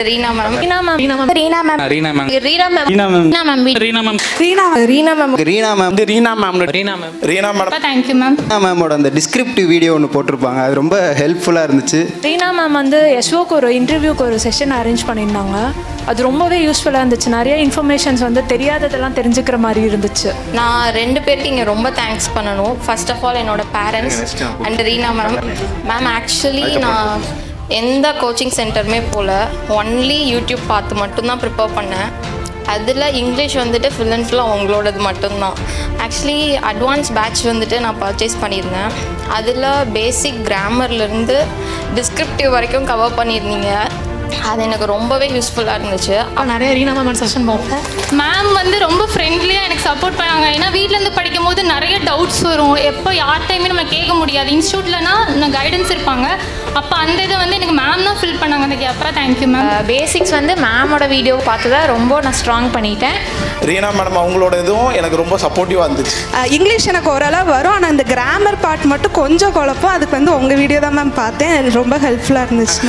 Reena ma'am. Reena ma'am. Reena ma'am. Reena ma'am. Reena ma'am. Reena ma'am. Reena ma'am. Reena ma'am. Reena ma'am. Reena ma'am. Reena ma'am. Reena ma'am. Reena ma'am. Reena ma'am. Reena ma'am. Thank you ma'am. Reena மேமோட அந்த descriptive video ஒன்று போட்டிருப்பாங்க, அது ரொம்ப ஹெல்ப்ஃபுல்லாக இருந்துச்சு. Reena ma'am வந்து எஸ்ஓக்கு ஒரு இன்டர்வியூக்கு ஒரு செஷன் அரேஞ்ச் பண்ணியிருந்தாங்க. அது ரொம்பவே யூஸ்ஃபுல்லாக இருந்துச்சு. நிறைய இன்ஃபர்மேஷன்ஸ் வந்து தெரியாததெல்லாம் தெரிஞ்சுக்கிற மாதிரி இருந்துச்சு. நான் 2 பேருக்கு இங்கே ரொம்ப தேங்க்ஸ் பண்ணணும். ஃபர்ஸ்ட் ஆஃப் ஆல் என்னோட parents and Reena ma'am. Ma'am actually நான் எந்த கோச்சிங் சென்டருமே போகல, ஒன்லி யூடியூப் பார்த்து மட்டும்தான் ப்ரிப்பேர் பண்ணேன். அதில் இங்கிலீஷ் வந்துட்டு ஃபுல் அண்ட் ஃபுல்லாக அவங்களோடது மட்டும்தான். ஆக்சுவலி அட்வான்ஸ் பேட்ச் வந்துட்டு நான் பர்ச்சேஸ் பண்ணியிருந்தேன். அதில் பேசிக் கிராமர்லேருந்து டிஸ்கிரிப்டிவ் வரைக்கும் கவர் பண்ணியிருந்தீங்க. அது எனக்கு ரொம்பவே யூஸ்ஃபுல்லாக இருந்துச்சு. நிறைய ரீனா மேம் செஷன் பார்ப்பேன். மேம் வந்து ரொம்ப ஃப்ரெண்ட்லியாக எனக்கு சப்போர்ட் பண்ணாங்க. ஏன்னா வீட்டிலேருந்து படிக்கும் போது நிறைய டவுட்ஸ் வரும். எப்போ யார்கிட்டையுமே நம்ம கேட்க முடியாது. இன்ஸ்டியூட்லனா நான் கைடன்ஸ் இருப்பாங்க. அப்போ அந்த இதை வந்து எனக்கு மேம் தான் ஃபில் பண்ணாங்க அந்த கேப்பை. Thank you ma'am. பேசிக்ஸ் வந்து மேமோட வீடியோ பார்த்து தான் ரொம்ப நான் ஸ்ட்ராங் பண்ணிட்டேன். ரீனா மேடம் அவங்களோட இதுவும் எனக்கு ரொம்ப சப்போர்ட்டிவாக இருந்துச்சு. இங்கிலீஷ் எனக்கு ஓரளவு வரும், ஆனால் இந்த கிராமர் பார்ட் மட்டும் கொஞ்சம் குழப்பம். அதுக்கு வந்து உங்கள் வீடியோ தான் மேம் பார்த்தேன், எனக்கு ரொம்ப ஹெல்ப்ஃபுல்லாக இருந்துச்சு.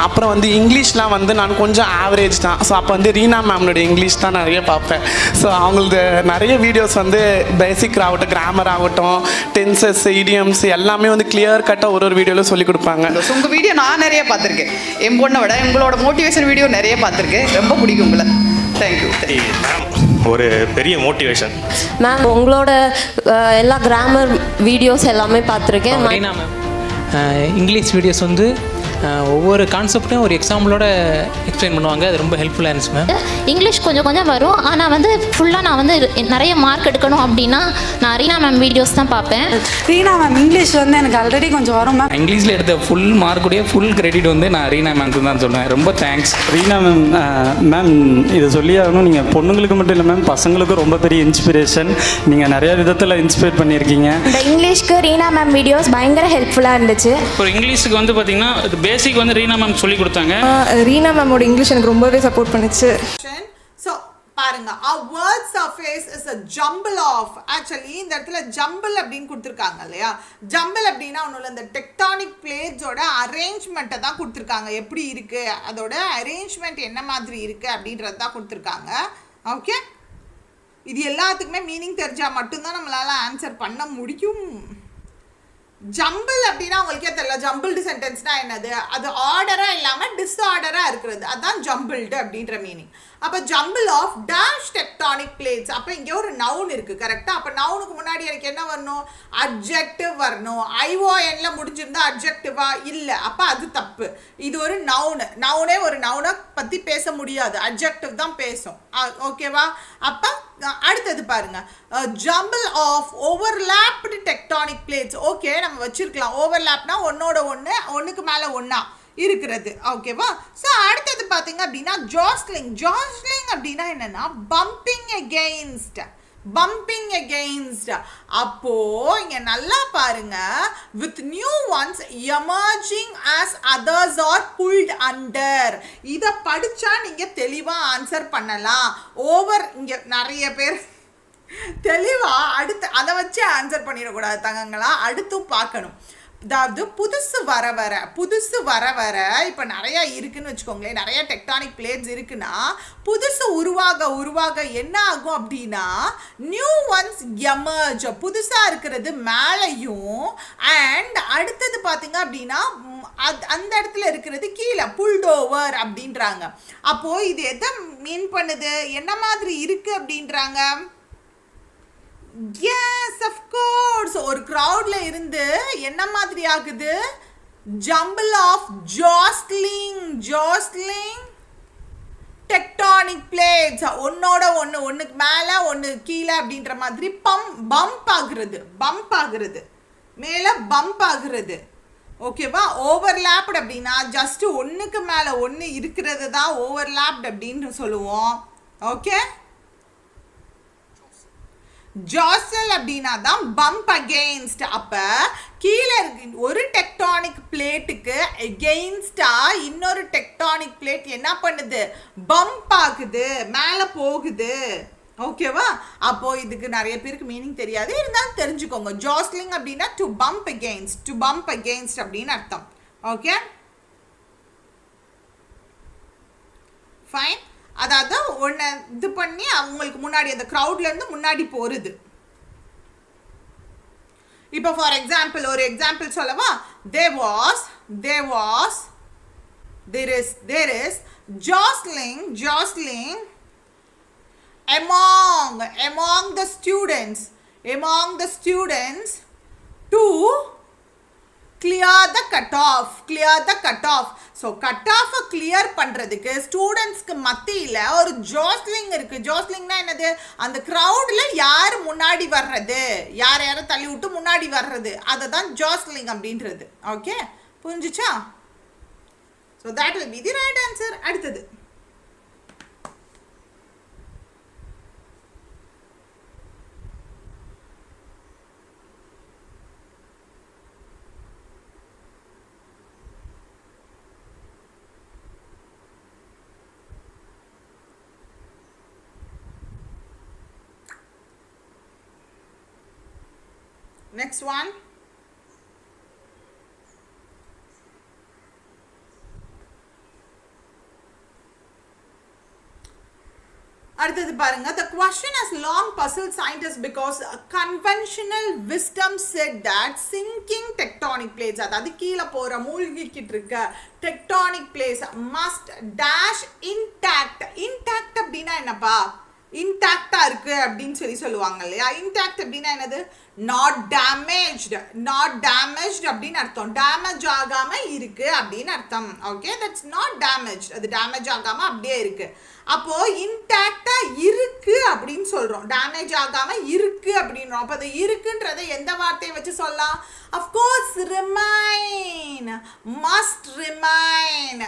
அப்புறம் வந்து இங்கிலீஷ்லாம் வந்து நான் கொஞ்சம் ஆவரேஜ் தான். ஸோ அப்போ வந்து ரீனா மேம்னுடைய இங்கிலீஷ் தான் நிறைய பார்ப்பேன். ஸோ அவங்களது நிறைய வீடியோஸ் வந்து பேசிக் ஆகட்டும், கிராமர் ஆகட்டும், டென்சஸ், இடியம்ஸ் எல்லாமே வந்து கிளியர் கட்டாக ஒரு வீடியோவில் சொல்லி கொடுப்பாங்க. ஸோ உங்கள் வீடியோ நான் நிறைய பார்த்துருக்கேன். என் பொண்ணை விட உங்களோட மோட்டிவேஷன் வீடியோ நிறைய பார்த்துருக்கேன். ரொம்ப பிடிக்கும் உங்களை. Thank you ma'am. ஒரு பெரிய மோட்டிவேஷன் மேம் உங்களோட எல்லா கிராமர் வீடியோஸ் எல்லாமே பார்த்துருக்கேன். ரீனா மேம் இங்கிலீஷ் வீடியோஸ் வந்து ஒவ்வொரு கான்செப்டையும் ஒரு எக்ஸாம்பிளோட எக்ஸ்பிளைன் பண்ணுவாங்க. அது ரொம்ப ஹெல்ப்ஃபுல்லாக இருந்துச்சு மேம். இங்கிலீஷ் கொஞ்சம் கொஞ்சம் வரும், ஆனால் வந்து ஃபுல்லாக நான் வந்து நிறைய மார்க் எடுக்கணும் அப்படின்னா நான் ரீனா மேம் வீடியோஸ் தான் பார்ப்பேன். ரீனா மேம் இங்கிலீஷ் வந்து எனக்கு ஆல்ரெடி கொஞ்சம் வரும் மேம். இங்கிலீஷில் எடுத்த ஃபுல் மார்க்குடைய ஃபுல் கிரெடிட் வந்து நான் ரீனா மேம்க்கு தான் சொல்லுவேன். ரொம்ப தேங்க்ஸ் ரீனா மேம். மேம் இதை சொல்லி ஆகணும், நீங்கள் பொண்ணுங்களுக்கு மட்டும் இல்லை மேம், பசங்களுக்கும் ரொம்ப பெரிய இன்ஸ்பிரேஷன். நீங்கள் நிறைய விதத்தில் இன்ஸ்பயர் பண்ணியிருக்கீங்க. இந்த இங்கிலீஷ்க்கு ரீனா மேம் வீடியோஸ் பயங்கர ஹெல்ப்ஃபுல்லாக இருந்துச்சு. ஒரு இங்கிலீஷுக்கு வந்து பார்த்தீங்கன்னா பேசிக் வந்து ரீனா மேம் சொல்லி கொடுத்தாங்க. ரீனா மேமோட இங்கிலீஷ் எனக்கு ரொம்பவே சப்போர்ட் பண்ணுச்சு. So பாருங்க, our word surface is a jumble of, actually இந்த இடத்துல jumble அப்படின்னு கொடுத்துருக்காங்க இல்லையா. jumble அப்படின்னா ஒன்றும் இல்லை, இந்த டெக்டானிக் பிளேட்ஸோட அரேஞ்ச்மெண்ட்டை தான் கொடுத்துருக்காங்க. எப்படி இருக்கு, அதோட அரேஞ்ச்மெண்ட் என்ன மாதிரி இருக்கு அப்படின்றது தான் கொடுத்துருக்காங்க. ஓகே, இது எல்லாத்துக்குமே மீனிங் தெரிஞ்சால் மட்டும்தான் நம்மளால ஆன்சர் பண்ண முடியும். ஜம்பிள் அப்படின்னா உங்களுக்கே தெரியல, ஜம்பிள்டு சென்டென்ஸ்னா என்னது, அது ஆர்டராக இல்லாமல் டிஸ்ஆர்டராக இருக்கிறது, அதுதான் ஜம்பிள்டு அப்படின்ற மீனிங். அப்போ jumble of dash tectonic plates. அப்போ இங்கே ஒரு நவுன் இருக்குது கரெக்டாக. அப்போ நவுனுக்கு முன்னாடி எனக்கு என்ன வரணும், அட்ஜெக்டிவ் வரணும். ஐஓஎன்ல முடிஞ்சிருந்தா அட்ஜெக்டிவா இல்லை, அப்போ அது தப்பு. இது ஒரு நவுனு, நவுனே ஒரு நவுனை பற்றி பேச முடியாது, அட்ஜெக்டிவ் தான் பேசும். ஓகேவா. அப்போ அடுத்தது பாருங்க, jumble of overlapped tectonic plates. Okay, நம்ம வச்சிருக்கலாம். ஓவர்லாப்னா ஒன்னோட ஒன்று, ஒன்றுக்கு மேலே ஒன்றா இருக்கிறது. ஓகேவா. ஸோ அடுத்தது பார்த்தீங்க அப்படின்னா ஜாஸ்லிங். ஜாஸ்லிங் அப்படின்னா என்னன்னா பம்பிங் அகெயின்ஸ்ட், பம்பிங் அகெயின்ஸ்ட். அப்போ இங்க நல்லா பாருங்க, with new once emerging as others are pulled under. இதை படிச்சா நீங்க தெளிவா ஆன்சர் பண்ணலாம். ஓவர் இங்க நிறைய பேர் தெளிவா அடுத்து அதை வச்சு ஆன்சர் பண்ணிடக்கூடாது தங்கங்களா, அடுத்தும் பார்க்கணும். அதாவது புதுசு வர வர, புதுசு வர வர இப்போ நிறையா இருக்குன்னு வச்சுக்கோங்களேன், நிறைய டெக்டானிக் பிளேட்ஸ் இருக்குன்னா புதுசு உருவாக உருவாக என்ன ஆகும் அப்படின்னா நியூ ஒன்ஸ் எமர்ஜ், புதுசாக இருக்கிறது மேலேயும், அண்ட் அடுத்தது பார்த்தீங்க அப்படின்னா அந்த இடத்துல இருக்கிறது கீழே, புல்ட் ஓவர் அப்படின்றாங்க. அப்போது இது எதை மீன் பண்ணுது, என்ன மாதிரி இருக்குது அப்படின்றாங்க. Yes, of course. ஒரு crowdல இருந்து என்ன மாதிரி ஆகுது, jumble of jostling, jostling tectonic plates. ஒன்னோட ஒன்று, ஒன்றுக்கு மேலே ஒன்று கீழே அப்படின்ற மாதிரி பம்ப் ஆகுறது, பம்ப் ஆகுறது, மேலே பம்ப் ஆகுறது. ஓகேவா. ஓவர்லாப்டு அப்படின்னா ஜஸ்ட் ஒன்றுக்கு மேலே ஒன்று இருக்கிறது தான் ஓவர்லாப்டு அப்படின்னு சொல்லுவோம். ஓகே. ஜாசல் அப்படின்னா தான் பம்ப் அகெயின்ஸ்ட். அப்போ கீழே இருக்கு ஒரு டெக்டானிக் பிளேட்டுக்கு எகெயின்ஸ்டா இன்னொரு டெக்டானிக் பிளேட் என்ன பண்ணுது, பம்ப் ஆகுது, மேலே போகுது. ஓகேவா. அப்போ இதுக்கு நிறைய பேருக்கு மீனிங் தெரியாது, இருந்தாலும் தெரிஞ்சுக்கோங்க. ஜாஸ்லிங் அப்படின்னா to pump against, to pump against அப்படின்னு அர்த்தம். ஓகே. ஃபைன். அதாவது ஒன்று இது பண்ணி அவங்களுக்கு முன்னாடி அந்த க்ரௌட்லேருந்து முன்னாடி போகிறது. இப்போ ஃபார் எக்ஸாம்பிள் ஒரு எக்ஸாம்பிள் சொல்லவா? there is jostling among the students to clear the cutoff. So cut ஆஃபை கிளியர் பண்ணுறதுக்கு ஸ்டூடெண்ட்ஸ்க்கு மத்தியில் ஒரு ஜோஸ்லிங் இருக்குது. ஜோஸ்லிங்னா என்னது? அந்த க்ரௌடில் யார் முன்னாடி வர்றது, யாரை தள்ளி விட்டு முன்னாடி வர்றது, அதை தான் ஜோஸ்லிங் அப்படின்றது. ஓகே, புரிஞ்சுச்சா? So that will be the right answer. அடுத்தது next one. அடுத்தது பாருங்க. The question has long puzzled scientists because conventional wisdom said that sinking tectonic plates, அதாவது கீழே போற மூழ்கிக்கிட்டு இருக்க tectonic plates must dash intact. intact அப்படின்னா என்னப்பா? இன்டாக்டாக இருக்குது அப்படின்னு சொல்லுவாங்க இல்லையா? இன்டாக்ட் அப்படின்னா என்னது? நாட் டேமேஜ்டு அப்படின்னு அர்த்தம். டேமேஜ் ஆகாமல் இருக்குது அப்படின்னு அர்த்தம். Okay, that's not damage. அது டேமேஜ் ஆகாமல் அப்படியே இருக்குது. அப்போது இன்டாக்டாக இருக்குது அப்படின்னு சொல்கிறோம், டேமேஜ் ஆகாமல் இருக்குது அப்படின்றோம். அப்போ அது இருக்குன்றதை எந்த வார்த்தையை வச்சு சொல்லலாம்? Of course remain, must remain.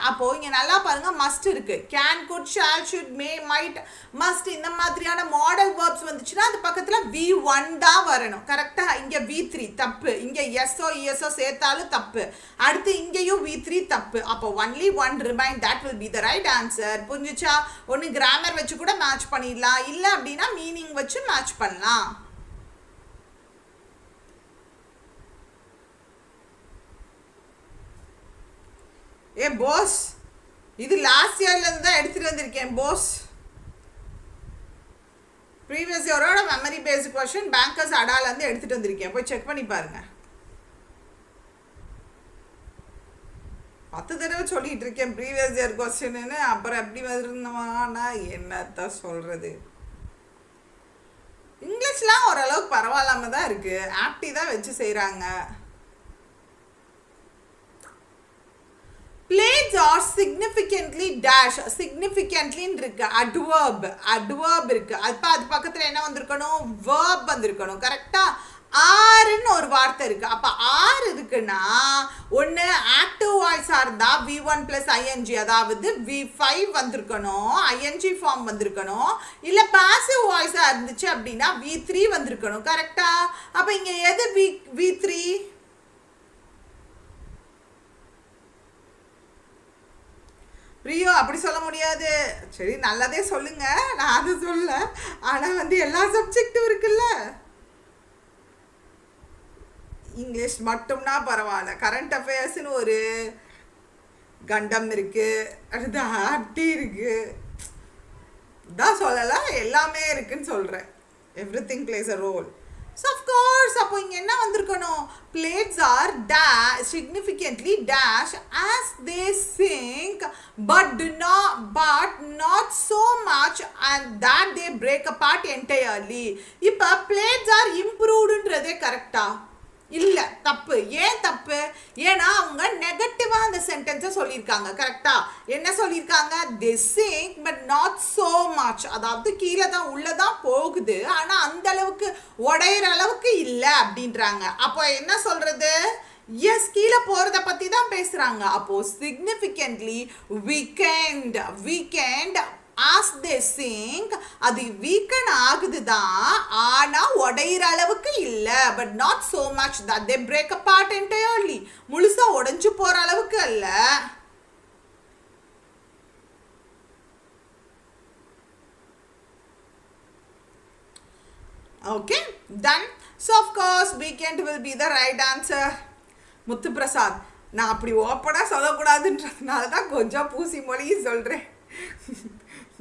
அப்போது இங்கே நல்லா பாருங்கள், மஸ்ட் இருக்குது. Can, could, shall, should, may, might, must இந்த மாதிரியான மாடல் வேர்ப்ஸ் வந்துச்சுன்னா அது பக்கத்தில் V1 தான் வரணும். கரெக்டாக? இங்கே V3 தப்பு, இங்கே எஸ்ஓ இஎஸ்ஓ சேர்த்தாலும் தப்பு, அடுத்து இங்கேயும் V3 தப்பு. அப்போ only one remain, that will be the right answer. புரிஞ்சுச்சா? ஒன்று கிராமர் வச்சு கூட மேட்ச் பண்ணிடலாம், இல்லை அப்படின்னா மீனிங் வச்சு மேட்ச் பண்ணலாம். ஏ போஸ், இது லாஸ்ட் இயர்லேருந்து தான் எடுத்துகிட்டு வந்திருக்கேன் போஸ். ப்ரீவியஸ் இயரோட மெமரி பேஸ்ட் கொஸ்டின் பேங்கர்ஸ் அடாலேருந்து எடுத்துகிட்டு வந்திருக்கேன், போய் செக் பண்ணி பாருங்க. 10 தடவை சொல்லிகிட்டு இருக்கேன் ப்ரீவியஸ் இயர் கொஸ்டின்னு, அப்புறம் எப்படி வந்திருந்தோம்னா என்னத்தான் சொல்கிறது. இங்கிலீஷ்லாம் ஓரளவுக்கு பரவாயில்லாம தான் இருக்குது, ஆப்டி தான் வச்சு செய்கிறாங்க. Plates are significantly dash. significantly இருக்கு, adverb இருக்கு. அப்போ அது பக்கத்தில் என்ன வந்திருக்கணும்? verb வந்திருக்கணும். கரெக்டாக? ஆறுன்னு ஒரு வார்த்தை இருக்குது. அப்போ ஆறு இருக்குன்னா ஒன்று ஆக்டிவ் வாய்ஸாக இருந்தால் V1 + ing, அதாவது V5 வந்திருக்கணும், ஐஎன்ஜி ஃபார்ம் வந்திருக்கணும். இல்லை பாசிவ் வாய்ஸாக இருந்துச்சு அப்படின்னா V3 வந்திருக்கணும். கரெக்டாக? அப்போ இங்கே எது V3? பிரியோ அப்படி சொல்ல முடியாது. சரி, நல்லதே சொல்லுங்க, நான் அது சொல்ல. ஆனால் எல்லா சப்ஜெக்டும் இருக்குல்ல. இங்கிலீஷ் மட்டும்னா பரவாயில்ல, கரண்ட் அஃபேர்ஸ்னு ஒரு கண்டம் இருக்கு, அடுத்து ஆப்டி இருக்கு, தான் சொல்லலாம், எல்லாமே இருக்குன்னு சொல்கிறேன். Everything plays a role. So of course அப்போ இங்கே என்ன வந்திருக்கணும்? Plates are significantly dash as they sink but not so much and that they break apart entirely. இப்போ பிளேட்ஸ் ஆர் இம்ப்ரூவ்டுன்றதே கரெக்டா? இல்லை, தப்பு. ஏன் தப்பு? ஏன்னா அவங்க நெகட்டிவாக அந்த சென்டென்ஸை சொல்லியிருக்காங்க. கரெக்டாக? என்ன சொல்லியிருக்காங்க? they sink but not so much, அதாவது கீழே தான் உள்ளே தான் போகுது, ஆனால் அந்த அளவுக்கு உடையிற அளவுக்கு இல்லை அப்படின்றாங்க. அப்போ என்ன சொல்கிறது? எஸ், கீழே போகிறத பற்றி தான் பேசுகிறாங்க. அப்போது significantly weakened as they sink, அது வீக்கன் ஆகுது தான், ஆனால் உடையிற அளவுக்கு இல்லை. But not so much that they break apart entirely, முழுசாக உடைஞ்சு போகிற அளவுக்கு அல்ல. Okay, done. So of course weekend will be the right answer. முத்து பிரசாத், நான் அப்படி ஓப்பனாக சொல்லக்கூடாதுன்றதுனால தான் கொஞ்சம் பூசி மொழி சொல்கிறேன்.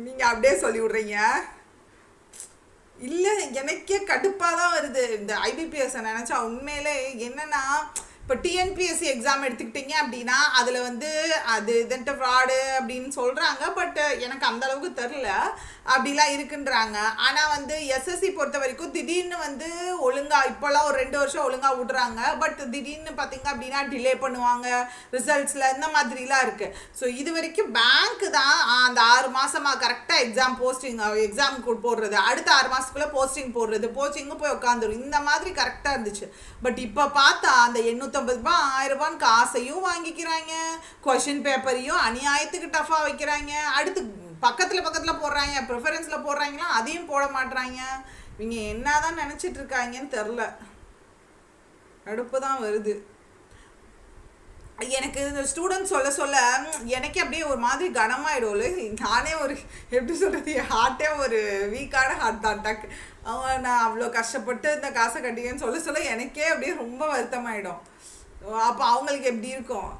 நீங்கள் அப்படியே சொல்லி விட்றீங்க. இல்லை, எனக்கே கடுப்பாக தான் வருது இந்த ஐபிபிஎஸ்ஸை நினச்சா. உண்மையிலே என்னென்னா, இப்போ டிஎன்பிஎஸ்சி எக்ஸாம் எடுத்துக்கிட்டிங்க அப்படின்னா அதில் வந்து அது இதுன்ட்டு ஃப்ராடு அப்படின்னு சொல்கிறாங்க. பட் எனக்கு அந்தளவுக்கு தெரில, அப்படிலாம் இருக்குன்றாங்க. ஆனால் வந்து எஸ்எஸ்சி பொறுத்த வரைக்கும் திடீர்னு வந்து ஒழுங்காக இப்போல்லாம் ஒரு 2 வருஷம் ஒழுங்காக விட்றாங்க. பட் திடீர்னு பார்த்திங்க அப்படின்னா டிலே பண்ணுவாங்க ரிசல்ட்ஸில், இந்த மாதிரிலாம் இருக்குது. ஸோ இது வரைக்கும் பேங்க்கு தான் அந்த 6 மாதமாக கரெக்டாக எக்ஸாம் போடுறது, அடுத்த 6 மாதத்துக்குள்ளே போஸ்டிங் போடுறது, போஸ்டிங்கும் போய் உட்காந்துரும், இந்த மாதிரி கரெக்டாக இருந்துச்சு. பட் இப்போ பார்த்தா அந்த 850 ரூபா 1000 ரூபான்னு காசையும் வாங்கிக்கிறாங்க, கொஷின் பேப்பரையும் அநியாயத்துக்கு டஃபாக வைக்கிறாங்க, அடுத்து பக்கத்தில் போடுறாங்க, ப்ரிஃபரன்ஸில் போடுறாங்களா அதையும் போட மாட்டுறாங்க. இவங்க என்ன தான் நினச்சிட்டு இருக்காங்கன்னு தெரில, அடுப்பு தான் வருது. எனக்கு இந்த ஸ்டூடெண்ட்ஸ் சொல்ல எனக்கே அப்படியே ஒரு மாதிரி கனமாயிடும்ல. நானே ஒரு எப்படி சொல்கிறது, ஹார்ட்டே ஒரு வீக்கான ஹார்ட் தான். அட்டாக் நான் அவ்வளோ கஷ்டப்பட்டு இந்த காசை கட்டிங்கன்னு சொல்ல எனக்கே அப்படியே ரொம்ப வருத்தமாயிடும். அப்போ அவங்களுக்கு எப்படி இருக்கும்,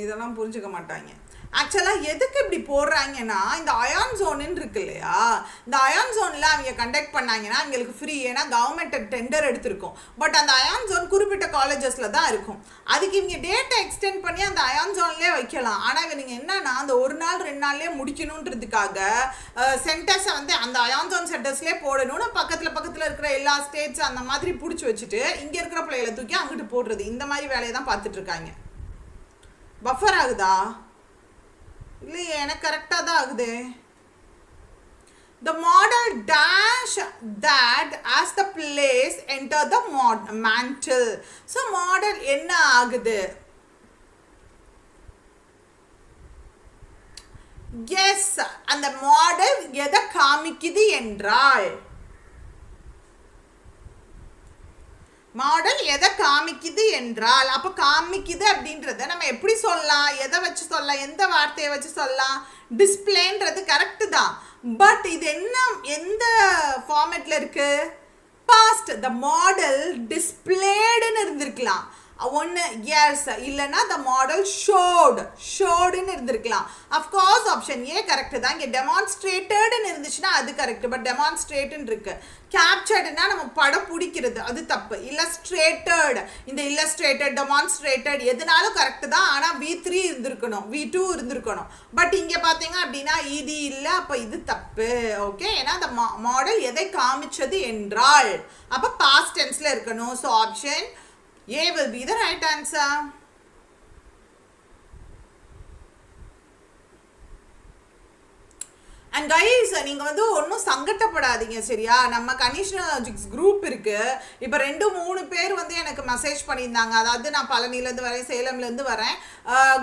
இதெல்லாம் புரிஞ்சுக்க மாட்டாங்க. ஆக்சுவலாக எதுக்கு இப்படி போடுறாங்கன்னா, இந்த அயான் ஜோனுன்னு இருக்கு இல்லையா, இந்த அயான் ஜோனில் அவங்க கண்டக்ட் பண்ணாங்கன்னா அவங்களுக்கு ஃப்ரீ, ஏன்னா கவர்மெண்ட் டெண்டர் எடுத்திருக்கும். பட் அந்த அயான் ஜோன் குறிப்பிட்ட காலேஜஸில் தான் இருக்கும். அதுக்கு இவங்க டேட்டை எக்ஸ்டெண்ட் பண்ணி அந்த அயான் ஜோன்லேயே வைக்கலாம். ஆனால் இவங்க என்னன்னா, அந்த 1 நாள் 2 நாள்லேயே முடிக்கணுன்றதுக்காக சென்டர்ஸை வந்து அந்த அயான் ஜோன் சென்டர்ஸ்லேயே போடணும்னு பக்கத்தில் இருக்கிற எல்லா ஸ்டேட்ஸ் அந்த மாதிரி பிடிச்சி வச்சுட்டு இங்கே இருக்கிற பிள்ளைகளை தூக்கி அங்கிட்டு போடுறது, இந்த மாதிரி வேலையை தான் பார்த்துட்ருக்காங்க. பஃபர் ஆகுதா இல்லையே, எனக்கு கரெக்டாக தான் ஆகுது. The model dash that as the place enter the mantle. So model என்ன ஆகுது? Yes, அந்த மாடல் எதை காமிக்குது என்றால், மாடல் எதை காமிக்குது என்றால், அப்போ காமிக்குது அப்படின்றத நம்ம எப்படி சொல்லலாம், எதை வச்சு சொல்லலாம், எந்த வார்த்தையை வச்சு சொல்லலாம்? டிஸ்பிளேன்றது கரெக்டு தான். பட் இது எந்த ஃபார்மேட்டில் இருக்கு? பாஸ்ட். த மாடல் டிஸ்பிளேடுன்னு இருந்திருக்கலாம் ஒன்று, எஸ். இல்லைன்னா த மாடல் ஷோடுன்னு இருந்திருக்கலாம். அஃப்கோர்ஸ் ஆப்ஷன் ஏ கரெக்டு தான். இங்கே டெமான்ஸ்ட்ரேட்டட்னு இருந்துச்சுன்னா அது கரெக்டு. பட் டெமான்ஸ்ட்ரேட்டுன்னு இருக்கு. கேப்சர்டுனா நம்ம படம் பிடிக்கிறது, அது தப்பு. இல்லஸ்ட்ரேட்டட், இந்த இல்லஸ்ட்ரேட்டட் டெமான்ஸ்ட்ரேட்டட் எதுனாலும் கரெக்டு தான். ஆனால் V3 இருந்திருக்கணும், V2 இருந்திருக்கணும். பட் இங்கே பார்த்தீங்க அப்படின்னா இடி இல்லை, அப்போ இது தப்பு. ஓகே, ஏன்னா அந்த மாடல் எதை காமிச்சது என்றால் அப்போ பாஸ்ட் டென்ஸில் இருக்கணும். So option A will be the right answer. And guys, நீங்கள் வந்து ஒன்றும் சங்கட்டப்படாதீங்க சரியா. நம்ம கண்டிஷனல் லாஜிக்ஸ் குரூப் இருக்குது. இப்போ 2-3 பேர் வந்து எனக்கு மெசேஜ் பண்ணியிருந்தாங்க. அதாவது நான் பழனிலேருந்து வரேன், சேலம்லேருந்து வரேன்,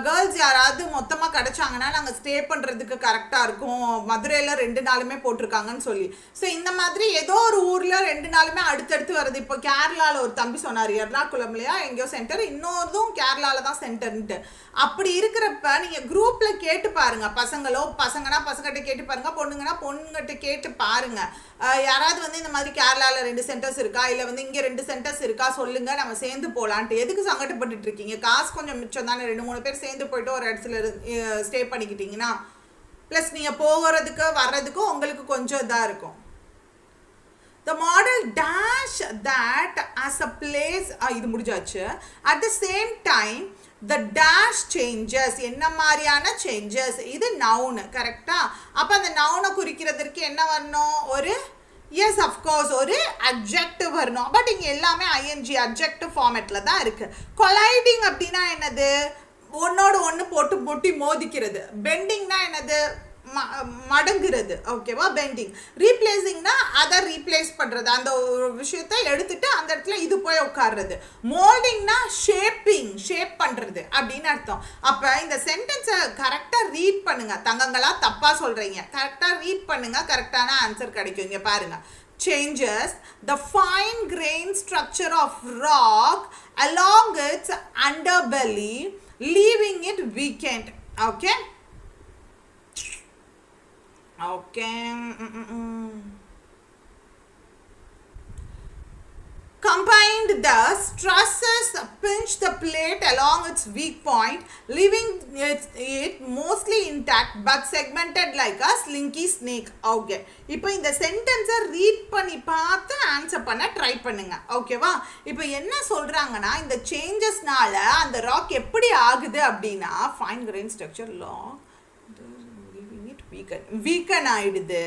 கேர்ள்ஸ் யாராவது மொத்தமாக கிடச்சாங்கன்னா நாங்கள் ஸ்டே பண்ணுறதுக்கு கரெக்டாக இருக்கும், மதுரையில் 2 நாளுமே போட்டிருக்காங்கன்னு சொல்லி. ஸோ இந்த மாதிரி ஏதோ ஒரு ஊரில் 2 நாளுமே அடுத்தடுத்து வருது. இப்போ கேரளாவில் ஒரு தம்பி சொன்னார், எர்ணாகுளம்லையா எங்கேயோ சென்டர், இன்னொருதும் கேரளாவில் தான் சென்டர்ன்ட்டு. அப்படி இருக்கிறப்ப நீங்கள் குரூப்பில் கேட்டு பாருங்கள். பசங்கன்னா பசங்கிட்ட கேட்டு பாருங்கள், பொண்ணுங்கன்னா பொண்ணுங்கிட்ட கேட்டு பாருங்க. யாராவது வந்து இந்த மாதிரி கேரளாவில் 2 சென்டர்ஸ் இருக்கா, இல்லை வந்து இங்கே 2 சென்டர்ஸ் இருக்கா சொல்லுங்க, நம்ம சேர்ந்து போகலான்ட்டு. எதுக்கு சங்கடப்பட்டு இருக்கீங்க? காசு கொஞ்சம் மிச்சம் தானே. 2-3 பேர் சேர்ந்து போயிட்டு ஒரு இடத்துல ஸ்டே பண்ணிக்கிட்டீங்கன்னா ப்ளஸ் நீங்கள் போகிறதுக்கு வர்றதுக்கும் உங்களுக்கு கொஞ்சம் இதாக இருக்கும். The model dash that as a place, இது முடிஞ்சாச்சு. At the same time the dash changes, என்ன மாதிரியான சேஞ்சஸ்? இது நவுன் கரெக்டா. அப்போ அந்த நவுனை குறிக்கிறதுக்கு என்ன வரணும்? ஒரு எஸ், அஃப்கோர்ஸ் ஒரு அட்ஜெக்டிவ் வரணும். பட் இங்கே எல்லாமே ஐஎன்ஜி அட்ஜெக்டிவ் ஃபார்மேட்டில் தான் இருக்குது. கொலைடிங் அப்படின்னா என்னது? ஒன்னோடு ஒன்று போட்டு முட்டி மோதிக்கிறது. பெண்டிங்னா என்னது? மடங்குறது. ஓகேவா, பெண்டிங். ரீப்ளேசிங்னா அதை ரீப்ளேஸ் பண்ணுறது, அந்த ஒரு விஷயத்தை எடுத்துட்டு அந்த இடத்துல இது போய் உட்கார்றது. மோல்டிங்னா ஷேப் பண்ணுறது அப்படின்னு அர்த்தம். அப்போ இந்த சென்டென்ஸை கரெக்டாக ரீட் பண்ணுங்க. தங்கங்களா தப்பாக சொல்கிறீங்க, கரெக்டாக ரீட் பண்ணுங்க, கரெக்டான ஆன்சர் கிடைக்கும். இங்கே பாருங்க. Changes the fine grain structure of rock along its underbelly, leaving it weakened. Okay. Combined the stresses pinch the plate along its weak point, leaving it mostly intact but segmented like a slinky snake. Okay, இப்போ இந்த சென்டென்ஸை read பண்ணி பார்த்து answer பண்ண try பண்ணுங்க. ஓகேவா? இப்போ என்ன சொல்றாங்கன்னா இந்த சேஞ்சஸ்னால அந்த ராக் எப்படி ஆகுது அப்படின்னா ஃபைன் கிரெயின் ஸ்ட்ரக்சர் லாக் weaken ஆயிடுது.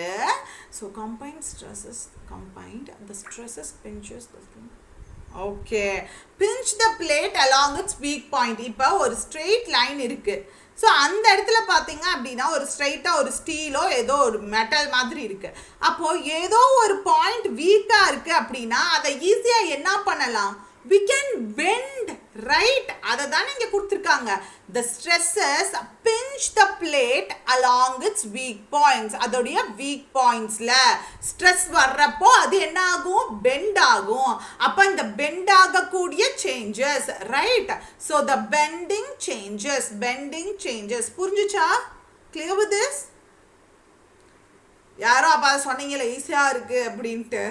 So combined stresses, the stresses pinches the thing. Okay, pinch the plate along its weak point. இப்போ ஒரு ஸ்ட்ரெயிட் லைன் இருக்கு. ஸோ அந்த இடத்துல பார்த்தீங்க அப்படின்னா ஒரு ஸ்ட்ரைட்டாக ஒரு ஸ்டீலோ ஏதோ ஒரு மெட்டல் மாதிரி இருக்கு. அப்போது ஏதோ ஒரு பாயிண்ட் வீக்காக இருக்கு அப்படின்னா அதை ஈஸியாக என்ன பண்ணலாம்? We can bend, right? அதை தான் இங்கே கொடுத்துருக்காங்க. The stresses pinch the plate along its weak points. அதோடைய weak pointsல stress வர்றப்போ அது என்ன ஆகும்? Bend ஆகும். அப்போ இந்த bend ஆகக்கூடிய changes, right? So the bending changes. புரிஞ்சுச்சா? Clear with this? யாரோ அப்போ சொன்னீங்களே ஈஸியாக இருக்கு அப்படின்ட்டு,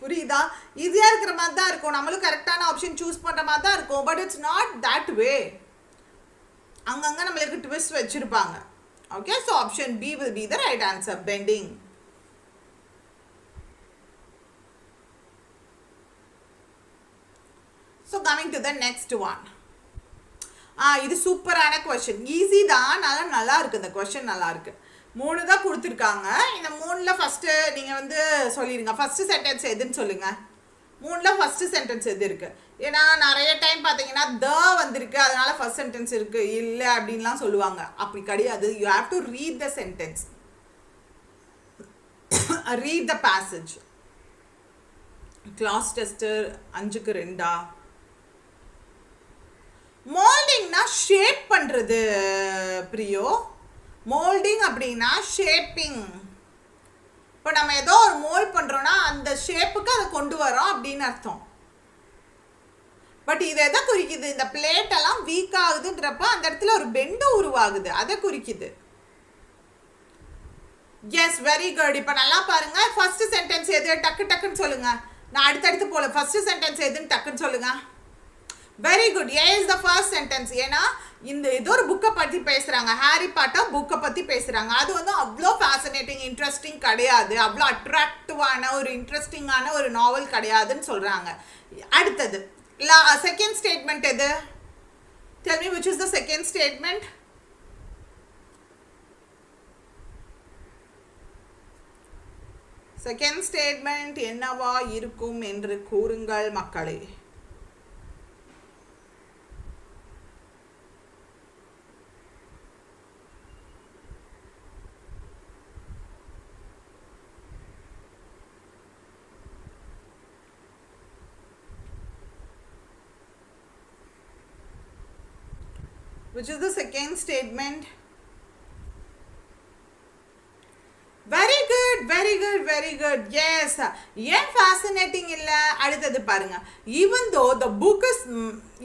புரியுதா? ஈஸியாக இருக்கிற மாதிரி தான் இருக்கும், நம்மளும் கரெக்டான ஆப்ஷன் சூஸ் பண்ணுற மாதிரி தான் இருக்கும். But it's not that way. அங்கங்கே நம்மளுக்கு ட்விஸ்ட் வச்சுருப்பாங்க. Okay, so option B will be the right answer, pending. So coming to the next one. இது சூப்பரான கொஸ்டின், ஈஸி தான், நல்லா இருக்குது. இந்த கொஸ்டின் நல்லா இருக்கு. 3 தான் கொடுத்துருக்காங்க. இந்த 3ல் ஃபஸ்ட்டு நீங்கள் வந்து சொல்லிடுங்க. ஃபஸ்ட்டு சென்டென்ஸ் எதுன்னு சொல்லுங்கள். 3ல் ஃபஸ்ட்டு சென்டென்ஸ் எது இருக்குது? ஏன்னா நிறைய டைம் பார்த்தீங்கன்னா த வந்திருக்கு, அதனால ஃபஸ்ட் சென்டென்ஸ் இருக்குது இல்லை அப்படின்லாம் சொல்லுவாங்க. அப்படி கிடையாது. You have to read the sentence, read the passage. Class test 5க்கு 2. மோல்டிங்னா ஷேப் பண்ணுறது பிரியோ. மோல்டிங் அப்படின்னா ஷேப்பிங். இப்போ நம்ம ஏதோ ஒரு மோல்ட் பண்ணுறோன்னா அந்த ஷேப்புக்கு அதை கொண்டு வரோம் அப்படின்னு அர்த்தம். பட் இது எதை குறிக்குது? இந்த பிளேட்டெல்லாம் வீக் ஆகுதுன்றப்ப அந்த இடத்துல ஒரு பெண்டு உருவாகுது, அதை குறிக்குது. Yes, very good. இப்போ நல்லா பாருங்க. ஃபர்ஸ்ட் சென்டென்ஸ் எது? டக்குன்னு சொல்லுங்க. நான் அடுத்தடுத்து போல. ஃபர்ஸ்ட் சென்டென்ஸ் எதுன்னு டக்குன்னு சொல்லுங்க. Very good. A is the first sentence. ஏன்னா இந்த ஏதோ ஒரு புக்கை பற்றி பேசுகிறாங்க, ஹாரி பாட்டர் புக்கை பற்றி பேசுகிறாங்க. அது வந்து அவ்வளோ ஃபேசினேட்டிங், இன்ட்ரெஸ்டிங் கிடையாது, அவ்வளோ அட்ராக்டிவான ஒரு இன்ட்ரெஸ்டிங்கான ஒரு நாவல் கிடையாதுன்னு சொல்கிறாங்க. அடுத்தது செகண்ட் ஸ்டேட்மெண்ட் எது? Tell me which is the second statement? Second statement என்னவா இருக்கும் என்று கூறுங்கள் மக்களே. Which is the second statement? Very good, very good, very good. Yes. ஏன் fascinating இல்ல? அடுத்தது பாருங்க.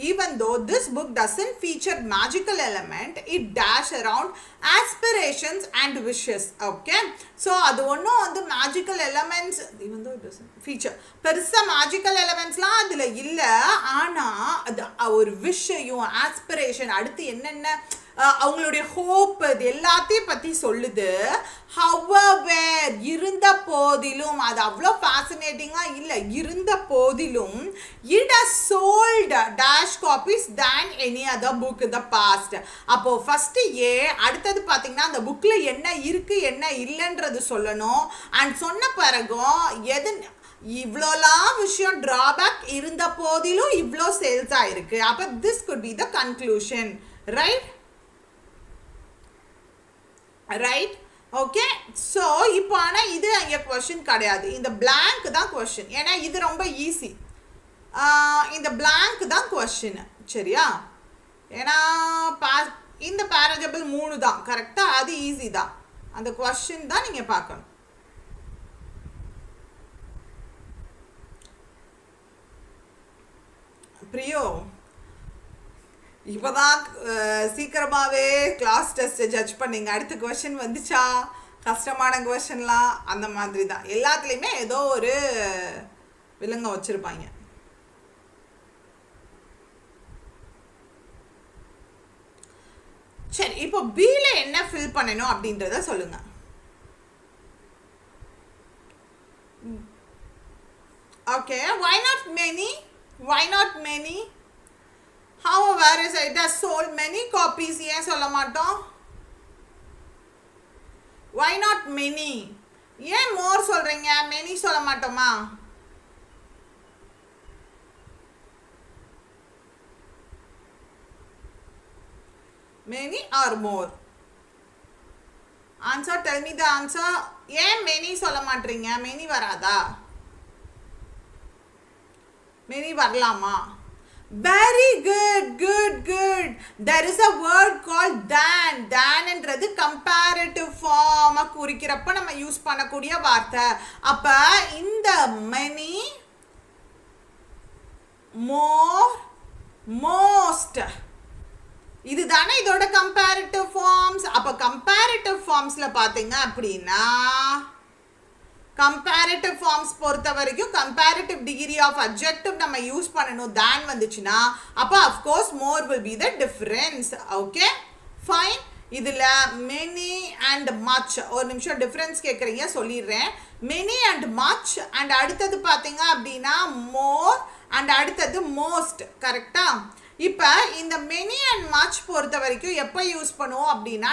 Even though this book doesn't feature magical element, it dash around aspirations and wishes. Okay, so அது ஒன்றும் வந்து magical elements, even though it doesn't feature, பெருசா magical elementsலாம் அதில் இல்லை. ஆனால் அது ஒரு விஷயம், ஆஸ்பிரேஷன், அடுத்து என்னென்ன அவங்களுடைய ஹோப், இது எல்லாத்தையும் பற்றி சொல்லுது. ஹவவர், இருந்த போதிலும், அது அவ்வளோ ஃபேசினேட்டிங்காக இல்லை, இருந்த போதிலும் it has sold dash copies than any other book the past. அப்போது ஃபஸ்ட்டு ஏ, அடுத்தது பார்த்தீங்கன்னா அந்த புக்கில் என்ன இருக்குது என்ன இல்லைன்றது சொல்லணும். அண்ட் சொன்ன பிறகும் எது இவ்வளோலாம் விஷயம் ட்ராபேக் இருந்த போதிலும் இவ்வளோ சேல்ஸ் ஆகிருக்கு. அப்போ this could be the conclusion, right? Right, okay. So இப்போ ஆனால் இது இங்கே கொஷின் கிடையாது, இந்த blank தான் கொஷின். ஏன்னா இது ரொம்ப ஈஸி, இந்த blank தான் கொஷின், சரியா? ஏன்னா இந்த பேராஜபிள் 3 தான் கரெக்டாக, அது ஈஸி தான். அந்த கொஷின் தான் நீங்கள் பார்க்கணும். பிரியோ, இப்போதான் சீக்கிரமாகவே கிளாஸ் டெஸ்ட்டை ஜட்ஜ் பண்ணிங்க. அடுத்த கொஷின் வந்துச்சா? கஷ்டமான கொஷின்லாம் அந்த மாதிரி தான். எல்லாத்துலேயுமே ஏதோ ஒரு விலங்க வச்சுருப்பாங்க. சரி, இப்போ பில என்ன ஃபில் பண்ணணும் அப்படின்றத சொல்லுங்க. Okay, why not many? Why not many? However, it has sold many copies. ஏன் சொல்ல மாட்டோம்? Why not many? ஏன் more சொல்றீங்க, many சொல்ல மாட்டோமா? Many or more? Answer, tell me the answer. ஏன் many சொல்ல மாட்டீங்க? many வராதா? many வரலாமா? Very good, good, good. There is a word called than. Than என்றது comparative form குறிக்கிறப்ப நம்ம யூஸ் பண்ணக்கூடிய வார்த்தை. அப்ப இந்த many, more, most இதுதானே இதோட comparative forms. அப்ப comparative formsல பாத்தீங்க அப்படின்னா comparative forms பொறுத்த வரைக்கும் comparative degree of adjective நம்ம யூஸ் பண்ணணும் than வந்துச்சுன்னா அப்ப of course more will be the difference. Okay, fine. இதுல many and much ஒரு நிமிஷம் டிஃபரன்ஸ் கேட்குறீங்க, சொல்லிடுறேன். many and much and அடுத்தது பார்த்தீங்க அப்படின்னா more and அடுத்தது most. கரெக்டா? இப்போ இந்த many and much பொறுத்த வரைக்கும் எப்போ யூஸ் பண்ணுவோம் அப்படின்னா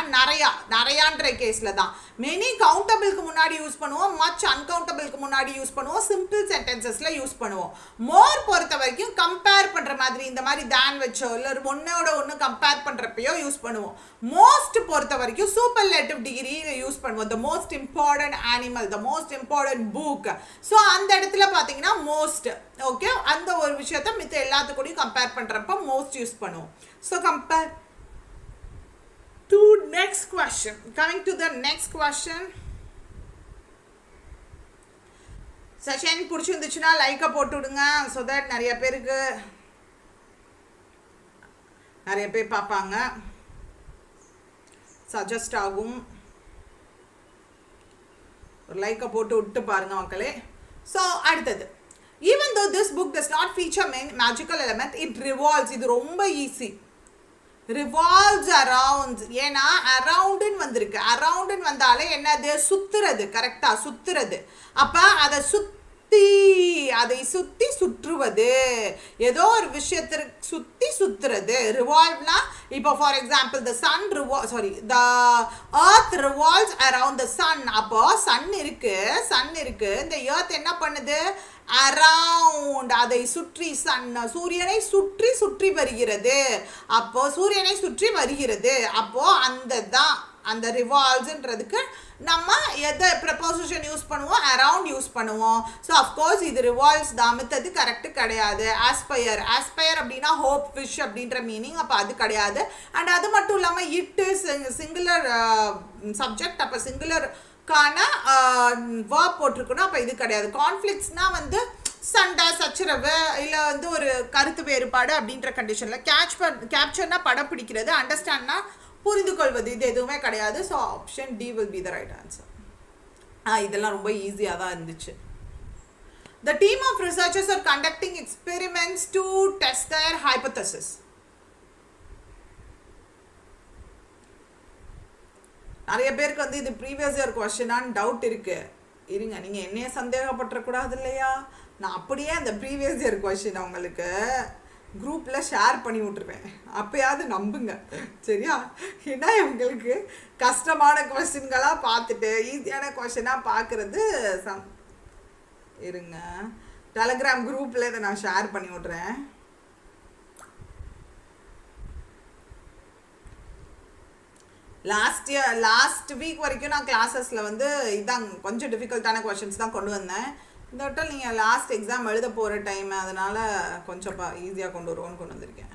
நிறையான்ற கேஸில் தான். many கவுண்டபிளுக்கு முன்னாடி யூஸ் பண்ணுவோம், much அன்கவுண்டபிளுக்கு முன்னாடி யூஸ் பண்ணுவோம், சிம்பிள் சென்டென்சஸில் யூஸ் பண்ணுவோம். more பொறுத்த வரைக்கும் கம்பேர் பண்ணுற மாதிரி இந்த மாதிரி than வச்சோ இல்லை ஒன்னோட ஒன்று கம்பேர் பண்ணுறப்பையோ யூஸ் பண்ணுவோம். most பொறுத்த வரைக்கும் சூப்பர்லேட்டிவ் டிகிரியில் யூஸ் பண்ணுவோம். the most important animal, the most important book. So அந்த இடத்துல பார்த்தீங்கன்னா most. ஓகே, அந்த ஒரு விஷயத்தை மித்த எல்லாத்துக்கூடையும் கம்பேர் பண்ணுறப்ப most யூஸ் பண்ணுவோம். So compare to next question. Coming to the next question. Session பிடிச்சிருந்துச்சுன்னா லைக்கை போட்டு விடுங்க. ஸோ தட் நிறைய பேர் பார்ப்பாங்க, சஜஸ்ட் ஆகும். ஒரு லைக்கை போட்டு விட்டு பாருங்க மக்களே. ஸோ அடுத்தது, even though this book does not feature magical element, it revolves. இது ரொம்ப ஈஸி. revolves around. ஏன்னா அரவுண்டுன்னு வந்திருக்கு. அரவுண்டுன்னு வந்தாலே என்னது? சுத்துறது. கரெக்டா? சுத்துறது. அப்ப அதை சுத்தி சுற்றுவது, ஏதோ ஒரு விஷயத்திற்கு சுத்தி சுத்துறது. ரிவால்வ்னா இப்போ for example the earth revolves around the sun. அப்போ சன் இருக்கு, இந்த earth என்ன பண்ணுது? அரவுண்ட், அதை சுற்றி, சூரியனை சுற்றி வருகிறது. அப்போ சூரியனை சுற்றி வருகிறது. அப்போ அந்த ரிவால்வ்ஸ்ன்றதுக்கு நம்ம எதை ப்ரப்போசிஷன் யூஸ் பண்ணுவோம்? அரவுண்ட் யூஸ் பண்ணுவோம். ஸோ அஃப்கோர்ஸ் இது ரிவால்வ்ஸ் தான். மித்தது கரெக்டு கிடையாது. ஆஸ்பயர் அப்படின்னா ஹோப், ஃபிஷ் அப்படின்ற மீனிங். அப்போ அது கிடையாது. அண்ட் அது மட்டும் இல்லாமல் இட்டு சிங்குலர் சப்ஜெக்ட், அப்போ சிங்குலருக்கான வேர்ப் போட்டிருக்கணும். அப்போ இது கிடையாது. கான்ஃப்ளிக்ட்ஸ்னால் வந்து சண்டை, சச்சரவு, இல்லை வந்து ஒரு கருத்து வேறுபாடு அப்படின்ற கண்டிஷனில். கேப்சர்னா படம் பிடிக்கிறது, அண்டர்ஸ்டாண்ட்னா புரிந்து கொள்வது. இது எதுவுமே கிடையாது. So option D will be the right answer. இதெல்லாம் ரொம்ப ஈஸியாக தான் இருந்துச்சு. The team of researchers are conducting experiments to test their hypothesis. நிறைய பேருக்கு வந்து இது ப்ரீவியஸ் இயர் கொஸ்டினான்னு டவுட் இருக்கு. இருங்க, நீங்கள் என்னைய சந்தேகப்பட்டுறக்கூடாது இல்லையா? நான் அப்படியே அந்த ப்ரீவியஸ் இயர் கொஸ்டின் உங்களுக்கு குரூப்பில் ஷேர் பண்ணி விட்ருவேன். அப்போயாவது நம்புங்க, சரியா? ஏன்னா உங்களுக்கு கஷ்டமான கொஸ்டின்களாக பார்த்துட்டு ஈஸியான கொஸ்டினாக பார்க்குறது இருங்க, டெலகிராம் குரூப்பில் இதை நான் ஷேர் பண்ணி விட்றேன். லாஸ்ட் வீக் வரைக்கும் நான் கிளாஸஸில் வந்து இதான் கொஞ்சம் டிஃபிகல்ட்டான கொஷின்ஸ் தான் கொண்டு வந்தேன். இந்த வட்டம் நீங்கள் லாஸ்ட் எக்ஸாம் எழுத போகிற டைம், அதனால் கொஞ்சம் ஈஸியாக கொண்டு வருவோன்னு கொண்டு வந்திருக்கேன்.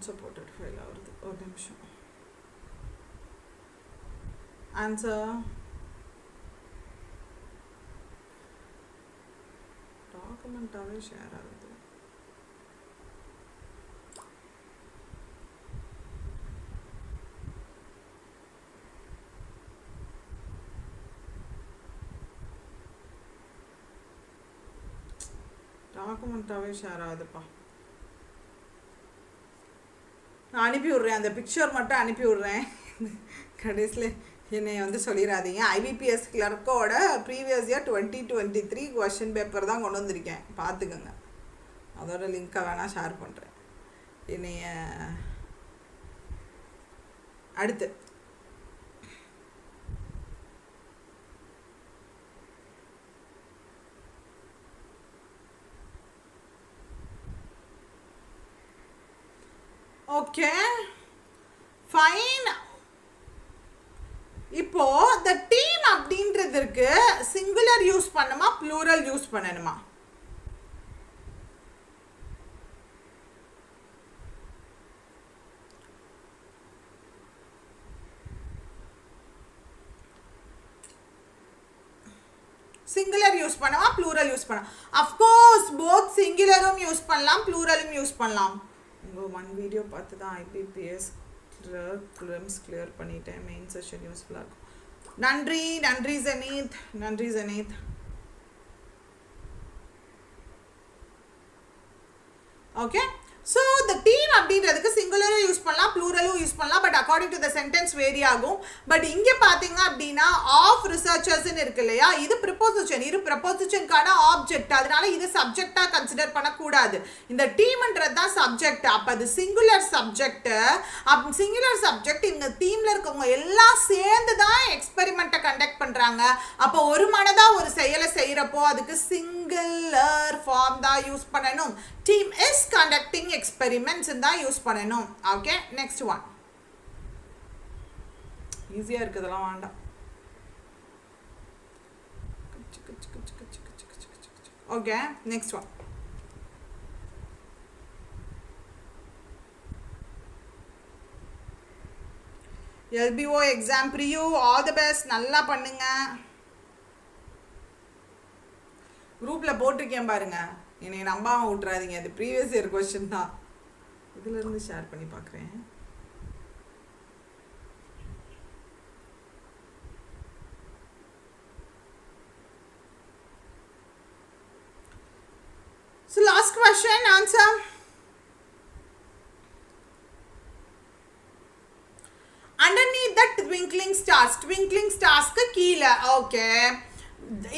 சப்போர்ட்டட் ஃபைல் ஆகுது. ஒரு நிமிஷம். ஆன்சர் டாக்குமெண்ட்டாகவே ஷேர் ஆகுது. டாக்குமெண்ட்டாகவே ஷேர் ஆகுதுப்பா. நான் அனுப்பி விட்றேன், அந்த பிக்சர் மட்டும் அனுப்பி விட்றேன். கடைசியில் என்னை வந்து சொல்லிடாதீங்க. IBPS கிளர்க்கோட ப்ரீவியஸ் இயர் 2023 கொஷின் பேப்பர் தான் கொண்டு வந்திருக்கேன், பார்த்துக்கோங்க. அதோட லிங்க்கை வேணால் ஷேர் பண்ணுறேன். என்னைய அடுத்து ஓகே ஃபைன். இப்போ the team அப்படின்றதுக்கு சிங்குலர் யூஸ் பண்ணுமா ப்ளூரல் யூஸ் பண்ணணுமா? சிங்குலர் யூஸ் பண்ணவா ப்ளூரல் யூஸ் பண்ணலாம்? அஃப்கோர்ஸ் போத் சிங்குலரும் யூஸ் பண்ணலாம், ப்ளூரலும் யூஸ் பண்ணலாம். உங்கள் ஒன் வீடியோ பார்த்து தான் IBPS கிளியர் பண்ணிட்டேன். மெயின் செஷன் யூஸ்ஃபுல்லாக இருக்கும். நன்றி நன்றி ஜெனீத், நன்றி Jeneeth. Okay, so the team அப்படின்றதுக்கு சிங்குலரும் யூஸ் பண்ணலாம் ப்ளூரலும் யூஸ் பண்ணலாம். But according to the sentence vary ஆகும். பட் இங்கே பார்த்தீங்க அப்படின்னா ஆஃப் ரிசர்ச்சர்ஸ்ன்னு இருக்கு இல்லையா, இது ப்ரிப்போசிஷன், இது ப்ரிப்போசிஷனுக்கான ஆப்ஜெக்ட். அதனால இது சப்ஜெக்டாக கன்சிடர் பண்ணக்கூடாது. இந்த டீம்ன்றது தான் சப்ஜெக்ட். அப்போ அது சிங்குலர் சப்ஜெக்ட். சிங்குலர் சப்ஜெக்ட் இவங்க டீமில் இருக்கவங்க எல்லாம் சேர்ந்து தான் எக்ஸ்பெரிமெண்ட்டை கண்டக்ட் பண்ணுறாங்க. அப்போ ஒரு மனதாக ஒரு செயலை செய்கிறப்போ அதுக்கு சிங்குலர் ஃபார்ம் தான் யூஸ் பண்ணணும். டீம் இஸ் கண்டக்டிங் experiments தான் யூஸ் பண்ணணும். Okay, next one. ஈஸியாக இருக்குதெல்லாம் வேண்டாம். Okay, next one. LBO exam Priyu all the best, நல்லா பண்ணுங்க. குரூப்பில் போட்டிருக்கேன் பாருங்க, என்னை நம்பாமல் விட்றாதீங்க. அது ப்ரீவியஸ் இயர் கொஸ்டின் தான். இதிலிருந்து ஷேர் பண்ணி பார்க்குறேன். So last question, answer. Underneath the twinkling stars, twinkling stars க்கு கீழே. ஓகே,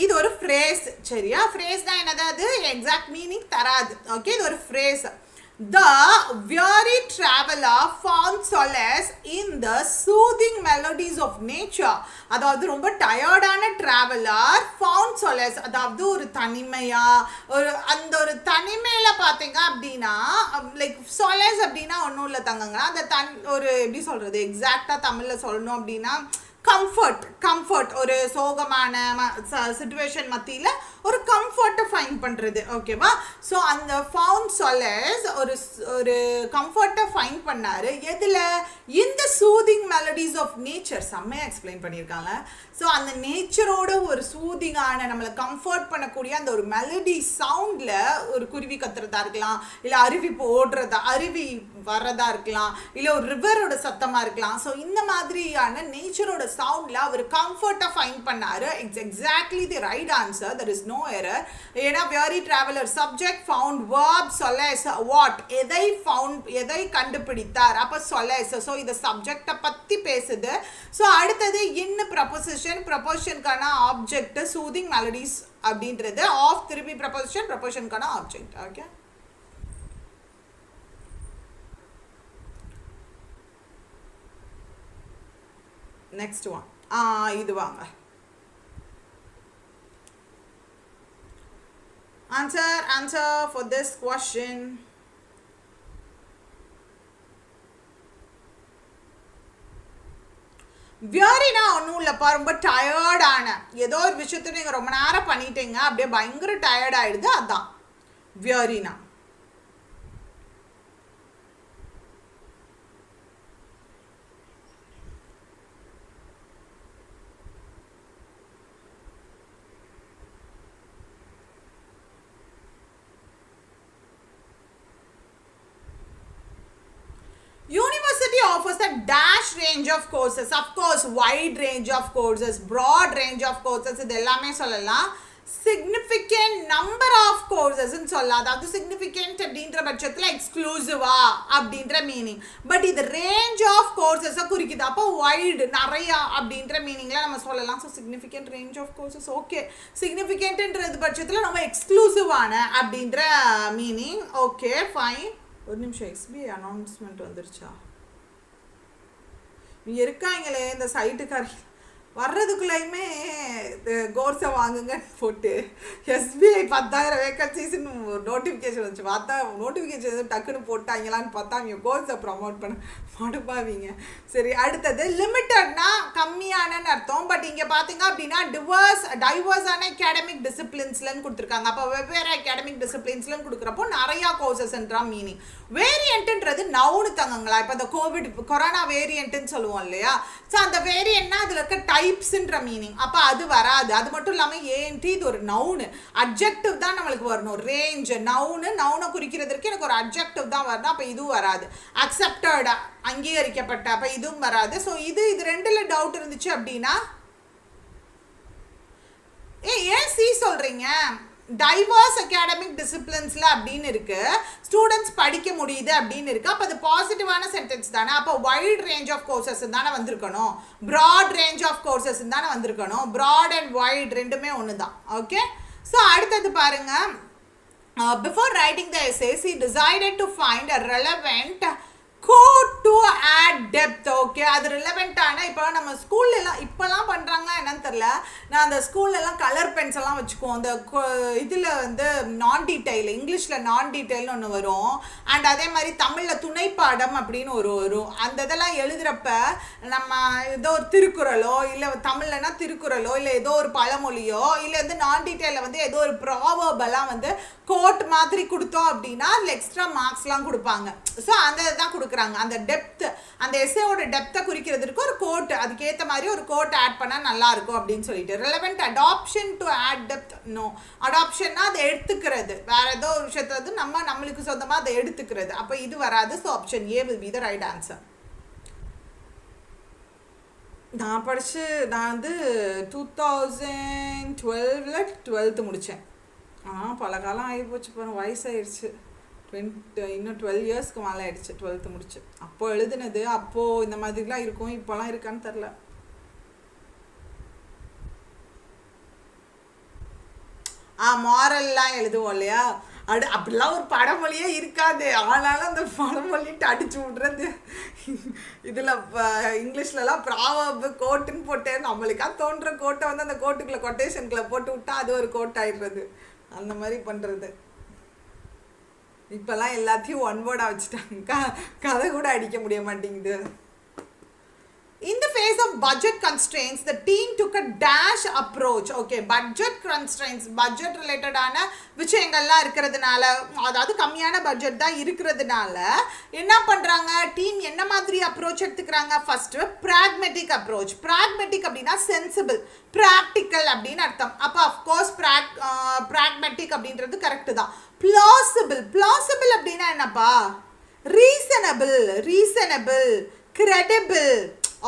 இது ஒரு ஃப்ரேஸ். சரியா, ஃப்ரேஸ் தான் என்னது, அது எக்ஸாக்ட் மீனிங் தராது. ஓகே, இது ஒரு phrase. The weary traveler found solace in the soothing melodies of nature. அதாவது ரொம்ப டயர்டான ட்ராவலர் ஃபவுண்ட் solace, அதாவது ஒரு தனிமையா, ஒரு அந்த ஒரு தனிமையில் பார்த்தீங்க அப்படின்னா லைக் solace அப்படின்னா ஒன்றும் இல்லை தங்கங்க. அந்த ஒரு எப்படி சொல்கிறது, எக்ஸாக்டாக தமிழில் சொல்லணும் அப்படின்னா கம்ஃபர்ட் ஒரு சோகமான சிச்சுவேஷன் மத்தியில் ஒரு கம்ஃபர்ட்டை ஃபைண்ட் பண்ணுறது. ஓகேவா, ஸோ அந்த ஃபவுண்ட் solace ஒரு கம்ஃபர்ட்டை ஃபைண்ட் பண்ணார். எதில்? இந்த சூதிங் மெலடிஸ் ஆஃப் நேச்சர். செம்மையாக எக்ஸ்பிளைன் பண்ணியிருக்காங்க. ஸோ அந்த நேச்சரோட ஒரு சூதிங்கான நம்மளை கம்ஃபர்ட் பண்ணக்கூடிய அந்த ஒரு மெலடி சவுண்டில் ஒரு குருவி கத்துறதா இருக்கலாம், இல்லை அருவி வர்றதா இருக்கலாம், இல்லை ஒரு ரிவரோட சத்தமாக இருக்கலாம். ஸோ இந்த மாதிரியான நேச்சரோட சவுண்டில் அவர் கம்ஃபர்ட்டை ஃபைண்ட் பண்ணார். It's exactly the right answer, there is no error. ஏன்னா weary traveler, subject found, verb solace, what, எதை கண்டுபிடித்தார், அப்போ solace. ஸோ இது சப்ஜெக்டை பற்றி பேசுது. ஸோ அடுத்தது இன் ப்ரப்போசிஷனுக்கான ஆப்ஜெக்ட் சூதிங் மெலடிஸ் அப்படின்றது. ஆஃப் திருப்பி ப்ரப்போசிஷனுக்கான ஆப்ஜெக்ட். Okay, next one. இது வாங்க. Answer for this question. வியரினா ஒன்றும் இல்லைப்பா, ரொம்ப டயர்டான ஏதோ ஒரு விஷயத்த நீங்கள் ரொம்ப நேரம் பண்ணிட்டீங்க, அப்படியே பயங்கர டயர்ட் ஆகிடுது, அதுதான் வியரினா. University offers a dash range of courses. Of course, wide range of courses, broad range of courses. இது எல்லாமே சொல்லலாம். significant number of courses ன்னு சொல்லலாம். அதாவது significant அப்படின்ற பட்சத்தில் எக்ஸ்க்ளூசிவா அப்படின்ற மீனிங். பட் இது ரேஞ்ச் ஆஃப் கோர்சஸை குறிக்குது. அப்போ வைடு நிறையா அப்படின்ற மீனிங்கில் நம்ம சொல்லலாம். So significant range of courses okay. சிக்னிஃபிகண்ட்ன்றது பட்சத்தில் நம்ம எக்ஸ்க்ளூசிவான அப்படின்ற மீனிங். Okay fine. ஒரு நிமிஷம், எஸ்பிஐ அனௌன்ஸ்மெண்ட் வந்துருச்சா? இருக்காங்களே இந்த சைட்டுக்காரி வர்றதுக்குள்ளேயுமே கோர்ஸை வாங்குங்கன்னு போட்டு எஸ்பிஐ 10,000 வேக்கன்சிஸ்ன்னு நோட்டிஃபிகேஷன் வச்சு பார்த்தா நோட்டிஃபிகேஷன் எதுவும் டக்குன்னு போட்டாங்களான்னு பார்த்தா அவங்க கோர்ஸை ப்ரமோட் பண்ண மடுப்பாவீங்க. சரி, அடுத்தது லிமிட்டட்னா கம்மியானன்னு அர்த்தம். பட் இங்கே பார்த்தீங்க அப்படின்னா டைவர்ஸான அகாடமிக் டிசிப்ளின்ஸ்லன்னு கொடுத்துருக்காங்க. அப்போ வெவ்வேறு அகாடமிக் டிசிப்ளின்ஸ்லன்னு கொடுக்குறப்போ நிறையா கோர்சஸ்ன்றா மீனிங். வேரியண்ட்டுன்றது நவுனு தங்கங்களா. இப்போ இந்த கொரோனா வேரியண்ட்டுன்னு சொல்லுவோம் இல்லையா? ஸோ அந்த வேரியண்ட்னா அதில் இருக்க டைப்ஸ்ன்ற மீனிங். அப்போ அது வராது. அது மட்டும் இல்லாமல் ஏன்டி இது ஒரு நவுனு, அட்ஜெக்டிவ் தான் நம்மளுக்கு வரணும். ரேஞ்ச் நவுனை குறிக்கிறதுக்கு எனக்கு ஒரு அட்ஜெக்டிவ் தான் வரணும். அப்போ இதுவும் வராது. அக்செப்டட் அங்கீகரிக்கப்பட்ட, அப்போ இதுவும் வராது. ஸோ இது ரெண்டில் டவுட் இருந்துச்சு அப்படின்னா ஏன் சி சொல்கிறீங்க? டைவர்ஸ் அகாடமிக் டிசிப்ளின்ஸில் அப்படின்னு இருக்கு, ஸ்டூடெண்ட்ஸ் படிக்க முடியுது அப்படின்னு இருக்கு. அப்போ அது பாசிட்டிவான சென்டென்ஸ் தானே. அப்போ வைட் ரேஞ்ச் ஆஃப் கோர்சஸ் தானே வந்திருக்கணும். ப்ராட் ரேஞ்ச் ஆஃப் கோர்சஸ் தானே வந்திருக்கணும். ப்ராட் அண்ட் வைட் ரெண்டுமே ஒன்று தான். ஓகே. ஸோ அடுத்தது பாருங்க. Before writing the essays he decided to find a relevant code to add depth. Okay, அது ரிலவெண்ட்டான. இப்போ நம்ம ஸ்கூல்லலாம் இப்போலாம் பண்ணுறாங்களா என்னன்னு தெரில. நான் அந்த ஸ்கூல்லலாம் கலர் பென்ஸ் எல்லாம் வச்சுக்குவோம். அந்த இதில் வந்து நான் டீட்டெயில், இங்கிலீஷில் நான் டீட்டெயில்னு ஒன்று வரும். அண்ட் அதே மாதிரி தமிழில் துணைப்பாடம் அப்படின்னு வரும். அந்த இதெல்லாம் எழுதுகிறப்ப நம்ம ஏதோ ஒரு திருக்குறளோ இல்லை தமிழ்லனா திருக்குறளோ இல்லை ஏதோ ஒரு பழமொழியோ இல்லை வந்து நான் டீட்டெயிலில் வந்து ஏதோ ஒரு ப்ராவர்பெல்லாம் வந்து கோட் மாதிரி கொடுத்தோம் அப்படின்னா அதில் எக்ஸ்ட்ரா மார்க்ஸ்லாம் கொடுப்பாங்க. ஸோ அந்த இதுதான் கொடுக்குறாங்க. அந்த டெப்த், அந்த எஸ்ஸேவோட டெப்த்தை குறிக்கிறதுக்கு ஒரு கோட், அதுக்கேற்ற மாதிரி ஒரு கோட் ஆட் பண்ணால் நல்லா இருக்கும் அப்படின்னு சொல்லிட்டு. Relevant adoption to add depth. No, அடாப்ஷன்னா அதை எடுத்துக்கிறது, வேற ஏதோ ஒரு விஷயத்தை வந்து நம்மளுக்கு சொந்தமாக அதை எடுத்துக்கிறது. அப்போ இது வராது. So option A will be the right answer. நான் வந்து 2012 12th முடித்தேன். பல காலம் ஆகி போச்சு பாருங்க, வயசாகிடுச்சு. இன்னும் 12 இயர்ஸ்க்கு மேலே ஆயிடுச்சு 12th முடிச்சு. அப்போ எழுதுனது அப்போது இந்த மாதிரிலாம் இருக்கும். இப்போலாம் இருக்கான்னு தெரில. மாரல்லாம் எழுதுவோம் இல்லையா? அப்படிலாம் ஒரு படமொழியே இருக்காது. ஆனாலும் அந்த படமொழிட்டு அடிச்சு விட்றது. இதில் இங்கிலீஷ்லலாம் ப்ராவர்பு கோட்டுன்னு போட்டு நம்மளுக்கா தோன்ற கோட்டை வந்து அந்த கோட்டுக்குள்ளே கொட்டேஷனுக்குள்ளே போட்டு விட்டா அது ஒரு கோட் ஆயிடுறது. அந்த மாதிரி பண்ணுறது. இப்போல்லாம் எல்லாத்தையும் ஒன் வேர்டாக வச்சுட்டாங்க. கதை கூட அடிக்க முடிய மாட்டேங்குது. In the face of budget constraints, the team took a dash approach. Okay, budget constraints, budget related ஆன விஷயங்கள்லாம் இருக்கிறதுனால, அதாவது கம்மியான பட்ஜெட் தான் இருக்கிறதுனால என்ன பண்ணுறாங்க, டீம் என்ன மாதிரி அப்ரோச் எடுத்துக்கிறாங்க? First ப்ராக்மெட்டிக் approach. ப்ராக்மெட்டிக் அப்படின்னா சென்சிபிள், ப்ராக்டிக்கல் அப்படின்னு அர்த்தம். அப்போ அஃப்கோர்ஸ் ப்ராக்மெட்டிக் அப்படின்றது கரெக்டு தான். பிளாசிபிள் அப்படின்னா என்னப்பா? Reasonable, credible.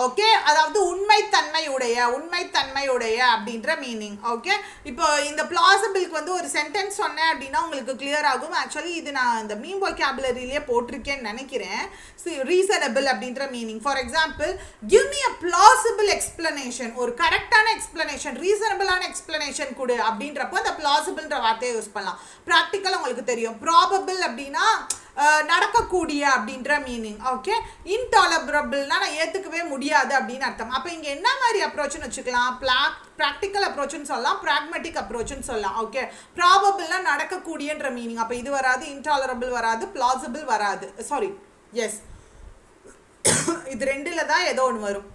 ஓகே, அதாவது உண்மைத்தன்மையுடைய அப்படின்ற மீனிங். ஓகே, இப்போ இந்த பிளாசிபிளுக்கு வந்து ஒரு சென்டென்ஸ் சொன்னேன் அப்படின்னா உங்களுக்கு கிளியர் ஆகும். ஆக்சுவலி இது நான் இந்த மீம் vocabularyலயே போட்டிருக்கேன்னு நினைக்கிறேன். ரீசனபிள் அப்படின்ற meaning. For example, give me a plausible explanation. ஒரு கரெக்டான எக்ஸ்பிளனேஷன், ரீசனபிளான எக்ஸ்பிளனேஷன் கொடு அப்படின்றப்போ அந்த பிளாசிபிள்ன்ற வார்த்தையை யூஸ் பண்ணலாம். ப்ராக்டிக்கல் உங்களுக்கு தெரியும். ப்ராபபிள் அப்படின்னா நடக்கக்கூடிய அப்படின்ற மீனிங். ஓகே, இன்டாலரபிள்னா நான் ஏற்றுக்கவே முடியாது அப்படின்னு அர்த்தம். அப்போ இங்கே என்ன மாதிரி அப்ரோச்னு வச்சுக்கலாம்? ப்ராக்டிக்கல் அப்ரோச்னு சொல்லலாம், ப்ராக்மெட்டிக் அப்ரோச்னு சொல்லலாம். ஓகே, ப்ராபபிள்னா நடக்கக்கூடியன்ற மீனிங். அப்போ இது வராது, இன்டாலரபிள் வராது, பிளாசிபிள் வராது. சாரி, எஸ், இது ரெண்டில் தான் ஏதோ ஒன்று வரும்.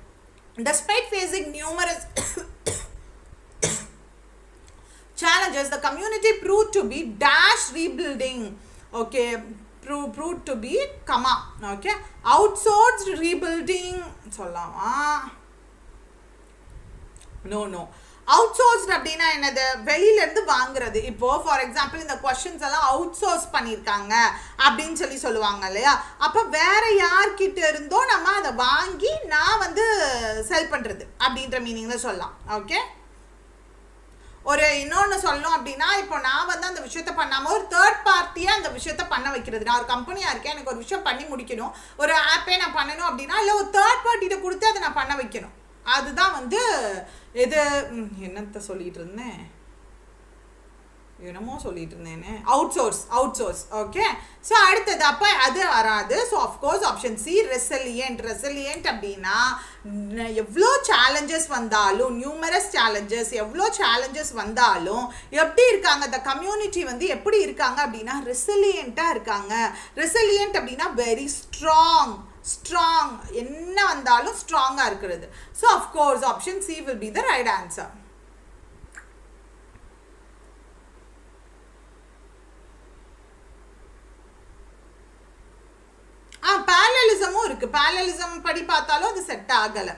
Despite facing numerous challenges, the community proved to be dash rebuilding. Okay, proved to be comma. Okay, outsourced rebuilding சொல்லலாமா? no அவுட்சோர்ஸ்ட் அப்படின்னா என்னது? வெளியிலேருந்து வாங்குறது. இப்போது ஃபார் எக்ஸாம்பிள் இந்த கொஷின்ஸ் எல்லாம் அவுட் சோர்ஸ் பண்ணியிருக்காங்க அப்படின்னு சொல்லுவாங்க இல்லையா? அப்போ வேறு யார்கிட்ட இருந்தோ நம்ம அதை வாங்கி நான் வந்து செல் பண்ணுறது அப்படின்ற மீனிங்கில் சொல்லலாம். ஓகே, ஒரு இன்னொன்று சொல்லணும் அப்படின்னா இப்போ நான் வந்து அந்த விஷயத்த பண்ணாமல் ஒரு தேர்ட் பார்ட்டியாக அந்த விஷயத்த பண்ண வைக்கிறது. நான் ஒரு கம்பெனியாக இருக்கேன், எனக்கு ஒரு விஷயம் பண்ணி முடிக்கணும், ஒரு ஆப்பே நான் பண்ணணும் அப்படின்னா இல்லை ஒரு தேர்ட் பார்ட்டிகிட்ட கொடுத்து அதை நான் பண்ண வைக்கணும். அதுதான் வந்து இது என்னத்த சொல்லிட்டு இருந்தேன், என்னமோ சொல்லிட்டு இருந்தேனே, அவுட் சோர்ஸ். ஓகே, ஸோ அடுத்தது அப்போ அது வராது. So of course option C resilient அப்படின்னா எவ்வளோ சேலஞ்சஸ் வந்தாலும், நியூமரஸ் சேலஞ்சஸ், எவ்வளோ சேலஞ்சஸ் வந்தாலும் எப்படி இருக்காங்க, அந்த கம்யூனிட்டி வந்து எப்படி இருக்காங்க அப்படின்னா ரெசிலியண்ட்டாக இருக்காங்க. ரெசிலியன்ட் அப்படின்னா வெரி ஸ்ட்ராங், என்ன வந்தாலும் ஸ்ட்ராங்காக இருக்கிறது. So of course option C will be the right answer. பேரலிசமும் இருக்கு. பேரலிசம் படி பார்த்தாலும் அது செட் ஆகல.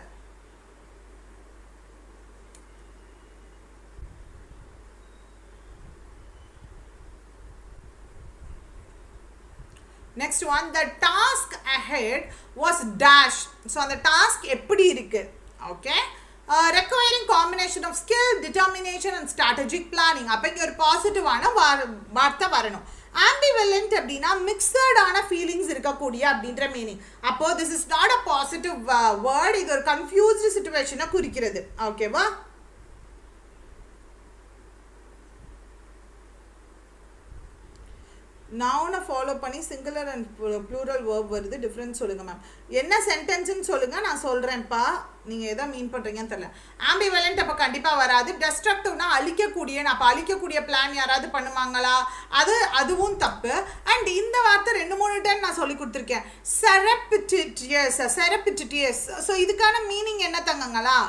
Next one, the task ahead was dash. So அந்த task எப்படி இருக்கு? Okay, requiring combination of skill, determination and strategic planning. அப்ப இங்க ஒரு பாசிட்டிவான வார்த்தை வரணும். ambivalent அப்படின்னா மிக்சடான ஃபீலிங்ஸ் இருக்கக்கூடிய அப்படின்ற மீனிங். அப்போ this is not a positive word, இது ஒரு confused situation குறிக்கிறது. ஓகேவா? நவுனை ஃபாலோ பண்ணி சிங்குலர் அண்ட் ப்ளூரல் வேர்ப் வருது, டிஃப்ரென்ஸ் சொல்லுங்கள் மேம். என்ன சென்டென்ஸ்ன்னு சொல்லுங்கள், நான் சொல்கிறேன்ப்பா, நீங்கள் எதை மீன் பண்ணுறீங்கன்னு தெரியல. ஆம்பிவலண்ட் அப்போ கண்டிப்பாக வராது. டெஸ்ட்ரக்டிவ்னா அழிக்கக்கூடிய, அப்போ அழிக்கக்கூடிய பிளான் யாராவது பண்ணுவாங்களா, அதுவும் தப்பு. அண்ட் இந்த வார்த்தை 2-3 டைம் நான் சொல்லி கொடுத்துருக்கேன், செரப்பிட்டியஸ். ஸோ இதுக்கான மீனிங் என்ன தங்கங்களா?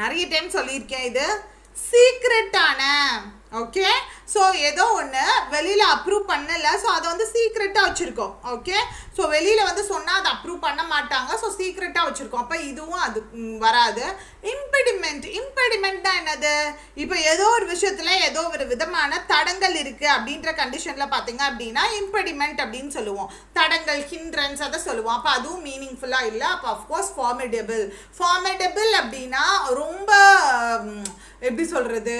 நிறைய டைம் சொல்லியிருக்கேன், இது சீக்ரெட்டான. ஓகே, ஸோ ஏதோ ஒன்று வெளியில் அப்ரூவ் பண்ணலை, ஸோ அதை வந்து சீக்ரெட்டாக வச்சுருக்கோம். ஓகே, ஸோ வெளியில் வந்து சொன்னால் அதை அப்ரூவ் பண்ண மாட்டாங்க, ஸோ சீக்ரெட்டாக வச்சுருக்கோம். அப்போ இதுவும் அது வராது. இம்பெடிமெண்ட்னா என்னது? இப்போ ஏதோ ஒரு விஷயத்தில் ஏதோ ஒரு விதமான தடங்கள் இருக்குது அப்படின்ற கண்டிஷனில் பார்த்தீங்க அப்படின்னா இம்பெடிமெண்ட் அப்படின்னு சொல்லுவோம். தடங்கள், ஹிண்ட்ரன்ஸ் அதை சொல்லுவோம். அப்போ அதுவும் மீனிங்ஃபுல்லாக இல்லை. அப்போ அஃப்கோர்ஸ் ஃபார்மிடபிள் அப்படின்னா ரொம்ப எப்படி சொல்கிறது,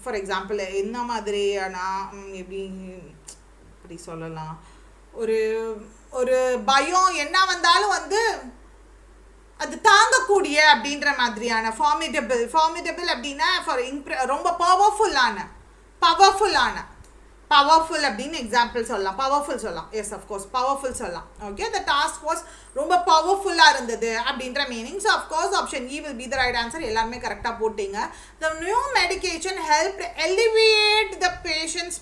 ஃபார் எக்ஸாம்பிள் என்ன மாதிரியான எப்படி சொல்லலாம், ஒரு பயம் என்ன வந்தாலும் வந்து அது தாங்கக்கூடிய அப்படின்ற மாதிரியான ஃபார்மிடபிள் அப்படின்னா ரொம்ப பவர்ஃபுல் அப்படின்னு எக்ஸாம்பிள் சொல்லலாம். பவர்ஃபுல் சொல்லலாம். எஸ் அஃப்கோர்ஸ் பவர்ஃபுல் சொல்லலாம். ஓகே, த டாஸ்க் ஃபோர்ஸ் ரொம்ப பவர்ஃபுல்லாக இருந்தது அப்படின்ற meaning. So of course option E will be the right answer. எல்லாருமே கரெக்டாக போட்டீங்க. The new medication help alleviate the patients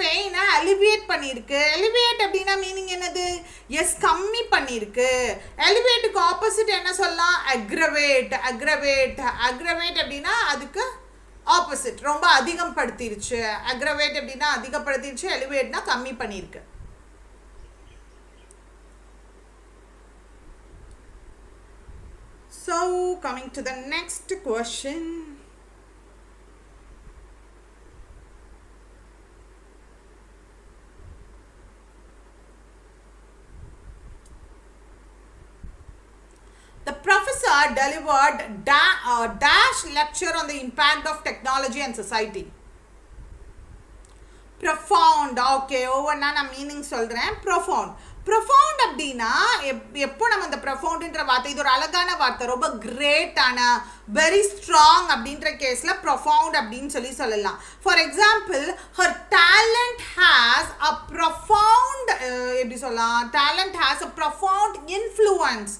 பெயினை அலிவியேட் பண்ணியிருக்கு. எலிவியேட் அப்படின்னா மீனிங் என்னது? எஸ், கம்மி பண்ணியிருக்கு. எலிவியேட்டுக்கு ஆப்போசிட் என்ன சொல்லலாம்? அக்ரவேட் அப்படின்னா அதுக்கு ஆப்போசிட், ரொம்ப அதிகப்படுத்திருச்சு. அக்ரவேட் அப்படின்னா அதிகப்படுத்திருச்சு, எலிவேட்னா கம்மி பண்ணியிருக்கு. So coming to the next question. The professor delivered dash lecture on the impact of technology and society. Profound. Okay, ஒவ்வொன்றா நான் மீனிங் சொல்கிறேன். ப்ரொஃபவுண்ட் அப்படின்னா எப்போ நம்ம இந்த ப்ரொஃபவுண்டுன்ற வார்த்தை, இது ஒரு அழகான வார்த்தை, ரொம்ப கிரேட்டான, வெரி ஸ்ட்ராங் அப்படின்ற கேஸில் ப்ரொஃபவுண்ட் அப்படின்னு சொல்லலாம். For example, her talent has a profound, எப்படி சொல்லலாம், talent has a profound influence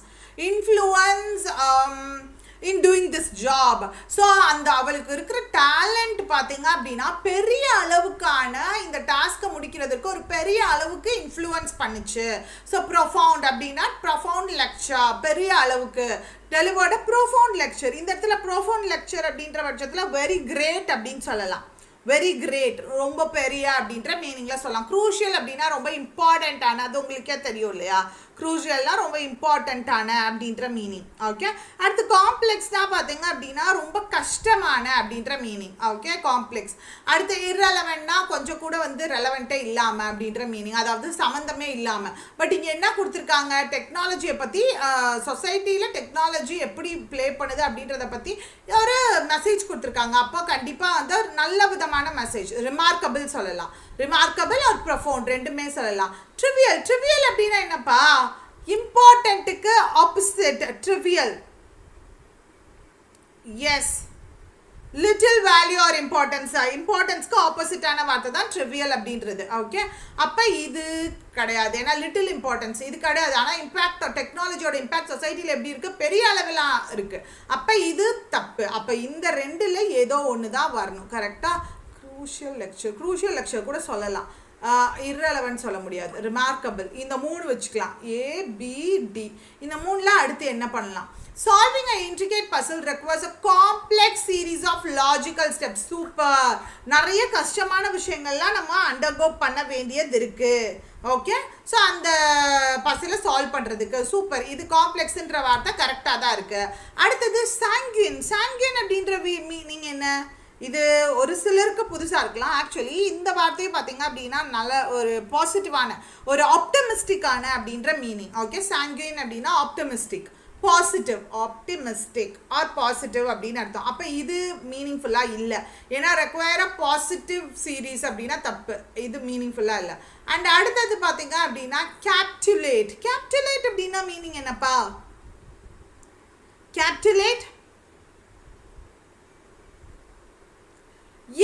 in doing this job. So அந்த அவளுக்கு இருக்கிற டேலண்ட் பார்த்தீங்க அப்படின்னா பெரிய அளவுக்கான இந்த டாஸ்க்கை முடிக்கிறதுக்கு ஒரு பெரிய அளவுக்கு இன்ஃப்ளூயன்ஸ் பண்ணுச்சு. ஸோ ப்ரொஃபவுண்ட் அப்படின்னா ப்ரொஃபவுண்ட் லெக்சர், பெரிய அளவுக்கு டெலிவர்ட் ப்ரொஃபவுண்ட் லெக்சர். இந்த இடத்துல ப்ரொஃபவுண்ட் லெக்சர் அப்படின்ற பட்சத்தில் வெரி கிரேட் அப்படின்னு சொல்லலாம். வெரி கிரேட், ரொம்ப பெரிய அப்படின்ற மீனிங்கில் சொல்லலாம். க்ரூஷியல் அப்படின்னா ரொம்ப இம்பார்ட்டண்ட்டான, அது உங்களுக்கே தெரியும் இல்லையா? க்ரூஷியல்னா ரொம்ப இம்பார்ட்டண்ட்டான அப்படின்ற மீனிங். ஓகே, அடுத்து காம்ப்ளெக்ஸ் தான் பார்த்தீங்க அப்படின்னா ரொம்ப கஷ்டமான அப்படின்ற மீனிங். Okay, complex. அடுத்து இர்ரெலவெண்ட்னா கொஞ்சம் கூட வந்து ரெலவெண்ட்டே இல்லாமல் அப்படின்ற மீனிங், அதாவது சம்மந்தமே இல்லாமல். பட் இங்கே என்ன கொடுத்துருக்காங்க, டெக்னாலஜியை பற்றி, சொசைட்டியில் டெக்னாலஜி எப்படி ப்ளே பண்ணுது அப்படின்றத பற்றி ஒரு மெசேஜ் கொடுத்துருக்காங்க. அப்போ கண்டிப்பாக வந்து ஒரு நல்ல விதமான மெசேஜ். ரிமார்க்கபிள் சொல்லலாம், ரிமார்க்கபிள் ஒரு ப்ரொஃபவுண்ட் ரெண்டுமே சொல்லலாம். ட்ரிவியல், ட்ரிவியல் அப்படின்னா என்னப்பா, இம்பார்ட்டண்ட்டுக்கு opposite trivial. Yes, little value or importance, இம்பார்ட்டன்ஸ்க்கு ஆப்போசிட்டான வார்த்தை தான் ட்ரிவியல் அப்படின்றது. ஓகே, அப்போ இது கிடையாது, ஏன்னா லிட்டில் இம்பார்ட்டன்ஸ் இது கிடையாது. ஆனால் இம்பேக்ட், டெக்னாலஜியோட இம்பேக்ட் சொசைட்டியில் எப்படி இருக்குது, பெரிய அளவில் இருக்குது. அப்போ இது தப்பு. அப்போ இந்த ரெண்டில் ஏதோ ஒன்று தான் வரணும். கரெக்டாக? க்ரூஷியல் லெக்சர், க்ரூஷியல் லெக்சர் கூட சொல்லலாம், இர்ரெலவெண்ட் சொல்ல முடியாது. ரிமார்க்கபிள், இந்த 3 வச்சுக்கலாம், ABD. இந்த 3ல அடுத்து என்ன பண்ணலாம்? Solving an intricate puzzle requires a complex series of logical steps. Super, நிறைய கஷ்டமான விஷயங்கள்லாம் நம்ம அண்டர்கோ பண்ண வேண்டியது இருக்கு. ஓகே, ஸோ அந்த பசிலை சால்வ் பண்ணுறதுக்கு சூப்பர். இது காம்ப்ளெக்ஸ்ன்ற வார்த்தை கரெக்டாக தான் இருக்குது. அடுத்தது சாங்கின். சாங்கின் அப்படின்ற மீனிங் என்ன? இது ஒரு சிலருக்கு புதுசாக இருக்கலாம். ஆக்சுவலி இந்த வார்த்தையை பார்த்தீங்க அப்படின்னா நல்ல ஒரு பாசிட்டிவான, ஒரு ஆப்டமிஸ்டிக்கான அப்படின்ற மீனிங். ஓகே, சாங்கின் அப்படின்னா optimistic, positive, optimistic or positive அப்படின்னு அர்த்தம். அப்போ இது மீனிங்ஃபுல்லாக இல்லை, ஏன்னா ரெக்வயர் அ பாசிட்டிவ் சீரீஸ் அப்படின்னா தப்பு, இது மீனிங்ஃபுல்லாக இல்லை. அண்ட் அடுத்தது பார்த்தீங்க அப்படின்னா கேப்டுலேட். கேப்டுலேட் அப்படின்னா மீனிங் என்னப்பா? கேப்டுலேட்,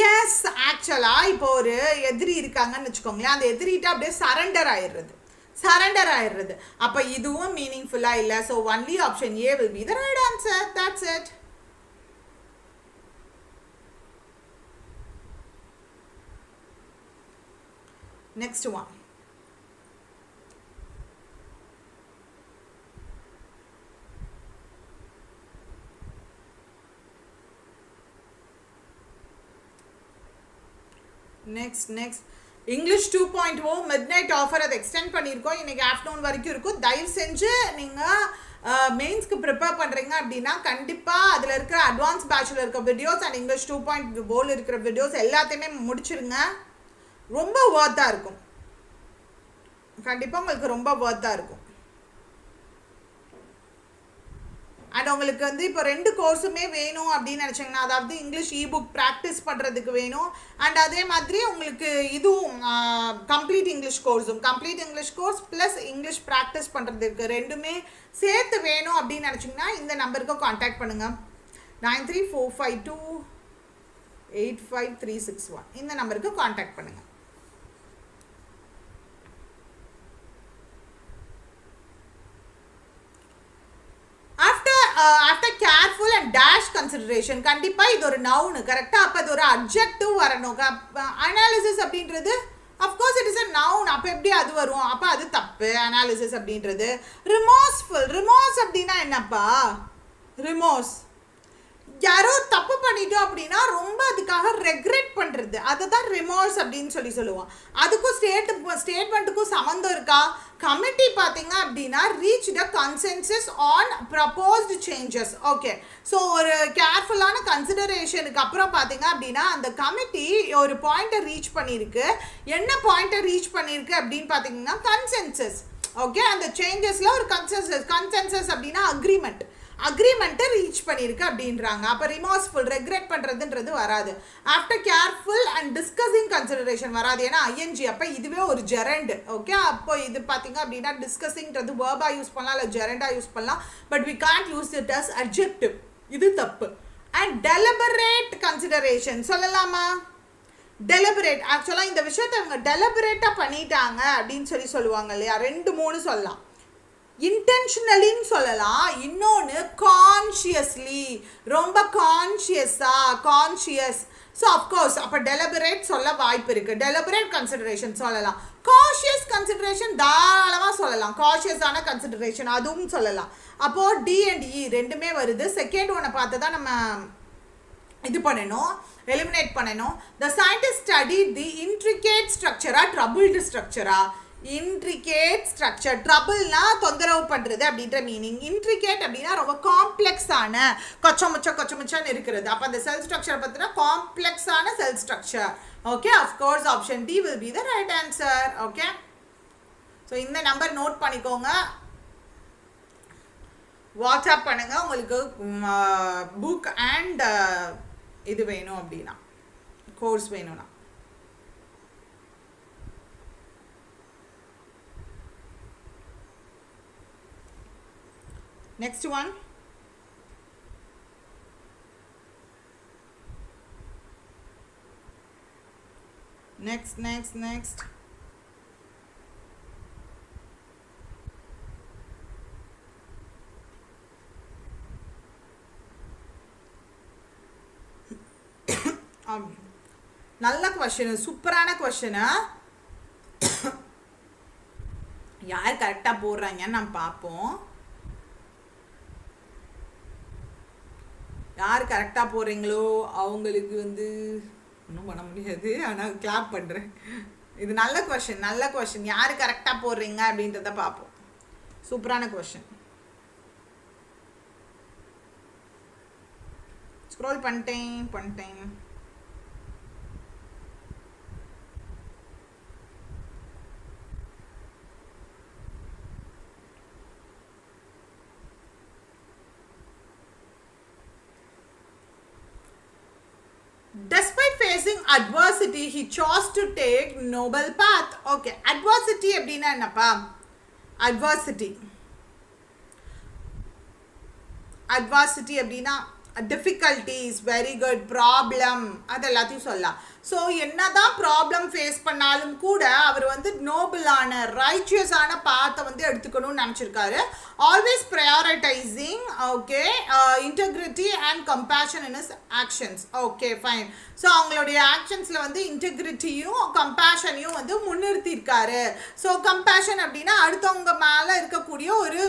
எஸ், ஆக்சுவலாக இப்போ ஒரு எதிரி இருக்காங்கன்னு வச்சுக்கோங்களேன், அந்த எதிரிட்ட அப்படியே சரண்டர் ஆயிடுறது, சரண்டர் ஆயிடுறது. அப்போ இதுவும் மீனிங்ஃபுல்லாக இல்லை. So only option A will be the right answer. That's it. Next one. Next English 2.0 mid night offer அதை எக்ஸ்டெண்ட் பண்ணியிருக்கோம். இன்றைக்கி ஆஃப்டர்நூன் வரைக்கும் இருக்கும். தயவு செஞ்சு நீங்கள் மெயின்ஸ்க்கு ப்ரிப்பேர் பண்ணுறீங்க அப்படின்னா கண்டிப்பாக அதில் இருக்கிற அட்வான்ஸ் பேட்சில் இருக்க வீடியோஸ் அண்ட் இங்கிலீஷ் 2.0 இருக்கிற வீடியோஸ் எல்லாத்தையுமே முடிச்சிருங்க. ரொம்ப ஒர்த்தாக இருக்கும், கண்டிப்பாக உங்களுக்கு ரொம்ப ஒர்த்தாக இருக்கும். அண்ட் உங்களுக்கு வந்து இப்போ 2 கோர்ஸுமே வேணும் அப்படின்னு நினச்சிங்கன்னா, அதாவது இங்கிலீஷ் இபுக் ப்ராக்டிஸ் பண்ணுறதுக்கு வேணும், அண்ட் அதே மாதிரி உங்களுக்கு இதுவும் கம்ப்ளீட் இங்கிலீஷ் கோர்ஸும், complete English course plus English practice பண்ணுறதுக்கு 2மே சேர்த்து வேணும் அப்படின்னு நினச்சிங்கன்னா இந்த நம்பருக்கு காண்டாக்ட் பண்ணுங்கள். 9345285361 இந்த நம்பருக்கு காண்டாக்ட் பண்ணுங்கள். after careful and dash consideration, கண்டிப்பாக இது ஒரு நவுனு, கரெக்டாக? அப்போ இது ஒரு அப்ஜெக்டிவ் வரணும். அனாலிசிஸ் அப்படின்றது of course it is a noun. அப்போ எப்படி அது வரும்? அப்போ அது தப்பு. அனாலிசிஸ் அப்படின்றது. ரிமோர்ஸ்ஃபுல், ரிமோர்ஸ் அப்படின்னா என்னப்பா? ரிமோர்ஸ், யாரோ தப்பு பண்ணிட்டோம் அப்படின்னா ரொம்ப அதுக்காக ரெக்ரெட் பண்ணுறது, அதை தான் ரிமோர்ஸ் அப்படின்னு சொல்லுவோம். அதுக்கும் ஸ்டேட்மெண்ட்டுக்கும் சம்மந்தம் இருக்கா? கமிட்டி பார்த்தீங்க அப்படின்னா reach the consensus on proposed changes. Okay, so ஒரு கேர்ஃபுல்லான கன்சிடரேஷனுக்கு அப்புறம் பார்த்தீங்க அப்படின்னா அந்த கமிட்டி ஒரு பாயிண்ட்டை ரீச் பண்ணியிருக்கு. என்ன பாயிண்ட்டை ரீச் பண்ணியிருக்கு அப்படின்னு பார்த்தீங்கன்னா கன்சென்சஸ். ஓகே, அந்த சேஞ்சஸில் ஒரு கன்சென்சஸ் அப்படின்னா அக்ரிமெண்ட்டை ரீச் பண்ணியிருக்கு அப்படின்றாங்க. அப்போ ரிமோர்ஸ்ஃபுல், ரெக்ரெட் பண்ணுறதுன்றது வராது. After careful and discussing consideration வராது, ஏன்னா ஐஎன்ஜி. அப்போ இதுவே ஒரு ஜெரண்ட். ஓகே, அப்போ இது பார்த்தீங்க அப்படின்னா டிஸ்கஸிங்கிறது வேர்பாக யூஸ் பண்ணலாம், இல்லை ஜெரண்டாக யூஸ் பண்ணலாம். But we can't use it as adjective, இது தப்பு. அண்ட் டெலிபரேட் கன்சிடரேஷன் சொல்லலாமா? டெலிபரேட், ஆக்சுவலாக இந்த விஷயத்தை அவங்க டெலிபரேட்டாக பண்ணிட்டாங்க அப்படின்னு சொல்லுவாங்க இல்லையா? 2-3 சொல்லலாம். இன்டென்ஷனலின்னு சொல்லலாம், இன்னொன்று கான்ஷியஸ்லி, ரொம்ப கான்ஷியஸ். ஸோ அஃப்கோர்ஸ் அப்போ டெலிபரேட் சொல்ல வாய்ப்பு இருக்குது. டெலிபரேட் கன்சிடரேஷன் சொல்லலாம். காஷியஸ் கன்சிடரேஷன் தாராளமாக சொல்லலாம். காஷியஸான கன்சிடரேஷன் அதுவும் சொல்லலாம். அப்போது டி அண்ட் இ 2மே வருது. செகண்ட் ஒன்றை பார்த்து தான் நம்ம இது பண்ணணும், எலிமினேட் பண்ணணும். The scientist study the intricate ஸ்ட்ரக்சரா ட்ரபிள்டு ஸ்ட்ரக்சரா? Intricate structure. ட்ரபிள்னா தொந்தரவு பண்ணுறது அப்படின்ற மீனிங். இன்ட்ரிகேட் அப்படின்னா ரொம்ப காம்ப்ளெக்ஸான கொச்சமுச்சான்னு இருக்கிறது. அப்போ அந்த செல் ஸ்ட்ரக்சர் பார்த்தீங்கன்னா காம்ப்ளெக்ஸான cell structure. Okay, of course option D will be the right answer. Okay, so இந்த நம்பர் நோட் பண்ணிக்கோங்க, வாட்ஸ்அப் பண்ணுங்கள் உங்களுக்கு புக் அண்ட் இது வேணும் அப்படின்னா, கோர்ஸ் வேணும்னா. Next one. Next. நல்ல கொஸ்டின், சூப்பரான கொஸ்டின். யார் கரெக்டாக போடுறாங்கன்னு நம்ம பார்ப்போம். யார் கரெக்டாக போடுறீங்களோ அவங்களுக்கு வந்து ஒன்றும் பண்ண முடியாது, ஆனால் கிளாப் பண்ணுறேன். இது நல்ல கொஷின். யார் கரெக்டாக போடுறீங்க அப்படின்றத பார்ப்போம். சூப்பரான கொஷின். ஸ்க்ரோல் பண்ணிட்டேன். Despite facing adversity, he chose to take noble path. Okay, adversity அப்படின்னா என்னப்பா? Adversity அப்படின்னா டிஃபிகல்ட்டிஸ், வெரி குட், ப்ராப்ளம், அது எல்லாத்தையும் சொல்லலாம். ஸோ என்னதான் ப்ராப்ளம் ஃபேஸ் பண்ணாலும் கூட அவர் வந்து நோபலான ரைச்சியஸான பாத்தை வந்து எடுத்துக்கணும்னு நினச்சிருக்காரு. Always prioritising, okay, integrity and compassion in his actions. Okay, fine. So அவங்களுடைய ஆக்ஷன்ஸில் வந்து இன்டெகிரிட்டியும் கம்பேஷனையும் வந்து முன்னிறுத்தியிருக்காரு. ஸோ கம்பேஷன் அப்படின்னா அடுத்தவங்க மேலே இருக்கக்கூடிய ஒரு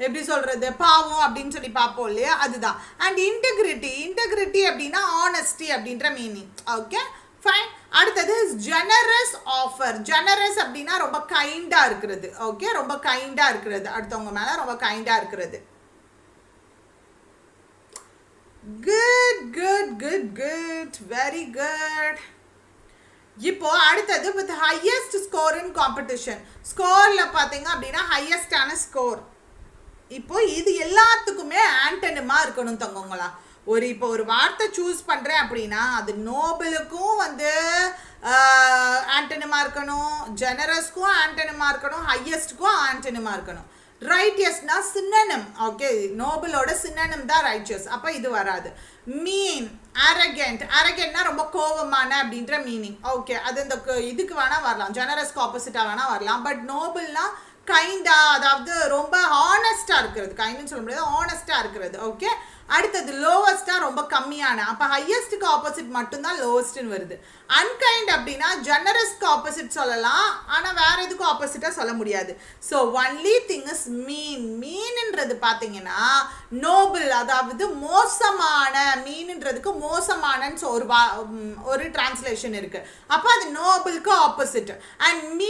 எப்படி சொல்கிறது, பாவம் அப்படின்னு சொல்லி பார்ப்போம் இல்லையா, அதுதான். அண்ட் இன்டெகிரிட்டி அப்படின்னா ஆனஸ்டி அப்படின்ற மீனிங். Okay, fine. அடுத்தது ஜெனரஸ் ஆஃபர். ஜெனரஸ் அப்படின்னா ரொம்ப கைண்டாக இருக்கிறது. ஓகே, ரொம்ப கைண்டாக இருக்கிறது, அடுத்தவங்க மேலே ரொம்ப கைண்டாக இருக்கிறது. Good, very good. இப்போ அடுத்தது with highest score in competition. ஸ்கோரில் பார்த்தீங்க அப்படின்னா ஹையஸ்டான ஸ்கோர். இப்போ இது எல்லாத்துக்குமே ஆண்டனிமா இருக்கணும் தங்கங்களா. இப்போ ஒரு வார்த்தை சூஸ் பண்ணுறேன் அப்படின்னா அது நோபலுக்கும் வந்து ஆண்டனிமா இருக்கணும், ஜெனரஸ்க்கும் ஆண்டனிமா இருக்கணும், ஹையஸ்ட்டுக்கும் ஆண்டனிமா இருக்கணும். ரைட்டியஸ்னா சின்னனம். ஓகே, நோபலோட சின்னனம் தான் ரைட்டியஸ். அப்போ இது வராது. மீன், அரகென்ட்னா ரொம்ப கோபமான அப்படின்ற மீனிங். ஓகே, அது இந்த இதுக்கு வேணால் வரலாம், ஜெனரஸ்க்கு ஆப்போசிட்டாக வேணால் வரலாம். பட் நோபல்னா கைண்டா, அதாவது ரொம்ப ஹானஸ்டாக இருக்கிறது. கைண்டுன்னு சொல்ல முடியாது, ஹானஸ்டாக இருக்கிறது. ஓகே, அடுத்தது லோவஸ்ட்டாக ரொம்ப கம்மியான. அப்போ ஹையஸ்ட்டுக்கு ஆப்போசிட் மட்டும்தான் லோவஸ்ட்டுன்னு வருது. அன்கைண்ட் அப்படின்னா ஜெனரஸ்க்கு ஆப்போசிட் சொல்லலாம், ஆனால் வேறு எதுக்கும் ஆப்போசிட்டாக சொல்ல முடியாது. ஸோ ஒன்லி திங் இஸ் மீன்ன்றது பார்த்தீங்கன்னா நோபல், அதாவது மோசமான. மீன்ன்றதுக்கு மோசமானன்னு ஒரு டிரான்ஸ்லேஷன் இருக்குது. அப்போ அது நோபலுக்கு opposite. And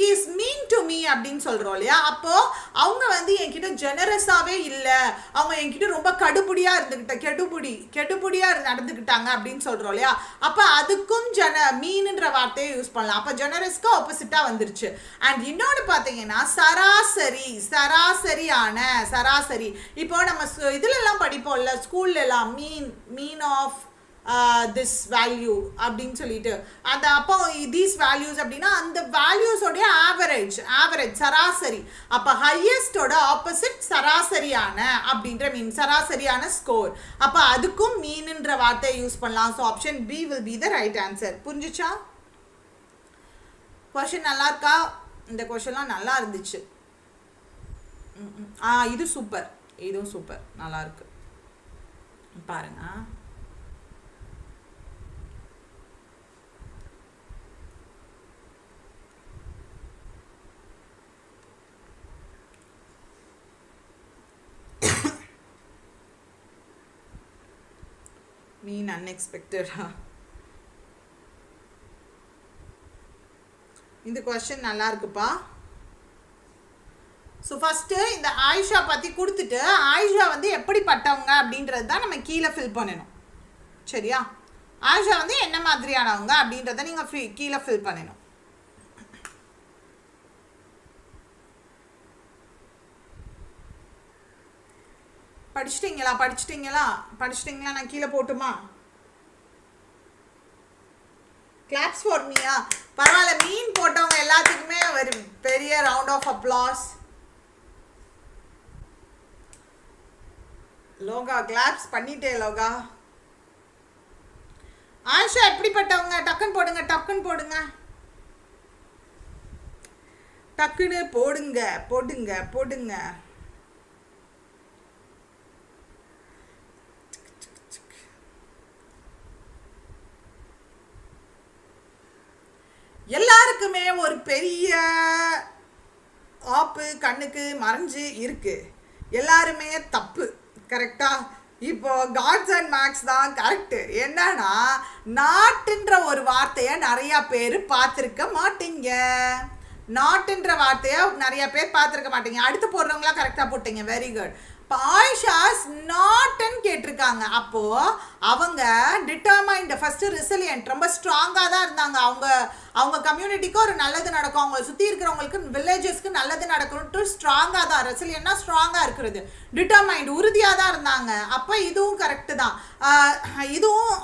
he is mean to me அப்படின்னு சொல்கிறோம் இல்லையா. அப்போது அவங்க வந்து என்கிட்ட ஜெனரஸாகவே இல்லை, அவங்க என்கிட்ட ரொம்ப கடுப்புடியாக நடந்துக்கிட்டாங்க அப்படின்னு சொல்கிறோம் இல்லையா. அப்போ அதுக்கும் மீன்ன்ற வார்த்தையை யூஸ் பண்ணலாம். அப்போ ஜெனரஸ்க்கு ஆப்போசிட்டாக வந்துருச்சு. அண்ட் இன்னொன்று பார்த்தீங்கன்னா சராசரி. இப்போ நம்ம இதுலலாம் படிப்போம்ல, ஸ்கூல்லலாம் மீன் ஆஃப் திஸ் வேல்யூ அப்படின்னு சொல்லிட்டு, அந்த அப்போ தீஸ் வேல்யூஸ் அப்படின்னா அந்த வேல்யூஸோடைய ஆவரேஜ் சராசரி. அப்போ ஹையஸ்டோட ஆப்போசிட் சராசரியான அப்படின்ற மீன், சராசரியான ஸ்கோர். அப்போ அதுக்கும் மீன்ன்ற வார்த்தையை யூஸ் பண்ணலாம். So option B will be the right answer. புரிஞ்சுச்சா? கொஷின் நல்லா இருக்கா? இந்த கொஷின்லாம் நல்லா இருந்துச்சு. இது சூப்பர், இதுவும் சூப்பர், நல்லா இருக்கு பாருங்க. Mean unexpected. இந்த கொஸ்டின் நல்லா இருக்குப்பா. ஸோ ஃபஸ்ட்டு இந்த ஆயிஷா பற்றி கொடுத்துட்டு ஆயிஷா வந்து எப்படிப்பட்டவங்க அப்படின்றது தான் நம்ம கீழே ஃபில் பண்ணணும். சரியா? ஆயிஷா வந்து என்ன மாதிரியானவங்க அப்படின்றத நீங்கள் கீழே ஃபில் பண்ணணும். படிச்சிட்டிங்களா? நான் கீழே போட்டுமா? கிளாப்ஸ் ஃபார் மீயா? பரவாயில்ல, மீன் போட்டவங்க எல்லாத்துக்குமே ஒரு பெரிய round of applause. Loka claps பண்ணிட்டே லோகா. ஆயிஷா எப்படிப்பட்டவங்க? டக்குன்னு போடுங்க. டக்குன்னு போடுங்க. எல்லாருக்குமே ஒரு பெரிய ஆப்பு கண்ணுக்கு மறைஞ்சு இருக்கு. எல்லாருமே தப்பு. கரெக்டா? இப்போ காட்ஸ் அண்ட் மேக்ஸ் தான் கரெக்டு. என்னன்னா நாட்டுன்ற ஒரு வார்த்தையை நிறையா பேர் பார்த்துருக்க மாட்டீங்க. அடுத்து போடுறவங்களா கரெக்டாக போட்டீங்க. Very good. இப்போ ஆயிஷாஸ் நாட்ன்னு கேட்டிருக்காங்க. அப்போது அவங்க டிட்டர்மைண்ட், ஃபஸ்ட்டு ரெசிலியன்ட், ரொம்ப ஸ்ட்ராங்காக தான் இருந்தாங்க. அவங்க கம்யூனிட்டிக்கு ஒரு நல்லது நடக்கும், அவங்க சுற்றி இருக்கிறவங்களுக்கு வில்லேஜஸ்க்கு நல்லது நடக்கணும்ட்டு ஸ்ட்ராங்காக தான். ரெசிலியன்னா ஸ்ட்ராங்காக இருக்கிறது. டிட்டர்மைண்ட், உறுதியாக தான் இருந்தாங்க. அப்போ இதுவும் கரெக்டு தான். இதுவும்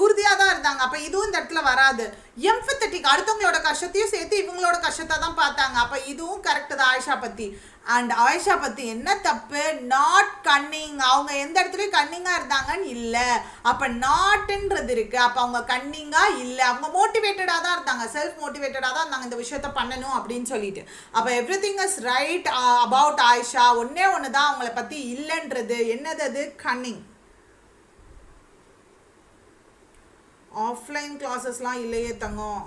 உறுதியாக தான் இருந்தாங்க. அப்போ இதுவும் இந்த இடத்துல வராது. எம்பத்தட்டிக், அடுத்தவங்களோட கஷ்டத்தையும் சேர்த்து இவங்களோட கஷ்டத்தை தான் பார்த்தாங்க. அப்போ இதுவும் கரெக்டு தான் ஆயிஷா பற்றி. அண்ட் ஆயிஷா பற்றி என்ன தப்பு? Not Canning. அவங்க எந்த இடத்துலையும் கன்னிங்காக இருந்தாங்கன்னு இல்லை. அப்போ நாட்டுன்றது இருக்குது. அப்போ அவங்க கன்னிங்காக இல்லை, அவங்க மோட்டிவேட்டடாக தான் இருந்தாங்க, செல்ஃப் மோட்டிவேட்டடாக தான் இருந்தாங்க இந்த விஷயத்த பண்ணணும் அப்படின்னு சொல்லிட்டு. அப்போ everything is right about Ayesha. ஒன்று தான் அவங்கள பற்றி இல்லைன்றது. என்னது அது? கன்னிங். ஆஃப்லைன் கிளாஸஸ்லாம் இல்லையே தங்கம்.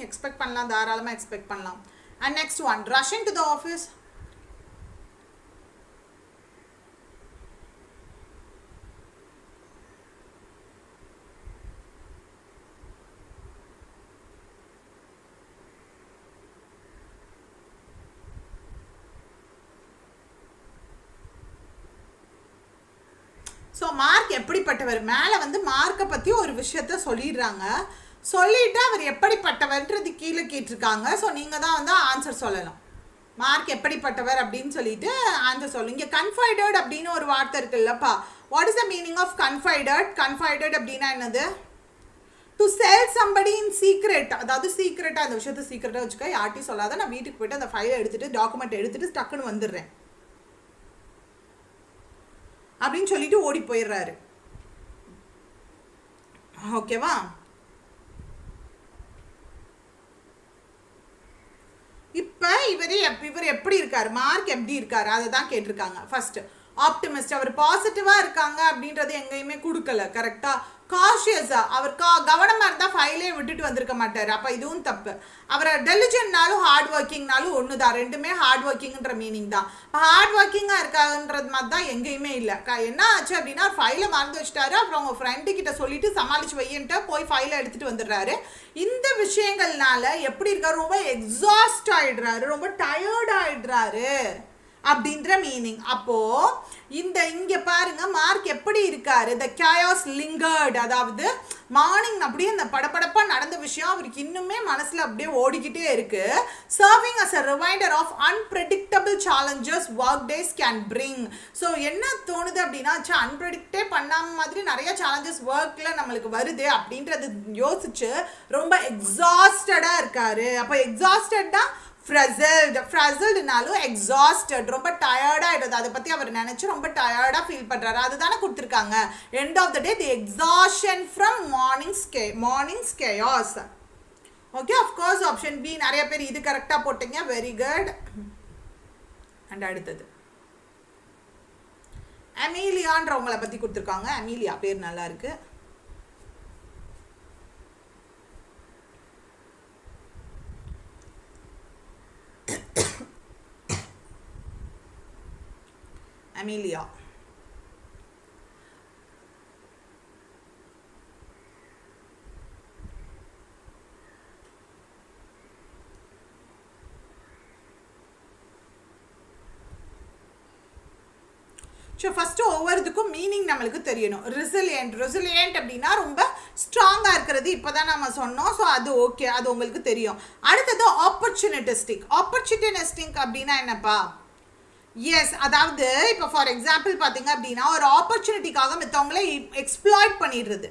எக்ஸ்பெக்ட் பண்ணலாம், தாராளமாக எக்ஸ்பெக்ட் பண்ணலாம். And next one, rushing to the office. So mark எப்படிப்பட்டவர்? மேலே வந்து மார்க்கை பற்றி ஒரு விஷயத்த சொல்லிடுறாங்க. சொல்லிவிட்டு அவர் எப்படிப்பட்டவர்ன்றது கீழே கேட்டிருக்காங்க. ஸோ நீங்கள் தான் வந்து ஆன்சர் சொல்லலாம். மார்க் எப்படிப்பட்டவர் அப்படின்னு சொல்லிட்டு ஆன்சர் சொல்லணும். இங்கே கன்ஃபைடட் அப்படின்னு ஒரு வார்த்தை இருக்குல்லப்பா. What is the meaning of confided? Confided அப்படின்னா என்னது? To tell somebody in secret. அதாவது சீக்ரெட்டாக அந்த விஷயத்தை சீக்ரெட்டாக வச்சுக்க, யார்ட்டையும் சொல்லாத. நான் வீட்டுக்கு போய்ட்டு அந்த ஃபைலை எடுத்துகிட்டு டாக்குமெண்ட் எடுத்துகிட்டு டக்குன்னு வந்துடுறேன் அப்படின்னு சொல்லிட்டு ஓடி போயிடுறாரு. ஓகேவா? இப்போ இவர் எப்படி இருக்காரு? மார்க் எப்படி இருக்காரு? அதை தான் கேட்டிருக்காங்க. ஃபர்ஸ்ட் ஆப்டிமிஸ்ட், அவர் பாசிட்டிவாக இருக்காங்க அப்படின்றது எங்கேயுமே கொடுக்கல. கரெக்டாக? காஷியஸாக, அவர் கவனமாக இருந்தால் ஃபைலே விட்டுட்டு வந்திருக்க மாட்டார். அப்போ இதுவும் தப்பு. அவரை டெலிஜென்ட்னாலும் ஹார்ட் ஒர்க்கிங்னாலும் ஒன்று தான். ரெண்டுமே ஹார்ட் ஒர்க்கிங்ன்ற மீனிங் தான். ஹார்ட் ஒர்க்கிங்காக இருக்காங்கன்றது மாதிரி தான் எங்கேயுமே இல்லை. என்ன ஆச்சு அப்படின்னா ஃபைலை மறந்து வச்சுட்டாரு. அப்புறம் அவங்க ஃப்ரெண்டு கிட்ட சொல்லிட்டு சமாளித்து வையன்ட்டு போய் ஃபைலை எடுத்துகிட்டு வந்துடுறாரு. இந்த விஷயங்கள்னால எப்படி இருக்காரு? ரொம்ப எக்ஸாஸ்ட் ஆகிடுறாரு, ரொம்ப டயர்ட் ஆகிடுறாரு அப்படின்ற மீனிங். அப்போது இங்கே பாருங்க, மார்க் எப்படி இருக்காரு? த கேயாஸ் லிங்கர்ட். அதாவது மார்னிங் அப்படியே அந்த படப்படப்பாக நடந்த விஷயம் அவருக்கு இன்னுமே மனசில் அப்படியே ஓடிக்கிட்டே இருக்கு. Serving as a reminder of unpredictable challenges work days can bring. So என்ன தோணுது அப்படின்னா, அன்பிரடிக்டே பண்ணாம மாதிரி நிறைய சேலஞ்சஸ் ஒர்க்கில் நம்மளுக்கு வருது அப்படின்றது யோசிச்சு ரொம்ப எக்ஸாஸ்டடாக இருக்காரு. அப்போ எக்ஸாஸ்டட்னா ஃப்ரஸல்டுனாலும் எக்ஸாஸ்டட், ரொம்ப டயர்டாகிடுது. அதை பற்றி அவர் நினச்சி ரொம்ப டயர்டாக ஃபீல் பண்ணுறாரு. அதுதானே கொடுத்துருக்காங்க. End of the day the exhaustion from mornings chaos. Okay, of course option B. நிறைய பேர் இது கரெக்டாக போட்டீங்க. Very good. அண்ட் அடுத்தது அமீலியான்றவங்களை பற்றி கொடுத்துருக்காங்க. அமீலியா பேர் நல்லா இருக்கு. அமீலியா. ஸோ ஃபஸ்ட்டு ஒவ்வொருத்துக்கும் மீனிங் நம்மளுக்கு தெரியணும். ரெசிலியன்ட் அப்படின்னா ரொம்ப ஸ்ட்ராங்காக இருக்கிறது இப்போ தான் நம்ம சொன்னோம். ஸோ அது ஓகே, அது உங்களுக்கு தெரியும். அடுத்தது ஆப்பர்ச்சுனிட்டிஸ்டிக் அப்படின்னா என்னப்பா? எஸ், அதாவது இப்போ ஃபார் எக்ஸாம்பிள் பார்த்தீங்க அப்படின்னா ஒரு ஆப்பர்ச்சுனிட்டிக்காக மற்றவங்களே எக்ஸ்ப்ளாய்ட் பண்ணிடுறது.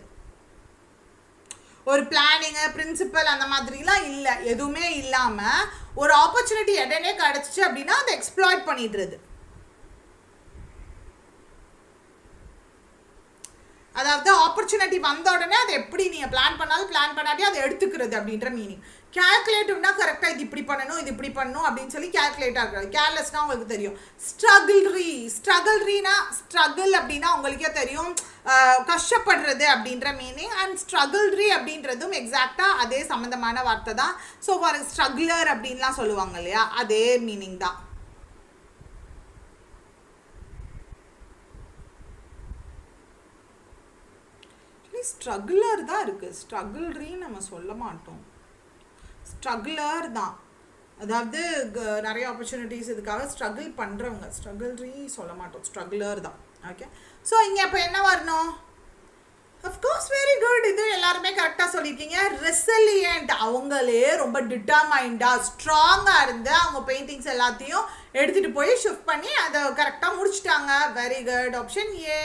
ஒரு பிளானிங்கு பிரின்சிபல் அந்த மாதிரிலாம் இல்லை, எதுவுமே இல்லாமல் ஒரு ஆப்பர்ச்சுனிட்டி உடனே கிடச்சிச்சு அப்படின்னா அதை எக்ஸ்ப்ளாய்ட் பண்ணிடுறது. அதாவது ஆப்பர்ச்சுனிட்டி வந்த உடனே அதை எப்படி நீங்கள் பிளான் பண்ணாலும் பிளான் பண்ணாட்டி அதை எடுத்துக்கிறது அப்படின்ற மீனிங். கேல்குலேட்டிவ்னா கரெக்டாக இது இப்படி பண்ணணும் இது இப்படி பண்ணணும் அப்படின்னு சொல்லி கேல்குலேட்டாக இருக்கிறது. கேர்லெஸ்னால் உங்களுக்கு தெரியும். ஸ்ட்ரகிள்னா ஸ்ட்ரகிள் அப்படின்னா உங்களுக்கே தெரியும் கஷ்டப்படுறது அப்படின்ற மீனிங். அண்ட் ஸ்ட்ரகிள்ரி அப்படின்றதும் எக்ஸாக்டாக அதே சம்மந்தமான வார்த்தை தான். ஸோ ஃபார் ஸ்ட்ரகிளர் அப்படின்லாம் சொல்லுவாங்க இல்லையா, அதே மீனிங் தான். ஸ்ட்ரகிளர் தான் இருக்குது, ஸ்ட்ரகிள்ரின்னு நம்ம சொல்ல மாட்டோம். ஸ்ட்ரகிளர் தான், அதாவது நிறைய ஆப்பர்ச்சுனிட்டிஸ் இதுக்காக ஸ்ட்ரகிள் பண்ணுறவங்க. ஸ்ட்ரகிள்ரி சொல்ல மாட்டோம், ஸ்ட்ரகிளர் தான். ஓகே, ஸோ இங்கே இப்போ என்ன வரணும்? அஃப்கோர்ஸ் வெரி குட், இது எல்லாருமே கரெக்டாக சொல்லியிருக்கீங்க. ரெசிலியன்ட், அவங்களே ரொம்ப டிட்டர்மைண்டாக ஸ்ட்ராங்காக இருந்து அவங்க பெயிண்டிங்ஸ் எல்லாத்தையும் எடுத்துகிட்டு போய் ஷிஃப்ட் பண்ணி அதை கரெக்டாக முடிச்சிட்டாங்க. Very good, option A.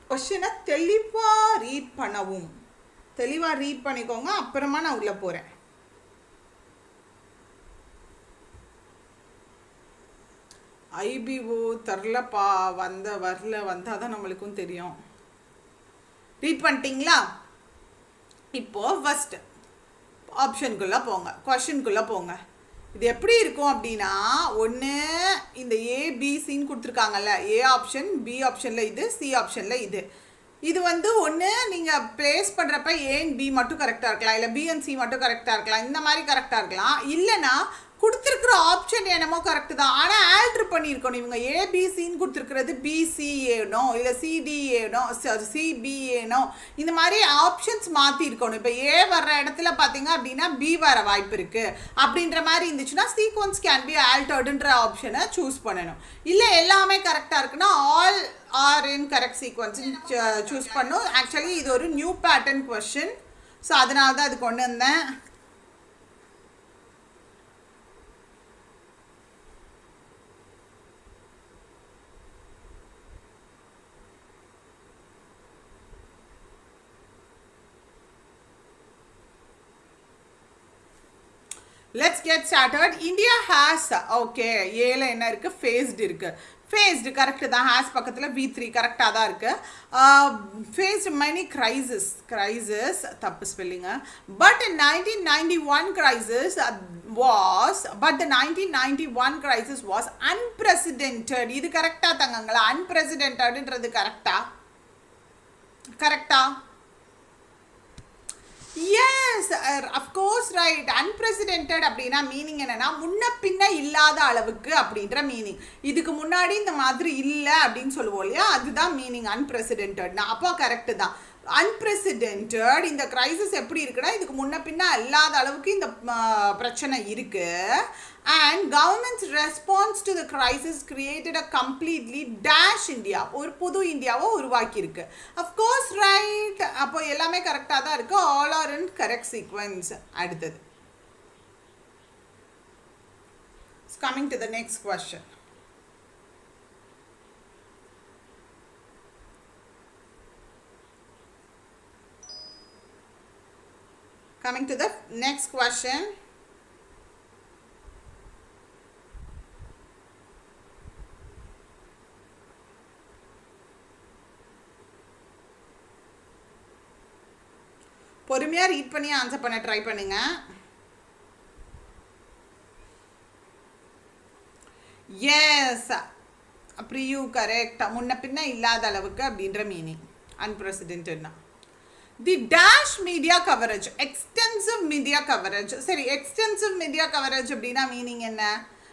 கொஸ்டினை தெளிவாக ரீட் பண்ணவும், தெளிவாக ரீட் பண்ணிக்கோங்க, அப்புறமா நான் உள்ளே போகிறேன். ஐபிஓ தரலப்பா, வரல, வந்தால் தான் நம்மளுக்கும் தெரியும். ரீட் பண்ணிட்டீங்களா? இப்போது ஃபஸ்ட்டு ஆப்ஷனுக்குள்ளே போங்க, கொஷின்குள்ளே போங்க. இது எப்படி இருக்கும் அப்படின்னா, ஒன்று இந்த ஏபிசின்னு கொடுத்துருக்காங்கல்ல, ஏ ஆப்ஷன், பி ஆப்ஷனில் இது, சி ஆப்ஷனில் இது. இது வந்து ஒன்று நீங்கள் ப்ளேஸ் பண்ணுறப்ப ஏ அண்ட் பி மட்டும் கரெக்டாக இருக்கலாம், இல்லை பி அண்ட் சி மட்டும் கரெக்டாக இருக்கலாம், இந்த மாதிரி கரெக்டாக இருக்கலாம். இல்லைனா கொடுத்துருக்குற ஆப்ஷன் என்னமோ கரெக்டு தான், ஆனால் ஆல்ட்ரு பண்ணியிருக்கணும். இவங்க ஏபிசின்னு கொடுத்துருக்கிறது பிசிஏனோ இல்லை சிடிஏனோ சிபிஏனோ இந்த மாதிரி ஆப்ஷன்ஸ் மாற்றிருக்கணும். இப்போ ஏ வர்ற இடத்துல பார்த்தீங்க அப்படின்னா பி வர வாய்ப்பு இருக்குது அப்படின்ற மாதிரி இருந்துச்சுன்னா சீக்வன்ஸ் கேன் பி ஆல்டர்டுன்ற ஆப்ஷனை சூஸ் பண்ணணும். இல்லை எல்லாமே கரெக்டாக இருக்குன்னா all are in correct sequence choose பண்ணும். ஆக்சுவலி இது ஒரு நியூ பேட்டர்ன் கொஸ்டின், ஸோ அதனால தான் அது கொண்டு வந்தேன். Let's get started. India has, okay, ஏல என்ன இருக்கு? Faced இருக்கு. Faced கரெக்ட் தான், has பக்கத்தில் V3 கரெக்டாக தான் இருக்கு. Faced many crises தப்பு ஸ்பெல்லிங்க. But in 1991 crisis the 1991 crisis was unprecedented. இது கரெக்டாக தங்கங்களா? unprecedentedன்றது கரெக்டா? Yes, of course right. அன்பிரசிடென்டட் அப்படின்னா மீனிங் என்னன்னா முன்ன பின்ன இல்லாத அளவுக்கு அப்படின்ற மீனிங். இதுக்கு முன்னாடி இந்த மாதிரி இல்லை அப்படின்னு சொல்லுவோம் இல்லையா, அதுதான் மீனிங் அன்பிரசிடென்டட்னா. அப்போ கரெக்டு தான். அன்பிரசிடென்டட் இந்த கிரைசிஸ் எப்படி இருக்குன்னா இதுக்கு முன்ன பின்ன இல்லாத அளவுக்கு இந்த பிரச்சனை இருக்கு. And governments response to the crisis created a completely dash India, ஒரு புது இந்தியாவை உருவாக்கியிருக்கு. அஃப்கோர்ஸ் ரைட், அப்போ எல்லாமே கரெக்டாக தான் இருக்கு. All are in correct sequence. அடுத்தது coming to the next question. Coming to the next question. பொறுமையாக ரீட் பண்ணி ஆன்சர் பண்ண ட்ரை பண்ணுங்க. Yes, Priyu correct. முன்ன பின்ன இல்லாத அளவுக்கு அப்படின்ற மீனிங் அன்பிரசிடென்டட்னா. The dash media coverage, extensive media coverage. சரி, எக்ஸ்டென்சிவ் மீடியா கவரேஜ் அப்படின்னா மீனிங் என்ன?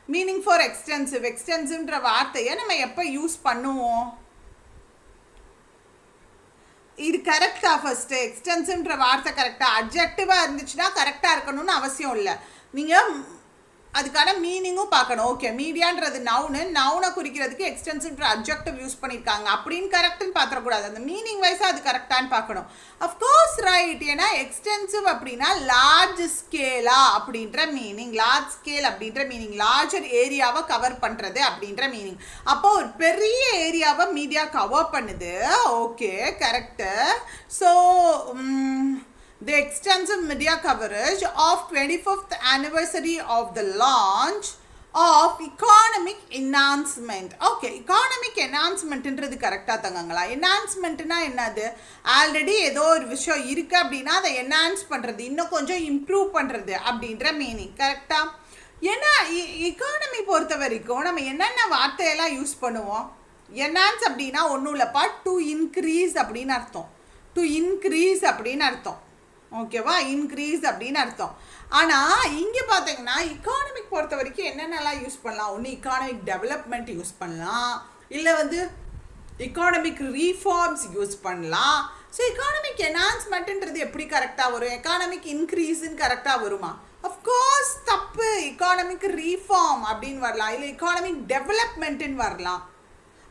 மீனிங் ஃபார் எக்ஸ்டென்சிவ், எக்ஸ்டென்சிவ்ன்ற வார்த்தையை நம்ம எப்போ யூஸ் பண்ணுவோம்? இது கரெக்டா? ஃபர்ஸ்ட் எக்ஸ்டென்சிவ்ன்ற வார்த்தை கரெக்டா? அட்ஜெக்டிவாக இருந்துச்சுன்னா கரெக்டாக இருக்கணும்னு அவசியம் இல்லை. நீங்கள் அதுக்கான மீனிங்கும் பார்க்கணும். ஓகே, மீடியான்றது நவுனை குறிக்கிறதுக்கு எக்ஸ்டென்சிவ்ன்ற அட்ஜெக்டிவ் யூஸ் பண்ணியிருக்காங்க அப்படின்னு கரெக்டுன்னு பார்த்துடக்கூடாது. அந்த மீனிங் வைஸாக அது கரெக்டானு பார்க்கணும். Of course right. ஏன்னா எக்ஸ்டென்சிவ் அப்படின்னா லார்ஜ் ஸ்கேலா அப்படின்ற மீனிங், லார்ஜ் ஸ்கேல் அப்படின்ற மீனிங், லார்ஜர் ஏரியாவை கவர் பண்ணுறது அப்படின்ற மீனிங். அப்போ ஒரு பெரிய ஏரியாவை மீடியா கவர் பண்ணுது. Okay, correct. So the extensive media coverage of 25th anniversary of the launch of economic enhancement. Okay, economic enhancementன்றது கரெக்டாக தங்கங்களா? என்ஹான்ஸ்மெண்ட்னா என்னது? ஆல்ரெடி ஏதோ ஒரு விஷயம் இருக்குது அப்படின்னா அதை என்ஹான்ஸ் பண்ணுறது, இன்னும் கொஞ்சம் இம்ப்ரூவ் பண்ணுறது அப்படின்ற மீனிங். கரெக்டாக? ஏன்னா எக்கானமி பொறுத்த வரைக்கும் நம்ம என்னென்ன வார்த்தையெல்லாம் யூஸ் பண்ணுவோம்? என்ஹான்ஸ் அப்படின்னா ஒன்றும் இல்லைப்பா, டு இன்க்ரீஸ் அப்படின்னு அர்த்தம். டு இன்க்ரீஸ் அப்படின்னு அர்த்தம். ஓகேவா? இன்க்ரீஸ் அப்படின்னு அர்த்தம். ஆனால் இங்கே பார்த்தீங்கன்னா எக்கானமிக் பொறுத்த வரைக்கும் என்னென்னலாம் யூஸ் பண்ணலாம்? ஒன்று எக்கானமிக் டெவலப்மெண்ட் யூஸ் பண்ணலாம், இல்லை எக்கானமிக் ரீஃபார்ம்ஸ் யூஸ் பண்ணலாம். ஸோ எக்கானமிக் என்ஹான்ஸ்மெண்ட்டுன்றது எப்படி கரெக்டாக வரும்? எக்கானமிக் இன்க்ரீஸ்ன்னு கரெக்டாக வருமா? அஃப்கோர்ஸ் தப்பு. எக்கானமிக் ரீஃபார்ம் அப்படின்னு வரலாம், இல்லை எக்கானமிக் டெவலப்மெண்ட்டுன்னு வரலாம்.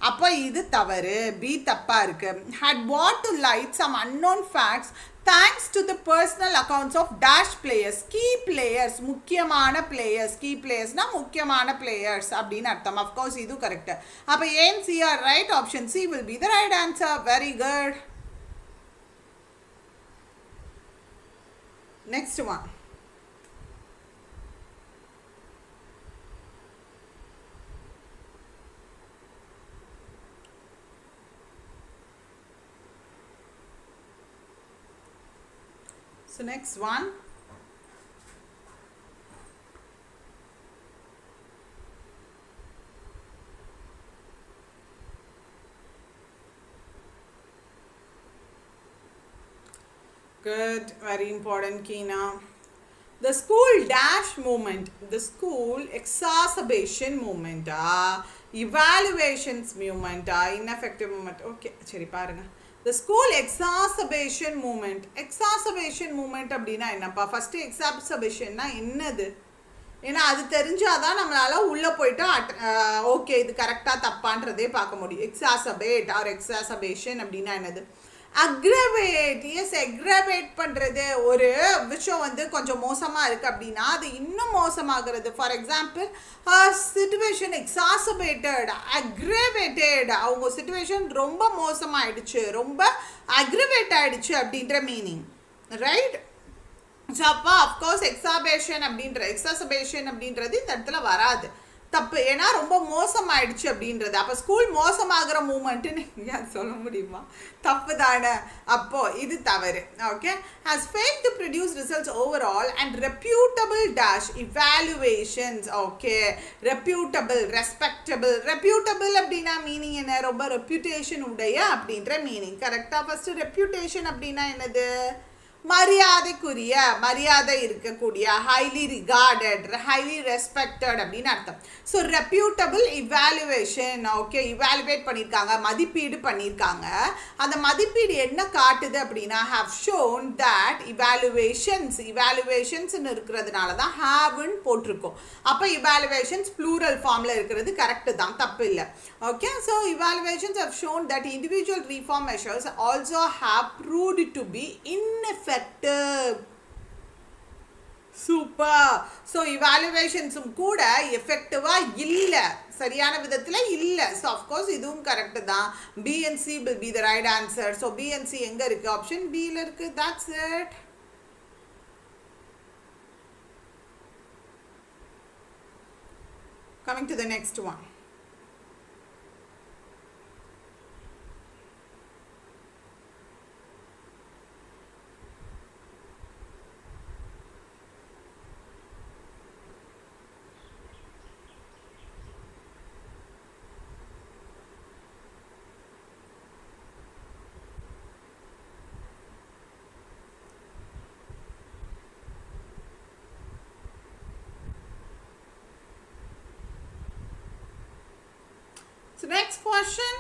அப்போ இது தவறு, பி தப்பாக இருக்குது. had brought to light some unknown facts thanks to the personal accounts of dash players, key players, முக்கியமான players. key playersனா முக்கியமான players அப்படின்னு அர்த்தம். அஃப்கோர்ஸ் இது கரெக்டு. அப்போ ஏன் C are right? Option C will be the right answer. Very good. Next one. So next one. Good, very important, Keena. The school dash movement, the school exacerbation movement, evaluations movement, ineffective movement. Okay, சரி பாருங்க. The school exacerbation movement. Exacerbation movement அப்படின்னா என்னப்பா? First எக்ஸாசபேஷன்னா என்னது? ஏன்னா அது தெரிஞ்சாதான் நம்மளால் உள்ளே போயிட்டு ஓகே இது கரெக்டாக தப்பான்றதே பார்க்க முடியும். எக்ஸாசபேட் ஆர் எக்ஸாசபேஷன் அப்படின்னா என்னது? அக்ரவேட். எஸ், அக்ரவேட் பண்ணுறது. ஒரு விஷயம் கொஞ்சம் மோசமாக இருக்குது அப்படின்னா அது இன்னும் மோசமாகிறது. ஃபார் எக்ஸாம்பிள் சிச்சுவேஷன் எக்ஸாசபேட்டட், அக்ரவேட்டட், அவங்க சிச்சுவேஷன் ரொம்ப மோசமாகிடுச்சு, ரொம்ப அக்ரவேட் ஆகிடுச்சு அப்படின்ற மீனிங். ரைட்? ஸோ அப்போ அஃப்கோர்ஸ் எக்ஸாசபேஷன் அப்படின்றது இந்த இடத்துல வராது. தப்பு. ஏன்னா ரொம்ப மோசமாயிடுச்சு அப்படின்றது. அப்போ ஸ்கூல் மோசமாகிற மூமெண்ட்டுன்னு நீங்கள் சொல்ல முடியுமா? தப்பு தானே. அப்போது இது தவறு. Okay. has failed to produce results overall and reputable dash evaluations. Okay, reputable, respectable. reputable அப்படின்னா மீனிங் என்ன? ரொம்ப ரெப்யூட்டேஷன் உடைய அப்படின்ற மீனிங். கரெக்டாக? ஃபஸ்ட்டு ரெப்யூட்டேஷன் அப்படின்னா என்னது? மரியாதைக்குரிய, மரியாதை இருக்கக்கூடிய, ஹைலி ரிகார்டட், ஹைலி ரெஸ்பெக்டட் அப்படின்னு அர்த்தம். So reputable evaluation. Okay, evaluate பண்ணியிருக்காங்க, மதிப்பீடு பண்ணியிருக்காங்க. அந்த மதிப்பீடு என்ன காட்டுது அப்படின்னா ஹாவ் ஷோன் தட் இவாலுவேஷன்ஸ்னு இருக்கிறதுனால தான் ஹாவ்னு போட்டிருக்கோம். அப்போ இவாலுவேஷன்ஸ் ப்ளூரல் ஃபார்மில் இருக்கிறது கரெக்டு தான், தப்பு இல்லை. Okay, so evaluations have shown that individual reform measures also have proved to be ineffective. Super. So இவாலுவேஷன்ஸும் கூட எஃபெக்டிவாக இல்லை, சரியான விதத்தில் இல்லை. ஸோ அஃப்கோர்ஸ் இதுவும் கரெக்டு தான். B and C will be the right answer. So B and C எங்கே இருக்குது? ஆப்ஷன் பியில் இருக்குது. that's it. Coming to the next one. next question.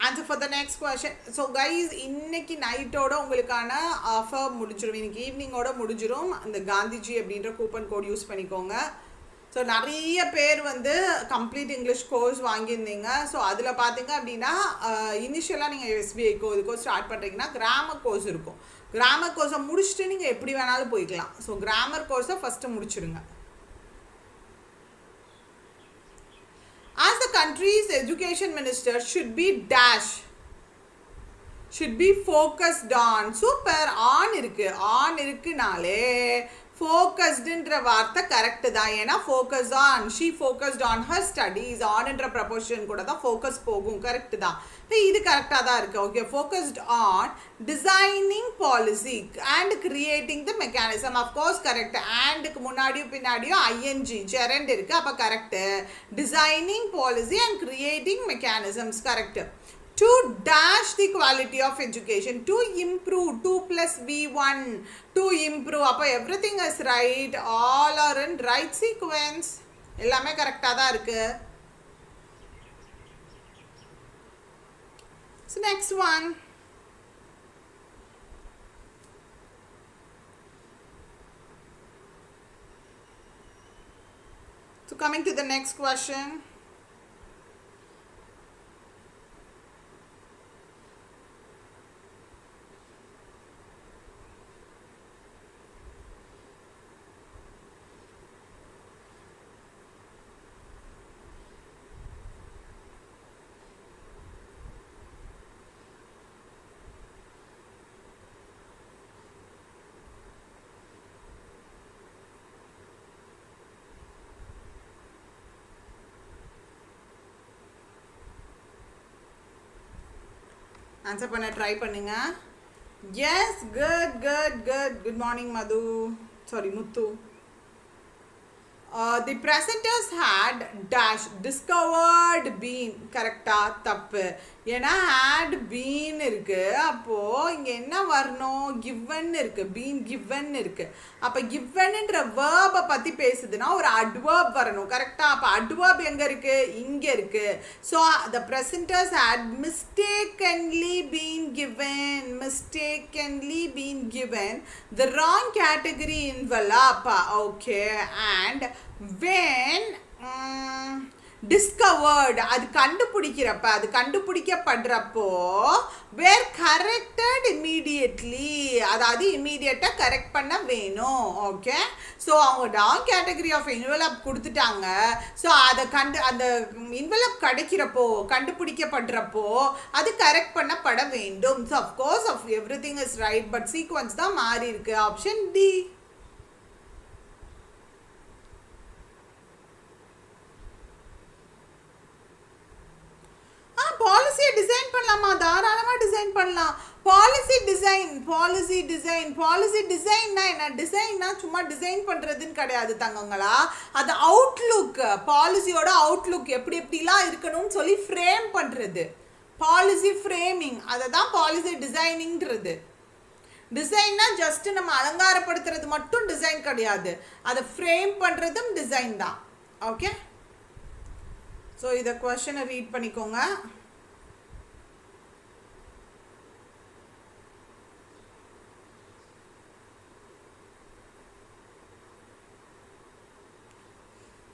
Answer for the next question. So guys, இன்னைக்கு நைட்டோட உங்களுக்கான offer முடிஞ்சிடும். இன்னைக்கு ஈவினிங்கோட முடிஞ்சிடும். அந்த காந்திஜி அப்படின்ற கூப்பன் கோட் யூஸ் பண்ணிக்கோங்க. ஸோ நிறைய பேர் வந்து கம்ப்ளீட் இங்கிலீஷ் கோர்ஸ் வாங்கியிருந்தீங்க. ஸோ அதில் பார்த்தீங்க அப்படின்னா இனிஷியலாக நீங்கள் எஸ்பிஐ கோர்ஸ் ஸ்டார்ட் பண்ணுறீங்கன்னா கிராமர் கோர்ஸ் இருக்கும். கிராமர் கோர்ஸை முடிச்சுட்டு நீங்கள் எப்படி வேணாலும் போய்க்கலாம். ஸோ கிராமர் கோர்ஸை first முடிச்சிடுங்க. As the country's education minister should be dash, should be focused on. Super, on இருக்குனாலே ஃபோக்கஸ்டுன்ற வார்த்தை கரெக்டு தான். ஏன்னா focus on, she focused on her studies, ஆன்ன்ற ப்ரப்போஷன் கூட தான் ஃபோக்கஸ் போகும். கரெக்டு தான், இது கரெக்டாக தான் இருக்குது. Okay, focused on designing policy and creating the mechanism. Of course correct. அண்டுக்கு முன்னாடியும் பின்னாடியும் ஐஎன்ஜி ஜெரண்ட் இருக்குது, அப்போ correct. Designing policy and creating mechanisms correct. To dash the quality of education, to improve, 2 plus V1, to improve. அப்போ everything is right, all are in right sequence. எல்லாமே கரெக்டாக தான் இருக்கு. So next one. So coming to the next question. Answer பண்ண try பண்ணுங்க. Yes, good good good. Good morning Madhu, sorry Muthu. The presenters had dash discovered been. கரெக்டாக தப்பு. ஏன்னா had been இருக்குது. அப்போது இங்கே என்ன வரணும்? given இருக்குது, been given இருக்குது. அப்போ givenன்ற வேர்பை பற்றி பேசுதுன்னா ஒரு adverb வரணும். கரெக்டாக? அப்போ adverb எங்கே இருக்குது? இங்கே இருக்குது. So the presenters had mistakenly been given. Mistakenly been given the wrong category envelope. Okay, and when discovered, அது கண்டுபிடிக்கிறப்ப, அது கண்டுபிடிக்கப்படுறப்போ were corrected immediately. அதாவது இம்மீடியட்டாக கரெக்ட் பண்ண வேணும். ஓகே, ஸோ அவங்க டாங் கேட்டகரி ஆஃப் இன்வெலப் கொடுத்துட்டாங்க. ஸோ அதை அந்த இன்வெலப் கிடைக்கிறப்போ, கண்டுபிடிக்கப்படுறப்போ அது கரெக்ட் பண்ணப்பட வேண்டும். So of course every thing is right, but sequence தான் மாறி இருக்கு. Option D. பாலிசியை டிசைன் பண்ணலாமா? தாராளமாக டிசைன் பண்ணலாம். Policy design, policy design, policy டிசைன்னா என்ன? டிசைன்னா சும்மா டிசைன் பண்ணுறதுன்னு கிடையாது தங்கங்களா. அது அவுட்லுக், பாலிசியோட அவுட்லுக் எப்படி எப்படிலாம் இருக்கணும்னு சொல்லி ஃப்ரேம் பண்ணுறது. பாலிசி ஃப்ரேமிங், அதை தான் பாலிசி டிசைனிங்கிறது. டிசைன்னா ஜஸ்ட் நம்ம அலங்காரப்படுத்துறது மட்டும் டிசைன் கிடையாது, அதை ஃப்ரேம் பண்ணுறதும் டிசைன் தான். ஓகே, ஸோ இதை கொஸ்டினை ரீட் பண்ணிக்கோங்க.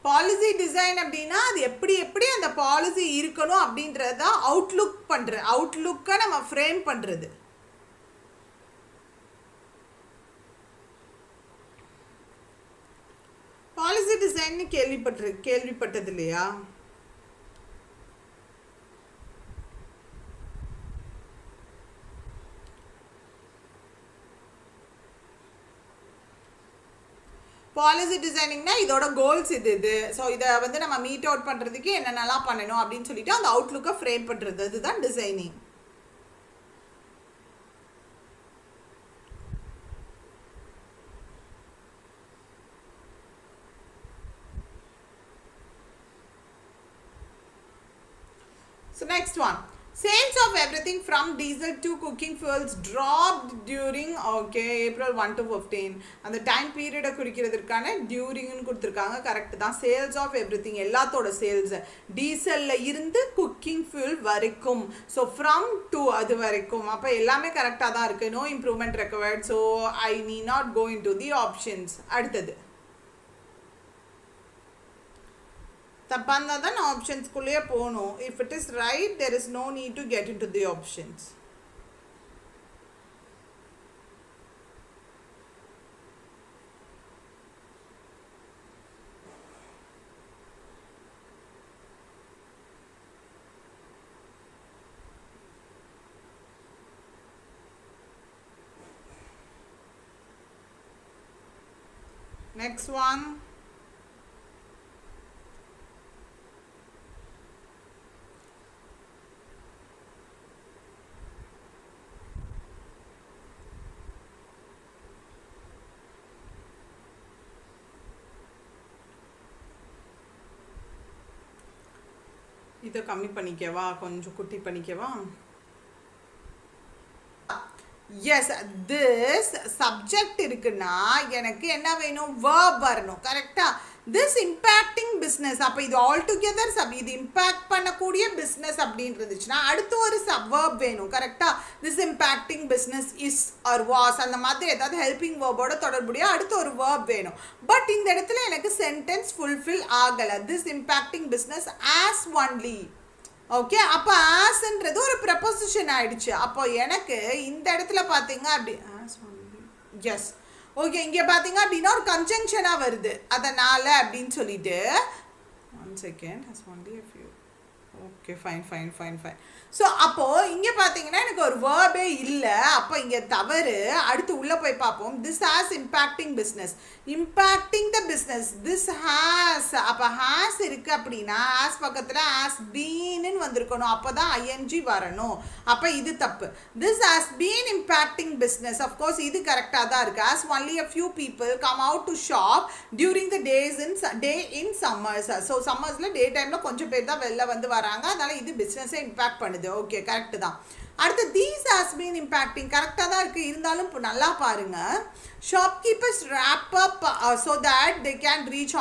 பாலிசி டிசைன் அப்படின்னா அது எப்படி எப்படி அந்த பாலிசி இருக்கணும் அப்படின்றது தான் அவுட்லுக் பண்ணுறது. அவுட்லுக்கை நம்ம ஃப்ரேம் பண்ணுறது. பாலிசி டிசைன்னு கேள்விப்பட்டது இல்லையா? பாலிசி டிசைனிங்னா இதோட கோல்ஸ் இது. ஸோ இதை வந்து நம்ம மீட் அவுட் பண்ணுறதுக்கு என்னென்னலாம் பண்ணணும் அப்படின்னு சொல்லிட்டு அந்த அவுட்லுக்கை ஃப்ரேம் பண்ணுறது, அதுதான் designing. So next one. Sales of everything from diesel to cooking fuels dropped during April 1 to 15. அந்த டைம் பீரியடை குறிக்கிறதுக்கான டியூரிங்னு கொடுத்துருக்காங்க. கரெக்ட் தான். சேல்ஸ் ஆஃப் எவ்ரிதிங் எல்லாத்தோட சேல்ஸ் டீசல்ல இருந்து குக்கிங் ஃபியூல் வரைக்கும். ஸோ ஃப்ரம் டு அது வரைக்கும். அப்போ எல்லாமே கரெக்டாக தான் இருக்குது. No improvement required. So I need not go into the options. அடுத்தது தப்பாக இருந்தால் தான் நான் ஆப்ஷன்ஸ்குள்ளேயே போகணும். If it is right there is no need to get into the options. Next one. இதை கம்மி பண்ணிக்கவா, கொஞ்சம் குட்டி பண்ணிக்கவா? எஸ், திஸ் சப்ஜெக்ட் இருக்குன்னா எனக்கு என்ன வேணும்? verb வரணும். கரெக்டா? This impacting business. அப்போ இது ஆல் டுகெதர் இது இம்பேக்ட் பண்ணக்கூடிய பிஸ்னஸ் அப்படின்னு இருந்துச்சுன்னா அடுத்து ஒரு verb வேணும். கரெக்டா? This impacting business is or was அந்த மாதிரி ஏதாவது ஹெல்பிங் வேர்போட தொடர்புடைய அடுத்து ஒரு verb வேணும். பட் இந்த இடத்துல எனக்கு சென்டென்ஸ் ஃபுல்ஃபில் ஆகலை. This impacting business as only. Okay, அப்போ ஆஸ்ன்றது ஒரு ப்ரெப்போசிஷன் ஆயிடுச்சு. அப்போ எனக்கு இந்த இடத்துல பார்த்தீங்க அப்படி எஸ் ஓகே, இங்கே பார்த்தீங்க அப்படின்னா ஒரு கன்ஜங்ஷனாக வருது. அதனால் அப்படின்னு சொல்லிட்டு 1 second has only a few. Okay, fine. So அப்போது இங்கே பார்த்தீங்கன்னா எனக்கு ஒரு வேர்பே இல்லை. அப்போ இங்கே தவறு. அடுத்து உள்ளே போய் பார்ப்போம். This has impacting business. Impacting the business. This has. அப்போ ஹேஸ் இருக்குது அப்படின்னா ஹேஸ் பக்கத்தில் ஹேஸ் பீன்னு வந்திருக்கணும். அப்போ தான் ஐஎன்ஜி வரணும். அப்போ இது தப்பு. This has been impacting business. Of course இது கரெக்டாக தான் இருக்குது. Has only a few people come out to shop during the day in summers. So சம்மர்ஸில் டே டைமில் கொஞ்சம் பேர் தான் வெளில வந்து வராங்க. அதனால் இது பிஸ்னஸை இம்பேக்ட் பண்ணுது. ஓகே, கரெக்டு தான். அடுத்து these has been impacting. கரெக்டாக தான் இருக்குது. இருந்தாலும் இப்போ நல்லா பாருங்கள். shopkeepers wrap up so that they can reach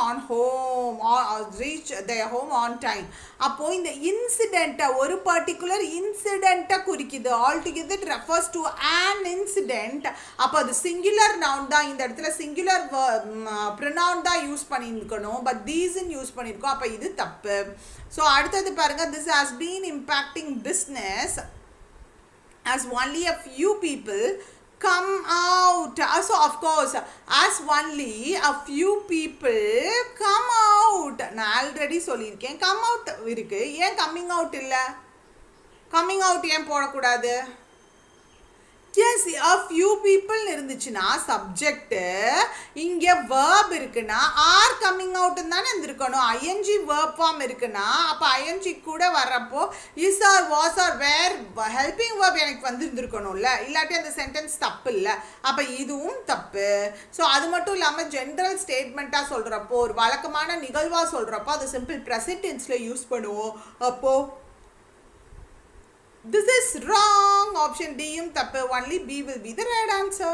their home on time. அப்போ இந்த இன்சிடெண்ட்டை ஒரு பர்டிகுலர் இன்சிடெண்ட்டை குறிக்குது. Altogether it refers to an incident. அப்போ அது சிங்குலர் நவுன் தான். இந்த இடத்துல சிங்குலர் ப்ரொனவுன் தான் யூஸ் பண்ணியிருக்கணும். பட் தீஸ்ன்னு யூஸ் பண்ணியிருக்கோம். அப்போ இது தப்பு. ஸோ அடுத்தது பாருங்கள். this has been impacting business as only a few people come out. So of course as only a few people come out. நான் ஆல்ரெடி சொல்லியிருக்கேன் come out இருக்கு. ஏன் coming out இல்லை? coming out ஏன் போடக்கூடாது? எஸ், a few people இருந்துச்சுன்னா subject, இங்கே verb இருக்குன்னா ஆர் கம்மிங் அவுட்டுன்னு தானே இருந்திருக்கணும். ஐஎன்ஜி verb ஃபார்ம் இருக்குன்னா அப்போ ஐஎன்ஜி கூட வர்றப்போ is or was or were helping verb எனக்கு வந்துருந்துருக்கணும்ல. இல்லாட்டி அந்த சென்டென்ஸ் தப்பு இல்லை. அப்போ இதுவும் தப்பு. ஸோ அது மட்டும் இல்லாமல் ஜென்ரல் ஸ்டேட்மெண்ட்டாக சொல்கிறப்போ ஒரு வழக்கமான நிகழ்வாக சொல்கிறப்போ அது சிம்பிள் ப்ரெசன்ட் டென்ஸில் யூஸ் பண்ணுவோம். அப்போது this is wrong. Option D um thappu. Only B will be the right answer.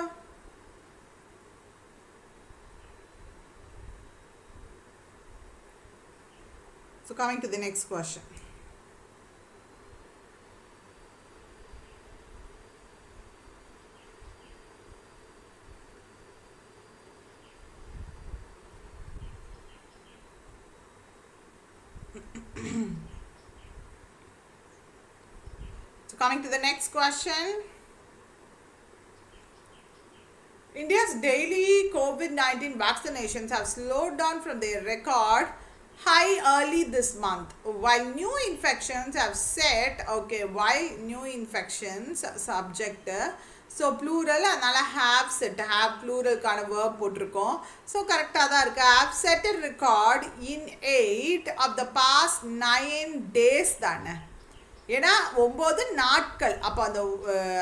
So coming to the next question. Coming to the next question. India's daily COVID-19 vaccinations have slowed down from their record high early this month, while new infections have set. Okay, while new infections subject, so plural அதனால have set, have plural கான verb போட்டிருக்கோம். So கரெக்டாக தான் இருக்கு. have set a record in 8 of the past 9 days தானே. ஏன்னா 9 நாட்கள். அப்போ அந்த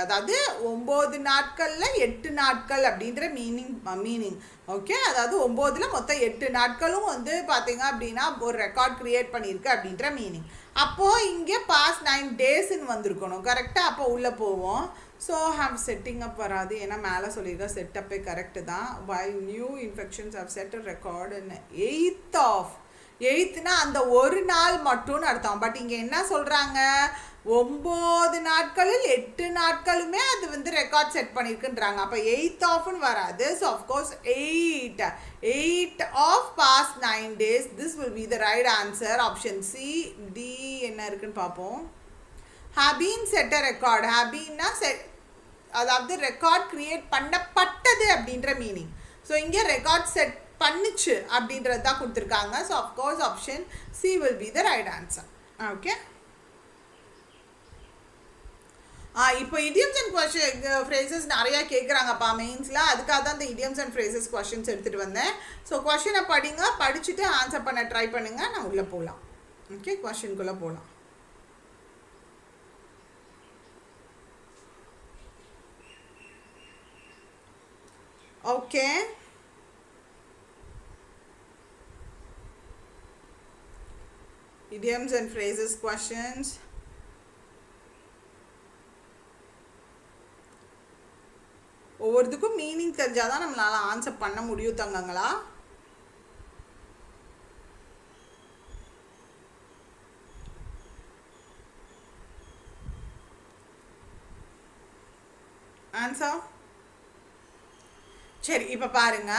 அதாவது 9 நாட்களில் 8 நாட்கள் அப்படின்ற மீனிங். ஓகே, அதாவது 9ல் மொத்தம் 8 நாட்களும் வந்து பார்த்தீங்க அப்படின்னா ஒரு ரெக்கார்ட் க்ரியேட் பண்ணியிருக்கு அப்படின்ற மீனிங். அப்போது இங்கே பாஸ்ட் 9 டேஸ்ன்னு வந்திருக்கணும். கரெக்டாக அப்போ உள்ளே போவோம். ஸோ ஹாவ் செட்டிங் அப் வராது, ஏன்னா மேலே சொல்லியிருக்க செட்டப்பே கரெக்டு தான். while new infections have set a record in 8th அந்த ஒரு நாள் மட்டும்னு அர்த்தம். பட் இங்கே என்ன சொல்கிறாங்க, 9 நாட்களில் 8 நாட்களுமே அது வந்து ரெக்கார்ட் செட் பண்ணியிருக்குன்றாங்க. அப்போ 8th ஆஃப்னு வராது. So of course 8 of past 9 days. This will be the right answer. Option C. D என்ன இருக்குன்னு பார்ப்போம். ஹாபீன் செட் அ ரெக்கார்ட். ஹாபீன்னா அதாவது ரெக்கார்ட் கிரியேட் பண்ணப்பட்டது அப்படின்ற மீனிங். ஸோ இங்கே ரெக்கார்ட் செட் பண்ணிச்சு அப்படின்றது தான் கொடுத்துருக்காங்க. So of course option C will be the right answer. Okay, இப்போ இடியம்ஸ் அண்ட் ஃப்ரேசஸ் நிறையா கேட்குறாங்கப்பா மெயின்ஸில். அதுக்காக தான் இந்த இடியம்ஸ் அண்ட் ஃப்ரேசஸ் கொஷின்ஸ் எடுத்துகிட்டு வந்தேன். ஸோ கொஷினை படிங்க, படிச்சுட்டு ஆன்சர் பண்ண ட்ரை பண்ணுங்கள். நான் உள்ளே போகலாம். ஓகே, கொஷின்குள்ளே போகலாம். Okay, idioms and phrases questions. ஒவ்வொருத்துக்கும் மீனிங் தெரிஞ்சாதான் நம்மளால ஆன்சர் பண்ண முடியும் தங்கங்களா. ஆன்சர் சரி. இப்போ பாருங்க,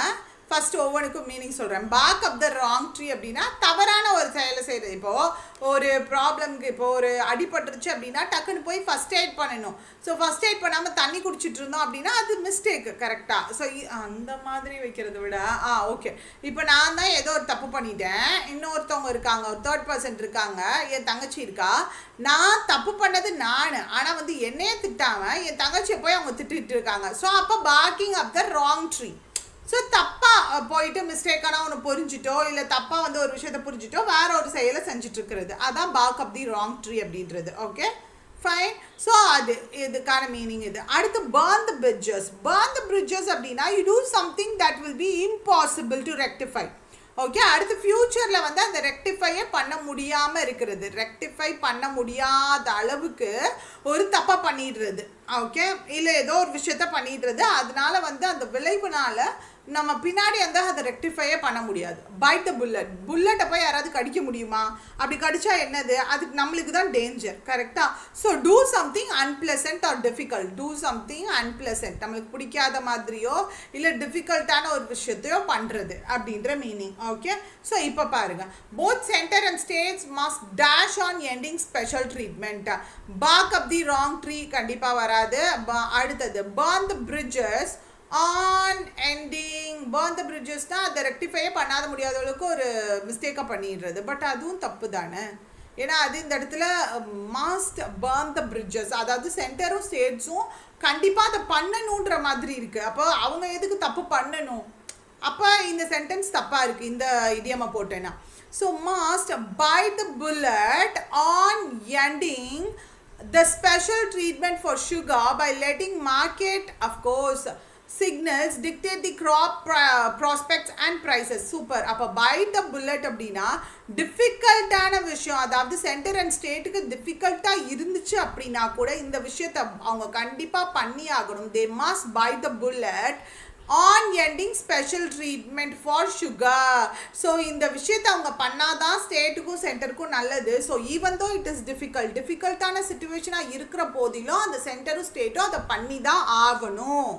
ஃபர்ஸ்ட் ஒவ்வொன்றுக்கும் மீனிங் சொல்கிறேன். Bark up the wrong tree அப்படின்னா தவறான ஒரு செயலை செய்கிறது. இப்போது ஒரு ப்ராப்ளம்க்கு இப்போ ஒரு அடிபட்டுருச்சு அப்படின்னா டக்குன்னு போய் ஃபஸ்ட் எய்ட் பண்ணணும். ஸோ ஃபஸ்ட் எய்ட் பண்ணாமல் தண்ணி குடிச்சிட்டு இருந்தோம் அப்படின்னா அது மிஸ்டேக்கு. கரெக்டாக. ஸோ அந்த மாதிரி வைக்கிறத விட ஓகே, இப்போ நான் தான் ஏதோ ஒரு தப்பு பண்ணிட்டேன், இன்னொருத்தவங்க இருக்காங்க, ஒரு 3rd person இருக்காங்க, என் தங்கச்சி இருக்கா. நான் தப்பு பண்ணது நான், ஆனால் வந்து என்னையே திட்டாமல் என் தங்கச்சியை போய் அவங்க திட்டிகிட்டு இருக்காங்க. ஸோ அப்போ barking up the wrong tree. So தப்பாக போயிட்டு மிஸ்டேக்கான ஒன்று புரிஞ்சிட்டோ இல்லை தப்பாக வந்து ஒரு விஷயத்தை புரிஞ்சிட்டோ வேற ஒரு செயலை செஞ்சிட்ருக்கிறது. அதான் bark up the wrong tree அப்படின்றது. Okay, fine. ஸோ அது இதுக்கான மீனிங் இது. அடுத்து burn the bridges. burn the bridges அப்படின்னா you do something that will be impossible to rectify. Okay, அடுத்து ஃப்யூச்சரில் வந்து அந்த ரெக்டிஃபையே பண்ண முடியாமல் இருக்கிறது. ரெக்டிஃபை பண்ண முடியாத அளவுக்கு ஒரு தப்பாக பண்ணிடுறது. ஓகே, இல்லை ஏதோ ஒரு விஷயத்த பண்ணிடுறது. அதனால வந்து அந்த விளைவுனால நம்ம பின்னாடி வந்து அதை ரெக்டிஃபையே பண்ண முடியாது. Bite the bullet. புல்லட்டை போய் யாராவது கடிக்க முடியுமா? அப்படி கடிச்சா என்னது? அதுக்கு நம்மளுக்கு தான் டேஞ்சர். கரெக்டாக. So do something unpleasant or difficult. Do something unpleasant, நம்மளுக்கு பிடிக்காத மாதிரியோ இல்லை டிஃபிகல்ட்டான ஒரு விஷயத்தையோ பண்ணுறது அப்படின்ற மீனிங். ஓகே, ஸோ இப்போ பாருங்க, both centre and states must dash on ending special treatment. Bark up the wrong tree கண்டிப்பாக வராது. அடுத்தது burn the bridges on ending. burn the bridgesனால் அதை ரெக்டிஃபையே பண்ணாத முடியாத அளவுக்கு ஒரு மிஸ்டேக்காக பண்ணிடுறது. பட் அதுவும் தப்பு தானே. ஏன்னா அது இந்த இடத்துல must burn the bridges, அதாவது சென்டரும் ஸ்டேட்ஸும் கண்டிப்பாக அதை பண்ணணுன்ற மாதிரி இருக்குது. அப்போ அவங்க எதுக்கு தப்பு பண்ணணும்? அப்போ இந்த சென்டென்ஸ் தப்பாக இருக்குது இந்த இடியமை போட்டேன்னா. So must bite the bullet on ending the special treatment for sugar by letting market, of course, signals dictate the crop prospects and prices. Super. அப்போ bite the bullet அப்படின்னா டிஃபிகல்ட்டான விஷயம், அதாவது சென்டர் அண்ட் ஸ்டேட்டுக்கு டிஃபிகல்ட்டாக இருந்துச்சு அப்படின்னா கூட இந்த விஷயத்தை அவங்க கண்டிப்பாக பண்ணி ஆகணும். they must bite the bullet on ending special treatment for sugar. So இந்த விஷயத்தை அவங்க பண்ணாதான் ஸ்டேட்டுக்கும் சென்டருக்கும் நல்லது. So even though it is டிஃபிகல்ட்டான சுச்சுவேஷனாக இருக்கிற போதிலும் அந்த சென்டரும் ஸ்டேட்டும் அதை பண்ணி தான் ஆகணும்.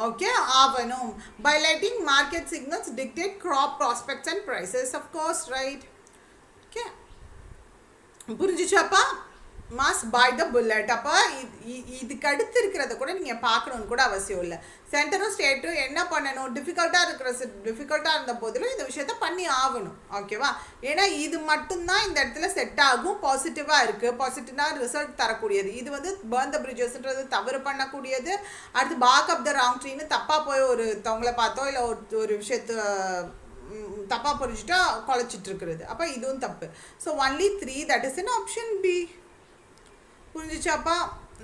ஓகே, ஆகணும். By letting market signals dictate crop prospects and prices. Of course right. Okay, புரிஞ்சிச்சாப்பா? must bite the bullet. அப்போ இதுக்கு அடுத்து இருக்கிறத கூட நீங்கள் பார்க்கணுன்னு கூட அவசியம் இல்லை. சென்டரும் ஸ்டேட்டும் என்ன பண்ணணும்? டிஃபிகல்ட்டாக இருந்த போதிலும் இந்த விஷயத்த பண்ணி ஆகணும். ஓகேவா? ஏன்னா இது மட்டும்தான் இந்த இடத்துல செட் ஆகும், பாசிட்டிவாக இருக்குது, பாசிட்டிவாக ரிசல்ட் தரக்கூடியது. இது வந்து burn the bridgesன்றது தவறு பண்ணக்கூடியது. அடுத்து back up the wrong treeன்னு தப்பாக போய் ஒருத்தவங்களை பார்த்தோ இல்லை ஒரு விஷயத்த தப்பாக புரிஞ்சுட்டா குலைச்சிட்டு இருக்கிறது. அப்போ இதுவும் தப்பு. So only 3, that is in option B. புரிஞ்சிச்சாப்பா?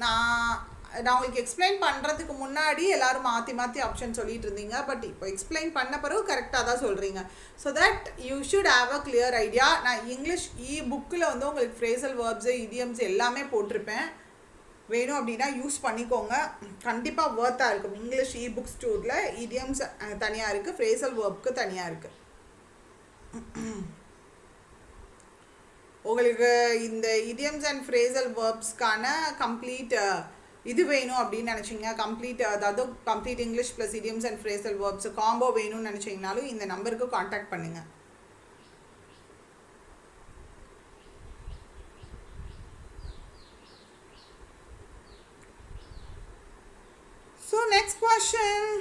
நான் உங்களுக்கு எக்ஸ்பிளைன் பண்ணுறதுக்கு முன்னாடி எல்லோரும் மாற்றி ஆப்ஷன் சொல்லிட்டு இருந்தீங்க. பட் இப்போ எக்ஸ்பிளைன் பண்ண பிறகு கரெக்டாக தான் சொல்கிறீங்க. So that you should have a clear idea. நான் இங்கிலீஷ் புக்கில் வந்து உங்களுக்கு ஃப்ரேசல் வேர்ப்ஸு இடியம்ஸ் எல்லாமே போட்டிருப்பேன். வேணும் அப்படின்னா யூஸ் பண்ணிக்கோங்க. கண்டிப்பாக ஒர்த்தாக இருக்கும். இங்கிலீஷ் புக்ஸ் டூரில் இடியம்ஸ் தனியாக இருக்குது, ஃப்ரேசல் வேர்ப்க்கு தனியாக இருக்குது. உங்களுக்கு இந்த இடியம்ஸ் அண்ட் ஃப்ரேசல் வேர்ப்ஸ்க்கான கம்ப்ளீட் இது வேணும் அப்படின்னு நினச்சிங்க, அதாவது complete English plus idioms and phrasal verbs combo வேணும்னு நினச்சிங்கனாலும் இந்த நம்பருக்கு காண்டாக்ட் பண்ணுங்கள். So next question.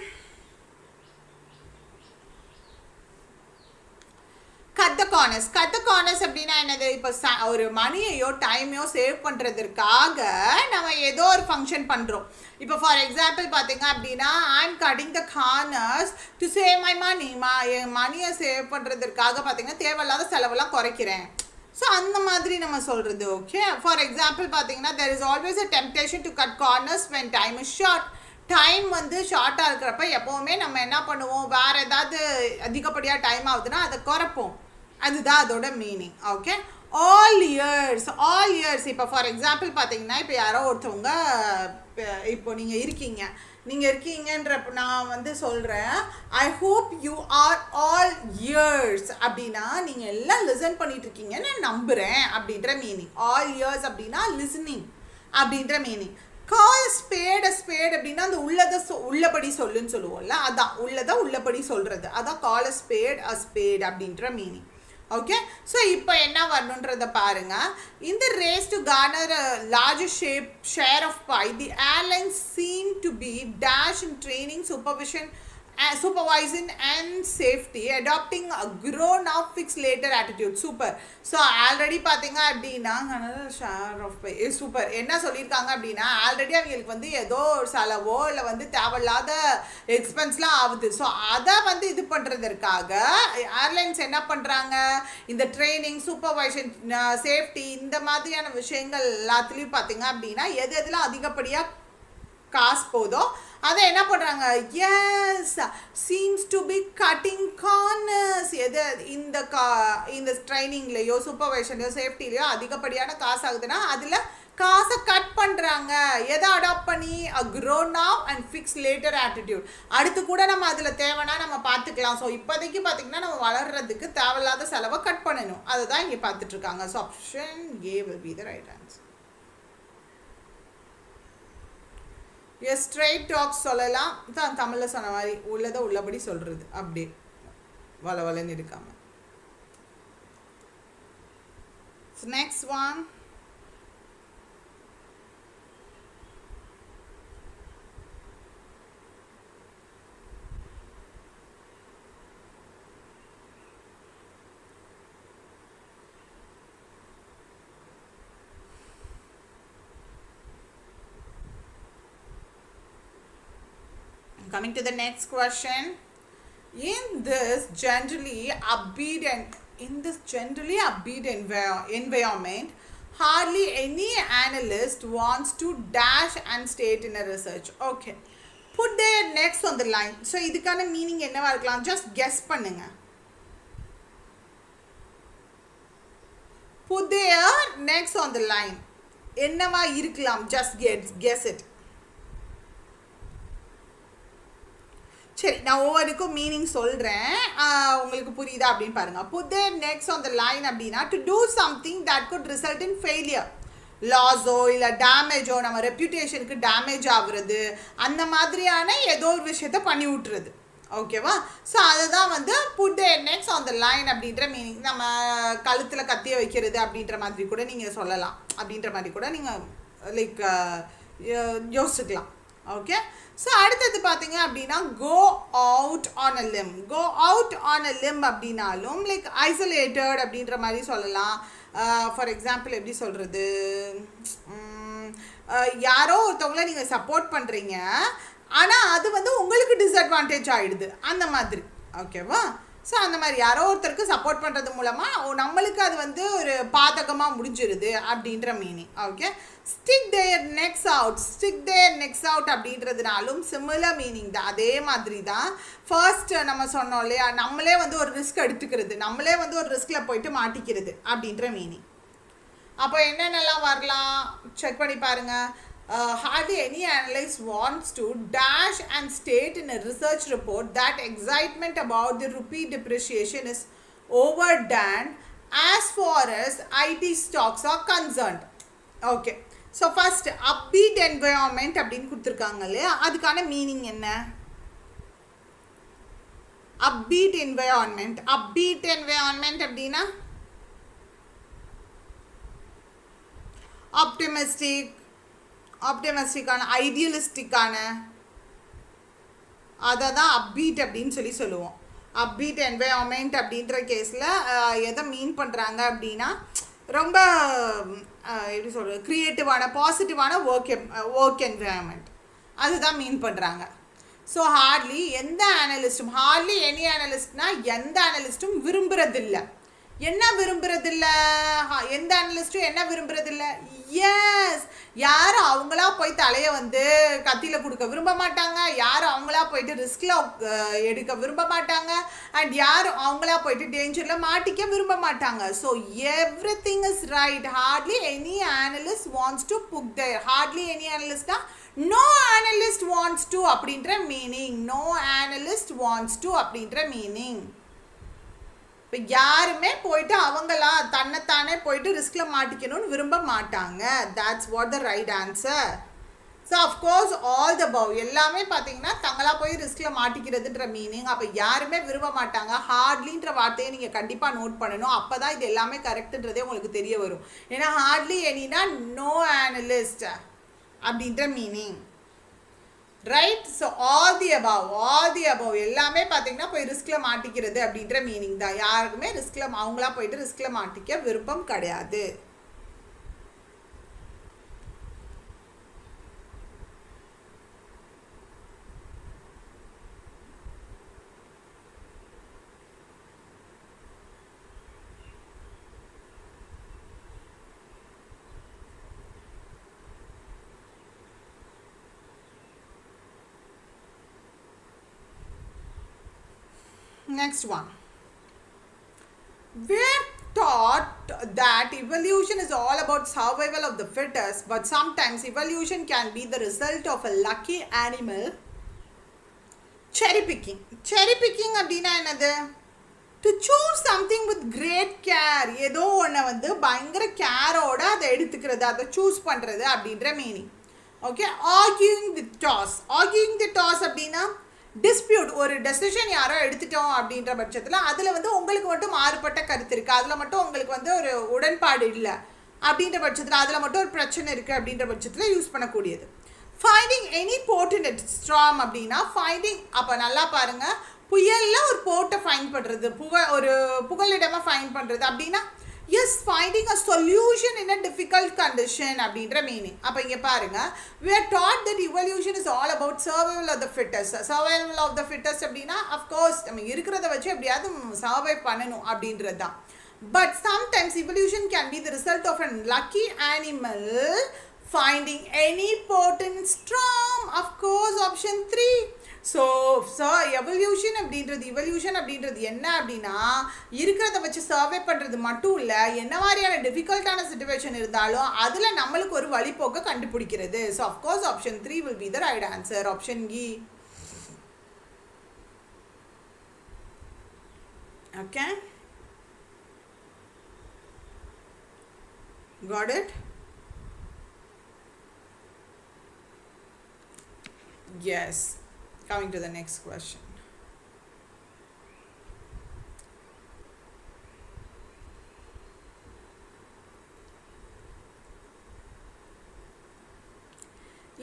Cut the corners அப்படின்னா என்னது? இப்போ ஒரு மணியையோ டைமையோ சேவ் பண்ணுறதுக்காக நம்ம ஏதோ ஒரு ஃபங்க்ஷன் பண்ணுறோம். இப்போ ஃபார் எக்ஸாம்பிள் பார்த்தீங்க அப்படின்னா I'm cutting the corners to save my money. என் மணியை சேவ் பண்ணுறதுக்காக பார்த்தீங்கன்னா தேவையில்லாத செலவெல்லாம் குறைக்கிறேன். ஸோ அந்த மாதிரி நம்ம சொல்கிறது. ஓகே, ஃபார் எக்ஸாம்பிள் பார்த்தீங்கன்னா there is always a temptation to cut corners when time is short. Time வந்து ஷார்ட்டாக இருக்கிறப்ப எப்போவுமே நம்ம என்ன பண்ணுவோம், வேறு ஏதாவது அதிகப்படியாக டைம் ஆகுதுன்னா அதை குறைப்போம். அதுதான் அதோட மீனிங். Okay, all years. இப்போ ஃபார் எக்ஸாம்பிள் பார்த்தீங்கன்னா இப்போ யாரோ ஒருத்தவங்க இப்போ நீங்கள் இருக்கீங்கன்றப்ப நான் வந்து சொல்கிறேன் I hope you are all years அப்படின்னா நீங்கள் எல்லாம் லிசன் பண்ணிட்டு இருக்கீங்கன்னு நான் நம்புகிறேன் அப்படின்ற மீனிங். ஆல் இயர்ஸ் அப்படின்னா லிசனிங் அப்படின்ற மீனிங். கால் ஸ்பேட் அப்படின்னா அந்த உள்ளபடி சொல்லுன்னு சொல்லுவோம்ல, அதான் உள்ளபடி சொல்கிறது, அதான் கால் ஸ்பேட் அப்படின்ற மீனிங். ஓகே, ஸோ இப்போ என்ன வரணுன்றதை பாருங்க. In the race to garner a larger share of pie, the airlines seem to be dash in training, supervising and safety, adopting a grown-up fix later attitude. Super. So already பார்த்தீங்க அப்படின்னா share of by super என்ன சொல்லியிருக்காங்க அப்படின்னா already அவங்களுக்கு வந்து ஏதோ ஒரு செலவோ இல்லை வந்து தேவையில்லாத எக்ஸ்பென்ஸ்லாம் ஆகுது. ஸோ அதை வந்து இது பண்ணுறதற்காக ஏர்லைன்ஸ் என்ன பண்ணுறாங்க, இந்த ட்ரைனிங், சூப்பர்வைசன், சேஃப்டி இந்த மாதிரியான விஷயங்கள் எல்லாத்துலேயும் பார்த்தீங்க அப்படின்னா எதுலாம் அதிகப்படியாக காசு போதோ அதை என்ன பண்ணுறாங்க, yes seems to be cutting corners. இந்த ட்ரைனிங்லேயோ சூப்பர்வைஷன்லையோ சேஃப்டிலையோ அதிகப்படியான காசு ஆகுதுன்னா அதில் காசை கட் பண்ணுறாங்க. எதை அடாப்ட் பண்ணி, a grown up and fix later attitude. அடுத்து கூட நம்ம அதில் தேவைன்னா நம்ம பார்த்துக்கலாம். ஸோ இப்போதைக்கு பார்த்திங்கன்னா நம்ம வளர்கிறதுக்கு தேவையில்லாத செலவை கட் பண்ணணும். அதை தான் இங்கே பார்த்துட்ருக்காங்க. So option A will be the right answer. Yes, straight talks சொல்லலாம் தான் தமிழில் சொன்ன மாதிரி உள்ளதை உள்ளபடி சொல்கிறது, அப்படியே வளவலன்னு இருக்காமல். Next one. Coming to the next question. In this generally upbeat environment, hardly any analyst wants to dash and state in a research. Okay, put their necks on the line. So இதுக்கான meaning என்னவா இருக்கலாம், just guess பண்ணுங்க. Put their necks on the line. என்னவா இருக்கலாம், just guess it. சரி, நான் ஒவ்வொருக்கும் meaning சொல்கிறேன், உங்களுக்கு புரியுதா அப்படின்னு பாருங்கள். Put their next on the line அப்படின்னா to do something that could result in failure, லாஸோ இல்லை டேமேஜோ, நம்ம ரெப்யூட்டேஷனுக்கு டேமேஜ் ஆகுறது, அந்த மாதிரியான ஏதோ ஒரு விஷயத்த பண்ணி விட்டுறது. ஓகேவா? ஸோ அதை தான் வந்து put their next on the line அப்படின்ற மீனிங். நம்ம கழுத்தில் கத்திய வைக்கிறது அப்படின்ற மாதிரி கூட நீங்கள் சொல்லலாம், அப்படின்ற மாதிரி கூட நீங்கள் லைக் யோசிச்சுக்கலாம். ஓகே, ஸோ அடுத்தது பார்த்தீங்க அப்படின்னா go out on a limb அப்படின்னாலும் லைக் ஐசோலேட்டட் அப்படின்ற மாதிரி சொல்லலாம். ஃபார் எக்ஸாம்பிள் எப்படி சொல்கிறது, யாரோ ஒருத்தவங்கள நீங்கள் சப்போர்ட் பண்ணுறீங்க, ஆனால் அது வந்து உங்களுக்கு டிஸ்அட்வான்டேஜ் ஆகிடுது, அந்த மாதிரி. ஓகேவா? ஸோ அந்த மாதிரி யாரோ ஒருத்தருக்கு சப்போர்ட் பண்ணுறது மூலமாக நம்மளுக்கு அது வந்து ஒரு பாதகமாக முடிஞ்சிருது அப்படின்ற மீனிங். ஓகே, ஸ்டிக் தேர் நெக்ஸ் அவுட் அப்படின்றதுனாலும் சிமிலர் மீனிங் தான், அதே மாதிரி தான். ஃபர்ஸ்ட் நம்ம சொன்னோம் இல்லையா, நம்மளே வந்து ஒரு ரிஸ்க் எடுத்துக்கிறது, நம்மளே வந்து ஒரு ரிஸ்கில் போயிட்டு மாட்டிக்கிறது அப்படின்ற மீனிங். அப்போ என்னென்னலாம் வரலாம் செக் பண்ணி பாருங்கள். Hardly any analyst wants to dash and state in a research report that excitement about the rupee depreciation is overdone as far as IT stocks are concerned. Okay, so first upbeat environment அப்படின்னு கொடுத்துருக்காங்க இல்லையா, அதுக்கான meaning என்ன? upbeat environment அப்படின்னா ஆப்டிமிஸ்டிக்கான ஐடியலிஸ்டிக்கான அதை தான் அப்பீட் அப்படின்னு சொல்லுவோம். அப்பீட் என்வைரான்மெண்ட் அப்படின்ற கேஸில் எதை மீன் பண்ணுறாங்க அப்படின்னா ரொம்ப எப்படி சொல்கிறது, க்ரியேட்டிவான பாசிட்டிவான ஒர்க் என்வைரான்மெண்ட் அதுதான் மீன் பண்ணுறாங்க. ஸோ ஹார்ட்லி எனி அனலிஸ்ட்னா எந்த அனலிஸ்ட்டும் விரும்புகிறதில்ல. என்ன விரும்புறதில்ல? எந்த அனலிஸ்ட்டும் என்ன விரும்புறதில்ல? எஸ், யாரும் அவங்களா போய் தலையை வந்து கத்தியில் கொடுக்க விரும்ப மாட்டாங்க, யாரும் அவங்களா போயிட்டு ரிஸ்கில் எடுக்க விரும்ப மாட்டாங்க, அண்ட் யாரும் அவங்களா போயிட்டு டேஞ்சரில் மாட்டிக்க விரும்ப மாட்டாங்க. So everything is right. Hardly any analyst wants to book there. Hardly any அனலிஸ்ட்னா நோ அனலிஸ்ட் வாண்ட்ஸ் டு அப்படின்ற meaning. No analyst wants to அப்படின்ற மீனிங். இப்போ யாருமே போயிட்டு அவங்களா தன்னைத்தானே போயிட்டு ரிஸ்கில் மாட்டிக்கணும்னு விரும்ப மாட்டாங்க. that's what the right answer. So of course all the bow எல்லாமே பார்த்தீங்கன்னா தங்களாக போய் ரிஸ்கில் மாட்டிக்கிறதுன்ற மீனிங். அப்போ யாருமே விரும்ப மாட்டாங்க. ஹார்ட்லின்ற வார்த்தையை நீங்கள் கண்டிப்பாக நோட் பண்ணணும், அப்போ தான் இது எல்லாமே கரெக்டுன்றதே உங்களுக்கு தெரிய வரும். ஏன்னா ஹார்ட்லி எனினா நோ அனலிஸ்ட் அப்படின்ற meaning, right? So all the above எல்லாமே பார்த்தீங்கன்னா போய் ரிஸ்கில் மாட்டிக்கிறது அப்படின்ற மீனிங் தான். யாருக்குமே அவங்களா போயிட்டு ரிஸ்கில் மாட்டிக்க விருப்பம் கிடையாது. Next one. We're taught that evolution is all about survival of the fittest, but sometimes evolution can be the result of a lucky animal. Cherry picking அப்படின்னா என்னது? To choose something with great care. ஏதோ ஒன்று வந்து பயங்கர கேரோட அதை எடுத்துக்கிறது, அதை choose பண்ணுறது அப்படின்ற meaning. Okay, arguing the toss அப்படின்னா டிஸ்பியூட், ஒரு டெசிஷன் யாரோ எடுத்துட்டோம் அப்படின்ற பட்சத்தில் அதில் வந்து உங்களுக்கு மட்டும் மாறுபட்ட கருத்து இருக்குது, அதில் மட்டும் உங்களுக்கு வந்து ஒரு உடன்பாடு இல்லை அப்படின்ற பட்சத்தில், அதில் மட்டும் ஒரு பிரச்சனை இருக்குது அப்படின்ற பட்சத்தில் யூஸ் பண்ணக்கூடியது. Finding any port in it storm அப்படின்னா ஃபைண்டிங், அப்போ நல்லா பாருங்கள், புயலில் ஒரு போர்ட்டை ஃபைண்ட் பண்ணுறது, ஒரு புகலிடமாக ஃபைண்ட் பண்ணுறது அப்படின்னா yes, finding a solution in a difficult condition அப்படின்ற மீனிங். அப்போ இங்கே பாருங்கள், we are taught that evolution is all about survival of the fittest அப்படின்னா அஃப்கோர்ஸ் நம்ம இருக்கிறத வச்சு எப்படியாவது சர்வைவ் பண்ணணும் அப்படின்றது தான். But sometimes evolution can be the result of a lucky animal finding any port in storm. Of course, option 3. So evolution அப்படின்றது என்ன அப்படின்னா இருக்கிறத வச்சு சர்வே பண்ணுறது மட்டும் இல்லை, என்ன மாதிரியான டிஃபிகல்ட்டான சிச்சுவேஷன் இருந்தாலும் அதில் நம்மளுக்கு ஒரு வழிபோக்கை கண்டுபிடிக்கிறது. So of course option 3 will be the right answer. Option E. Okay, got it? Yes. Coming to the next question.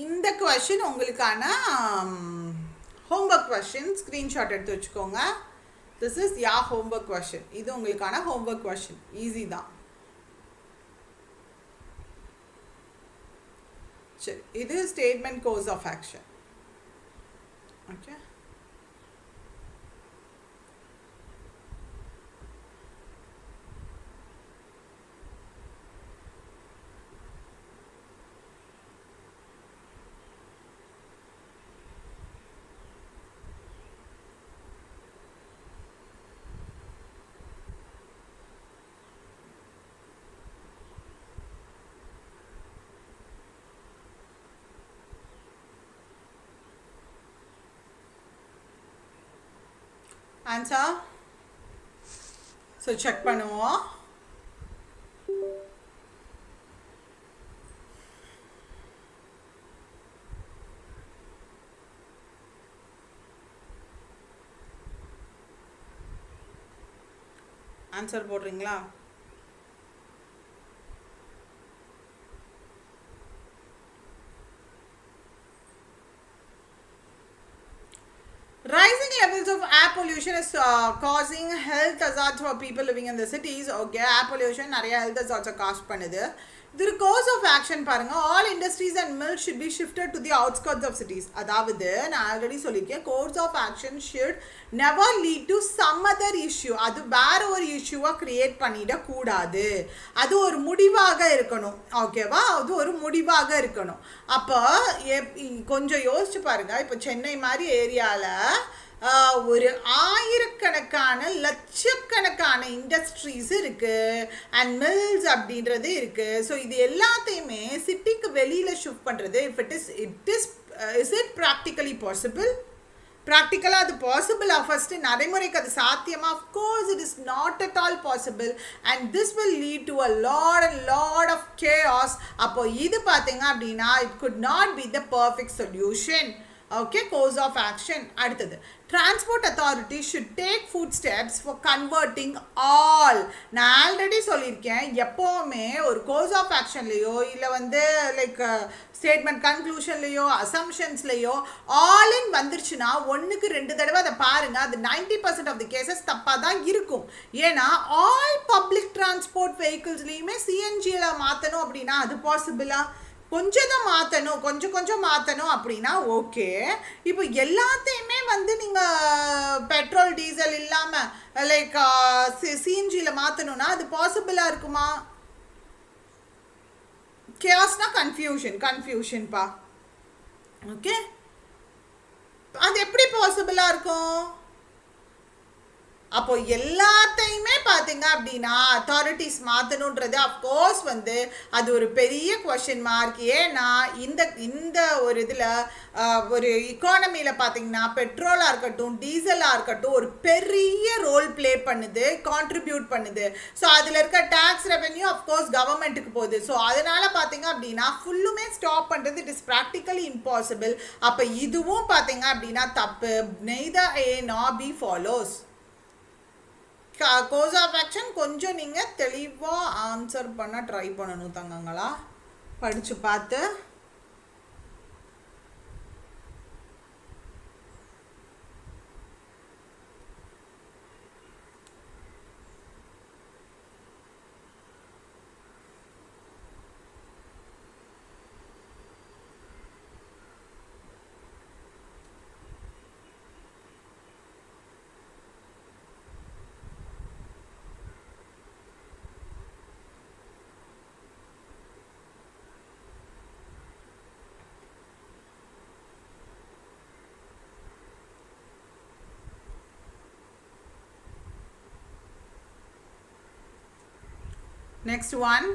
இந்த கொஸ்டின் உங்களுக்கான ஹோம்வொர்க் கொஸ்டின், ஸ்க்ரீன்ஷாட் எடுத்து வச்சுக்கோங்க. This is your homework question. இது உங்களுக்கான ஹோம்வொர்க் கொஸ்டின், ஈஸி தான். சரி, இது statement course of action. Okay. Answer so check பண்ணுவோம். ஆன்சர் போடுறீங்களா? Rising levels of air pollution is causing health hazards for people living in the cities. Okay, air pollution நிறைய health hazards cause பண்ணுது. The course of action பாருங்க, all industries and mills should be shifted to the outskirts of cities. அதாவது நான் already சொல்லியிருக்கேன், course of action should never lead to some other issue. அது வேற ஒரு இஷ்யூவை கிரியேட் பண்ணிடக்கூடாது. அது ஒரு முடிவாக இருக்கணும். ஓகேவா? அது ஒரு முடிவாக இருக்கணும். அப்போ கொஞ்சம் யோசிச்சு பாருங்க, இப்போ சென்னை மாதிரி ஏரியாவில் ஒரு ஆயிரக்கணக்கான லட்சக்கணக்கான இண்டஸ்ட்ரீஸ் இருக்குது அண்ட் மில்ஸ் அப்படின்றது இருக்குது. ஸோ இது எல்லாத்தையுமே சிட்டிக்கு வெளியில் ஷிஃப்ட் பண்ணுறது இஸ் இட் ப்ராக்டிக்கலி பாசிபிள்? ப்ராக்டிக்கலாக அது பாசிபிளாக ஃபஸ்ட்டு நடைமுறைக்கு அது சாத்தியமா? Of course it is not at all possible and this will lead to a lot of chaos. அப்போ இது பார்த்தீங்க அப்படின்னா it could not be the perfect solution. Okay, course of action. அடுத்தது, transport authority should take foot steps for converting all. நான் already சொல்லியிருக்கேன், எப்போவுமே ஒரு course of ஆக்ஷன்லேயோ இல்லை வந்து லைக் ஸ்டேட்மெண்ட் கன்க்ளூஷன்லேயோ அசம்ஷன்ஸ்லேயோ ஆல் இன் வந்துருச்சுன்னா 1க்கு 2 தடவை அதை பாருங்கள். அது 90% ஆஃப் தி கேசஸ் தப்பாக தான் இருக்கும். ஏன்னா ஆல் பப்ளிக் டிரான்ஸ்போர்ட் வெஹிக்கிள்ஸ்லேயுமே சிஎன்ஜியில் மாற்றணும் அப்படின்னா அது பாசிபிளா? கொஞ்சம் தான் மாற்றணும், கொஞ்சம் மாற்றணும் அப்படின்னா ஓகே. இப்போ எல்லாத்தையுமே வந்து நீங்கள் பெட்ரோல் டீசல் இல்லாமல் லைக் சிஎன்ஜியில் மாற்றணும்னா அது பாசிபிளாக இருக்குமா? கேஸ்னா கன்ஃபியூஷன்ப்பா. ஓகே, அது எப்படி பாசிபிளாக இருக்கும்? அப்போ எல்லாத்தையுமே பார்த்தீங்க அப்படின்னா அத்தாரிட்டிஸ் மாற்றணுன்றது அஃப்கோர்ஸ் வந்து அது ஒரு பெரிய கொஷின் மார்க். ஏன்னா இந்த ஒரு இதில் ஒரு இக்கானமியில் பார்த்தீங்கன்னா பெட்ரோலாக இருக்கட்டும் டீசலாக இருக்கட்டும் ஒரு பெரிய ரோல் ப்ளே பண்ணுது, கான்ட்ரிபியூட் பண்ணுது. ஸோ அதில் இருக்க டேக்ஸ் ரெவென்யூ அஃப்கோர்ஸ் கவர்மெண்ட்டுக்கு போகுது. ஸோ அதனால் பார்த்தீங்க அப்படின்னா ஃபுல்லுமே ஸ்டாப் பண்ணுறது இட் இஸ் ப்ராக்டிக்கலி இம்பாசிபிள். அப்போ இதுவும் பார்த்தீங்க அப்படின்னா தப்பு. Neither A nor B follows. Course of action கொஞ்சம் நீங்கள் தெளிவாக ஆன்சர் பண்ண ட்ரை பண்ணணும் தங்கங்களா, படித்து பார்த்து. Next one.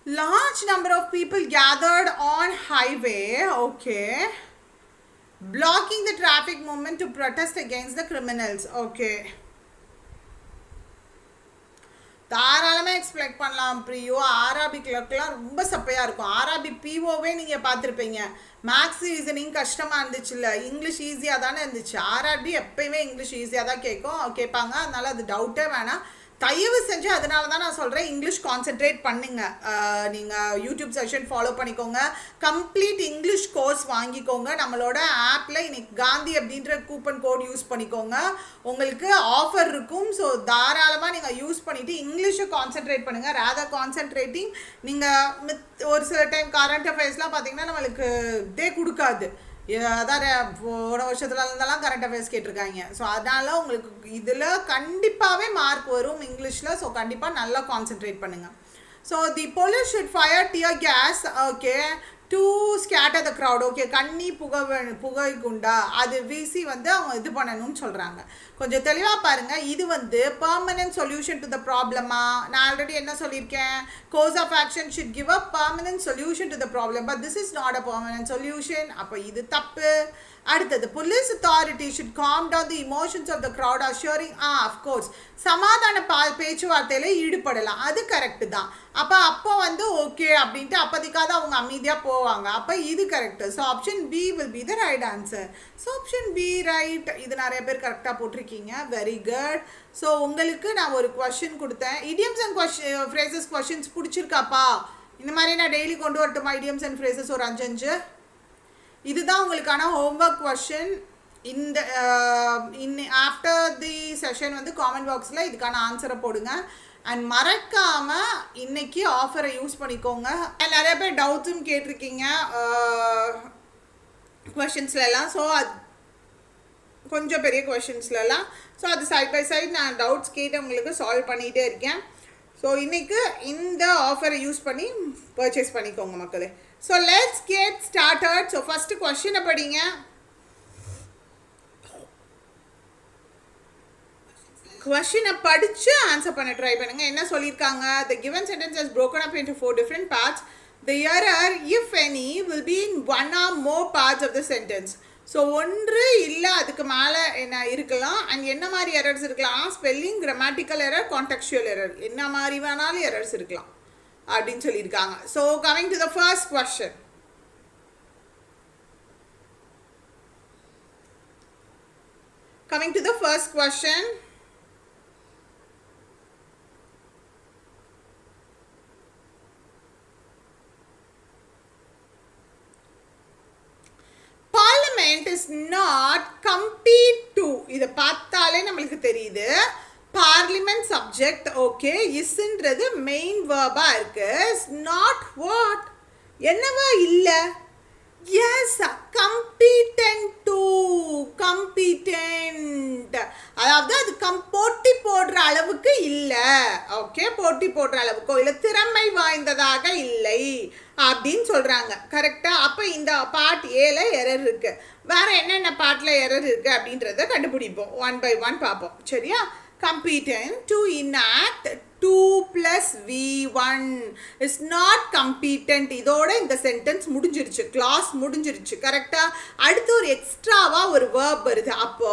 Large number of people gathered on highway, okay, blocking the traffic movement to protest against the criminals. Okay, தாராளமாக எக்ஸ்பெக்ட் பண்ணலாம் பிரியோ. RRB கிளர்க்கெலாம் ரொம்ப சப்பையாக இருக்கும். ஆர்ஆர்பி பிஓவே நீங்கள் பார்த்துருப்பீங்க. மேக்ஸ் ரீசனிங் கஷ்டமாக இருந்துச்சு இல்லை, இங்கிலீஷ் ஈஸியாக தானே இருந்துச்சு. ஆர்ஆர்பி எப்பயுமே இங்கிலீஷ் ஈஸியாக தான் கேட்பாங்க. அதனால் அது டவுட்டே வேணாம். தயவு செஞ்சு அதனால தான் நான் சொல்கிறேன், இங்கிலீஷ் கான்சென்ட்ரேட் பண்ணுங்க. நீங்கள் யூடியூப் செஷன் ஃபாலோ பண்ணிக்கோங்க, கம்ப்ளீட் இங்கிலீஷ் கோர்ஸ் வாங்கிக்கோங்க. நம்மளோட ஆப்பில் இன்னைக்கு காந்தி அப்படின்ற கூப்பன் கோட் யூஸ் பண்ணிக்கோங்க, உங்களுக்கு ஆஃபர் இருக்கும். ஸோ தாராளமாக நீங்கள் யூஸ் பண்ணிவிட்டு இங்கிலீஷை கான்சென்ட்ரேட் பண்ணுங்கள். ரேதர் கான்சென்ட்ரேட்டிங் நீங்கள் ஒரு சில டைம் கரண்ட் அஃபேர்ஸ்லாம் பார்த்தீங்கன்னா நம்மளுக்கு இதே கொடுக்காது. அதான் போன வருஷத்துல இருந்தெல்லாம் கரண்ட் அஃபேர்ஸ் கேட்டிருக்காங்க. ஸோ அதனால உங்களுக்கு இதில் கண்டிப்பாகவே மார்க் வரும் இங்கிலீஷில். ஸோ கண்டிப்பாக நல்லா கான்சென்ட்ரேட் பண்ணுங்கள். So the police should fire tear gas, okay, to scatter the crowd. Okay, கண்ணி புகை குண்டா அது வீசி வந்து அவங்க இது பண்ணணும்னு சொல்கிறாங்க. கொஞ்சம் தெளிவாக பாருங்கள். இது வந்து பர்மனன்ட் சொல்யூஷன் டு த ப்ராப்ளமா? நான் ஆல்ரெடி என்ன சொல்லியிருக்கேன், course of action should give a permanent solution to the problem, but this is not a permanent solution. அப்போ இது தப்பு. அடுத்தது, police authority should calm down the emotions of the crowd, assuring of course சமாதான பேச்சுவார்த்தையில் ஈடுபடலாம். அது correct தான். அப்போ வந்து ஓகே அப்படின்ட்டு அப்போதைக்காக அவங்க அமைதியாக போவாங்க. அப்போ இது correct. So option B will be the right answer. So option B right. இது நிறைய பேர் கரெக்டாக போட்டிருக்கீங்க. Very good. ஸோ உங்களுக்கு நான் ஒரு கொஷின் கொடுத்தேன். இடியம்ஸ் அண்ட் ஃப்ரேசஸ் கொஷின்ஸ் பிடிச்சிருக்காப்பா? இந்த மாதிரி நான் டெய்லி கொண்டு வரட்டுமா இடியம்ஸ் அண்ட் ஃப்ரேசஸ் ஒரு 5 இதுதான் உங்களுக்கான ஹோம்ஒர்க் கொஷின். இந்த ஆஃப்டர் தி செஷன் வந்து காமெண்ட் பாக்ஸில் இதுக்கான ஆன்சரை போடுங்க. அண்ட் மறக்காமல் இன்னைக்கு ஆஃபரை யூஸ் பண்ணிக்கோங்க. நிறைய பேர் டவுட்ஸும் கேட்டிருக்கீங்க கொஷின்ஸ்லாம். ஸோ அது கொஞ்சம் பெரிய கொஷின்ஸ்லாம். ஸோ அது சைட் பை சைட் நான் டவுட்ஸ் கேட்டு உங்களுக்கு சால்வ் பண்ணிகிட்டே இருக்கேன். ஸோ இன்றைக்கு இந்த ஆஃபரை யூஸ் பண்ணி பர்ச்சேஸ் பண்ணிக்கோங்க மக்களே. So let's get started. So first கொஷினை படிங்க. கொஷினை படித்து ஆன்சர் பண்ண ட்ரை பண்ணுங்கள். என்ன சொல்லியிருக்காங்க? The given sentence is broken up into 4 different parts. The error, if any, will be in one or more parts of the sentence. So ஒன்று இல்லை அதுக்கு மேலே என்ன இருக்கலாம். அண்ட் என்ன மாதிரி எரர்ஸ் இருக்கலாம்? Spelling, grammatical error, contextual error, என்ன மாதிரி வேணாலும் எரர்ஸ் இருக்கலாம் அப்படின்னு சொல்லியிருக்காங்க. So coming to the first question. Parliament is not compete to. இதை பார்த்தாலே நம்மளுக்கு தெரியுது. பார்லிமெண்ட் சப்ஜெக்ட், ஓகே, இஸ்ன்றது மெயின் வேர்பா இருக்கு. நாட் வாட், என்னவா இல்லை? S, competent to. கம்பீட்டன்ட் அதாவது அது போட்டி போடுற அளவுக்கு இல்லை. ஓகே, போட்டி போடுற அளவுக்கோ இல்லை திறமை வாய்ந்ததாக இல்லை அப்படின்னு சொல்கிறாங்க. கரெக்டாக? அப்போ இந்த பார்ட் ஏல எரர் இருக்குது. வேறு என்னென்ன பார்ட்டில் எரர் இருக்குது அப்படின்றத கண்டுபிடிப்போம். 1 by 1 பார்ப்போம். சரியா? competent to enact 2 plus V1 is not competent. இதோட இந்த சென்டென்ஸ் முடிஞ்சிருச்சு, கிளாஸ் முடிஞ்சிருச்சு. கரெக்டாக? அடுத்து ஒரு எக்ஸ்ட்ராவாக ஒரு வேர்ப் வருது. அப்போ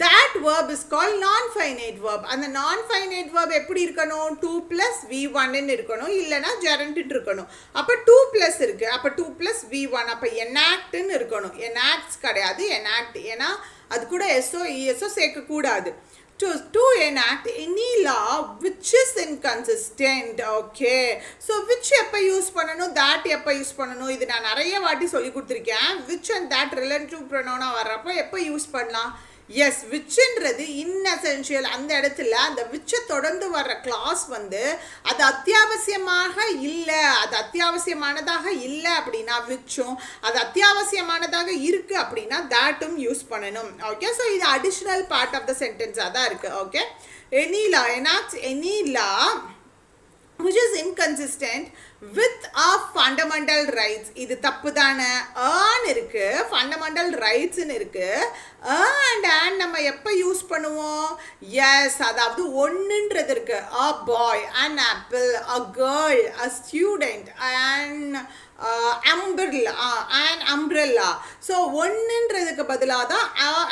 that verb is called non-finite verb. அந்த non-finite verb எப்படி இருக்கணும்? 2 plus V1 இருக்கணும், இல்லைனா gerund இருக்கணும். அப்போ 2 plus இருக்குது. அப்போ 2 plus V1. அப்போ enactன்னு இருக்கணும். enacts கிடையாது, enact. ஏன்னா அது கூட எஸ்ஓ இஎஸ்ஓ சேர்க்கக்கூடாது. To enact any law which is inconsistent. Okay, so which எப்போ யூஸ் பண்ணணும், that எப்போ யூஸ் பண்ணணும், இது நான் நிறைய வாட்டி சொல்லி கொடுத்துருக்கேன். which and that relative pronoun வர்றப்போ எப்போ யூஸ் பண்ணலாம்? எஸ், விச்ன்றது இன்எசென்ஷியல். அந்த இடத்துல அந்த விச்சை தொடர்ந்து வர்ற கிளாஸ் வந்து அது அத்தியாவசியமாக இல்லை, அது அத்தியாவசியமானதாக இல்லை அப்படின்னா விச்சும், அது அத்தியாவசியமானதாக இருக்குது அப்படின்னா தாட்டும் யூஸ் பண்ணணும். ஓகே, ஸோ இது அடிஷ்னல் பார்ட் ஆஃப் த சென்டென்ஸாக தான் இருக்குது. Okay, any law enacts any law which is inconsistent with our fundamental rights. இது தப்பு தானே? earn இருக்கு, fundamental rights இருக்கு. and நம்ம எப்போ யூஸ் பண்ணுவோம்? எஸ், அதாவது ஒன்றுன்றது இருக்கு. a boy, an apple, a girl, a student, umbrella. So ஒன்றுன்றதுக்கு பதிலாக தான்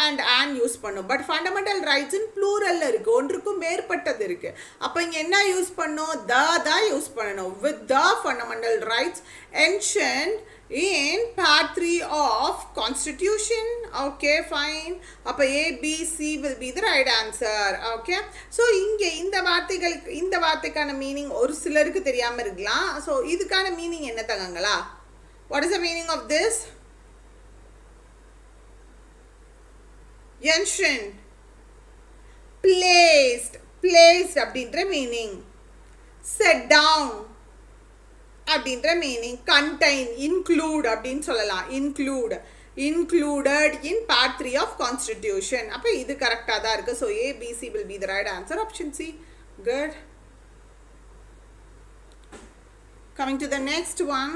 and யூஸ் பண்ணும். பட் ஃபண்டமெண்டல் ரைட்ஸ் இன் ப்ளூரலில் இருக்குது, ஒன்றுக்கும் மேற்பட்டது இருக்குது. அப்போ இங்கே என்ன யூஸ் பண்ணணும்? தான் யூஸ் பண்ணணும். With the fundamental rights mentioned in part 3 of Constitution. Okay, fine. அப்போ A, B, C will be the right answer. Okay, so இங்கே இந்த வார்த்தைக்கான மீனிங் ஒரு சிலருக்கு தெரியாமல் இருக்கலாம். ஸோ இதுக்கான மீனிங் என்ன தங்கங்களா? What is the meaning of this? Ancient, placed அப்படின்ற மீனிங். Set down அப்படின்ற மீனிங். contain, include அப்படின்னு சொல்லலாம். include, included in part 3 of constitution. அப்ப இது கரெக்ட்டா தான் இருக்கு. So A, B, C will be the right answer. Option C. Good. Coming to the next one.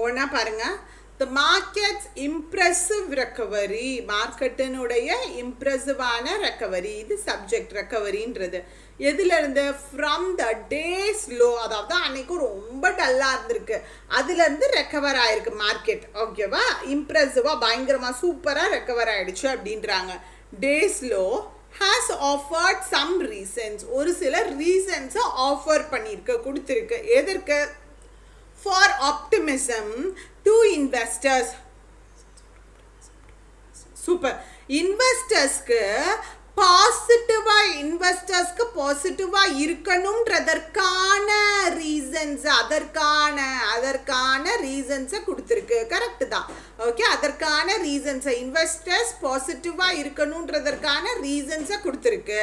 ஒன்னா பாருங்க. The market's impressive recovery. மார்க்கெட்டினுடைய இம்ப்ரெசிவான ரெக்கவரி. இது சப்ஜெக்ட் ரெக்கவரின்றது. எதுல இருந்து? From the days low. அதாவது அன்னைக்கு ரொம்ப டல்லா இருந்திருக்கு, அதுல இருந்து ரெக்கவர் ஆயிருக்கு மார்க்கெட். ஓகேவா? இம்ப்ரெசிவா பயங்கரமா சூப்பரா ரெக்கவர் ஆயிடுச்சு அப்படின்றாங்க. Days low has offered some reasons. ஒரு சில ரீசன்ஸ் ஆஃபர் பண்ணிருக்கு, கொடுத்திருக்கு. எதற்கு? For optimism to investors. Super. Investors-க்கு பாசிட்டிவா, இன்வெஸ்டர்ஸ்க்கு பாசிட்டிவா இருக்கணும்ன்றதற்கான ரீசன்ஸ், அதற்கான ரீசன்ஸை கொடுத்துருக்கு. கரெக்ட் தான். ஓகே, அதற்கான ரீசன்ஸை, இன்வெஸ்டர்ஸ் பாசிட்டிவா இருக்கணும்ன்றதற்கான ரீசன்ஸை கொடுத்துருக்கு.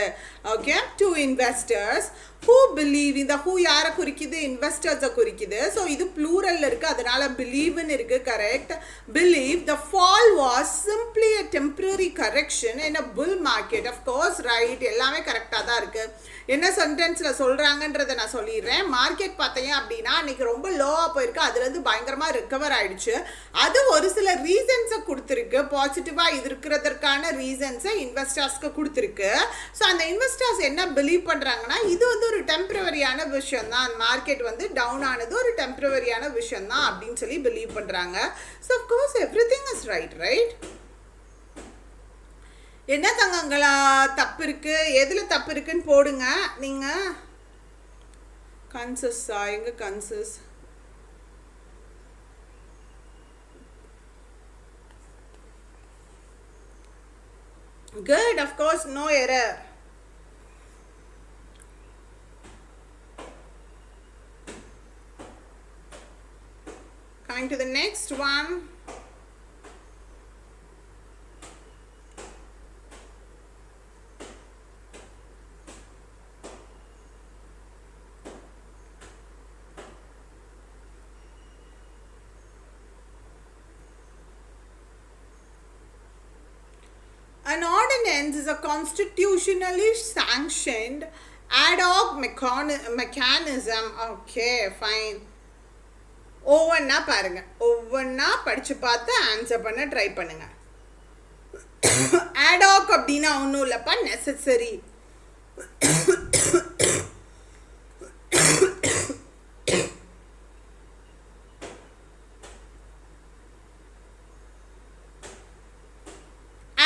Okay, to investors who believe. இந்த who யாரை குறிக்குது? இன்வெஸ்டர்ஸை குறிக்குது. ஸோ இது ப்ளூரல்ல இருக்கு, அதனால பிலீவ்னு இருக்கு. Correct. Believe the fall was simply a temporary correction in a bull market. Of course, right. எல்லாமே கரெக்டாக தான் இருக்கு. என்ன சென்டென்ஸில் சொல்கிறாங்கன்றதை நான் சொல்லிடுறேன். மார்க்கெட் பார்த்தீங்க அப்படின்னா அன்றைக்கி ரொம்ப லோவாக போயிருக்கு, அதுலேருந்து பயங்கரமாக ரிக்கவர் ஆகிடுச்சு. அது ஒரு சில ரீசன்ஸை கொடுத்துருக்கு, பாசிட்டிவாக இது இருக்கிறதற்கான ரீசன்ஸை இன்வெஸ்டர்ஸ்க்கு கொடுத்துருக்கு. ஸோ அந்த இன்வெஸ்டர்ஸ் என்ன பிலீவ் பண்ணுறாங்கன்னா, இது வந்து ஒரு டெம்பரவரியான விஷயம் தான், மார்க்கெட் வந்து டவுன் ஆனது ஒரு டெம்பரவரியான விஷயம் தான் அப்படின்னு சொல்லி பிலீவ் பண்ணுறாங்க. So of course everything is right. என்ன தங்கங்களா தப்பு இருக்கு? எதுல தப்பு இருக்குன்னு போடுங்க. நீங்க கன்சஸா? எங்க consensus? Good. Of course no error. Coming to the next one. An ordinance is a constitutionally sanctioned ad hoc mechanism. Okay, fine. ஒவ்வொன்றா பாருங்க, ஒவ்வொன்றா படித்து பார்த்து ஆன்சர் பண்ண ட்ரை பண்ணுங்க. ad hoc அப்படின்னா ஒன்றும் இல்லைப்பா, necessary.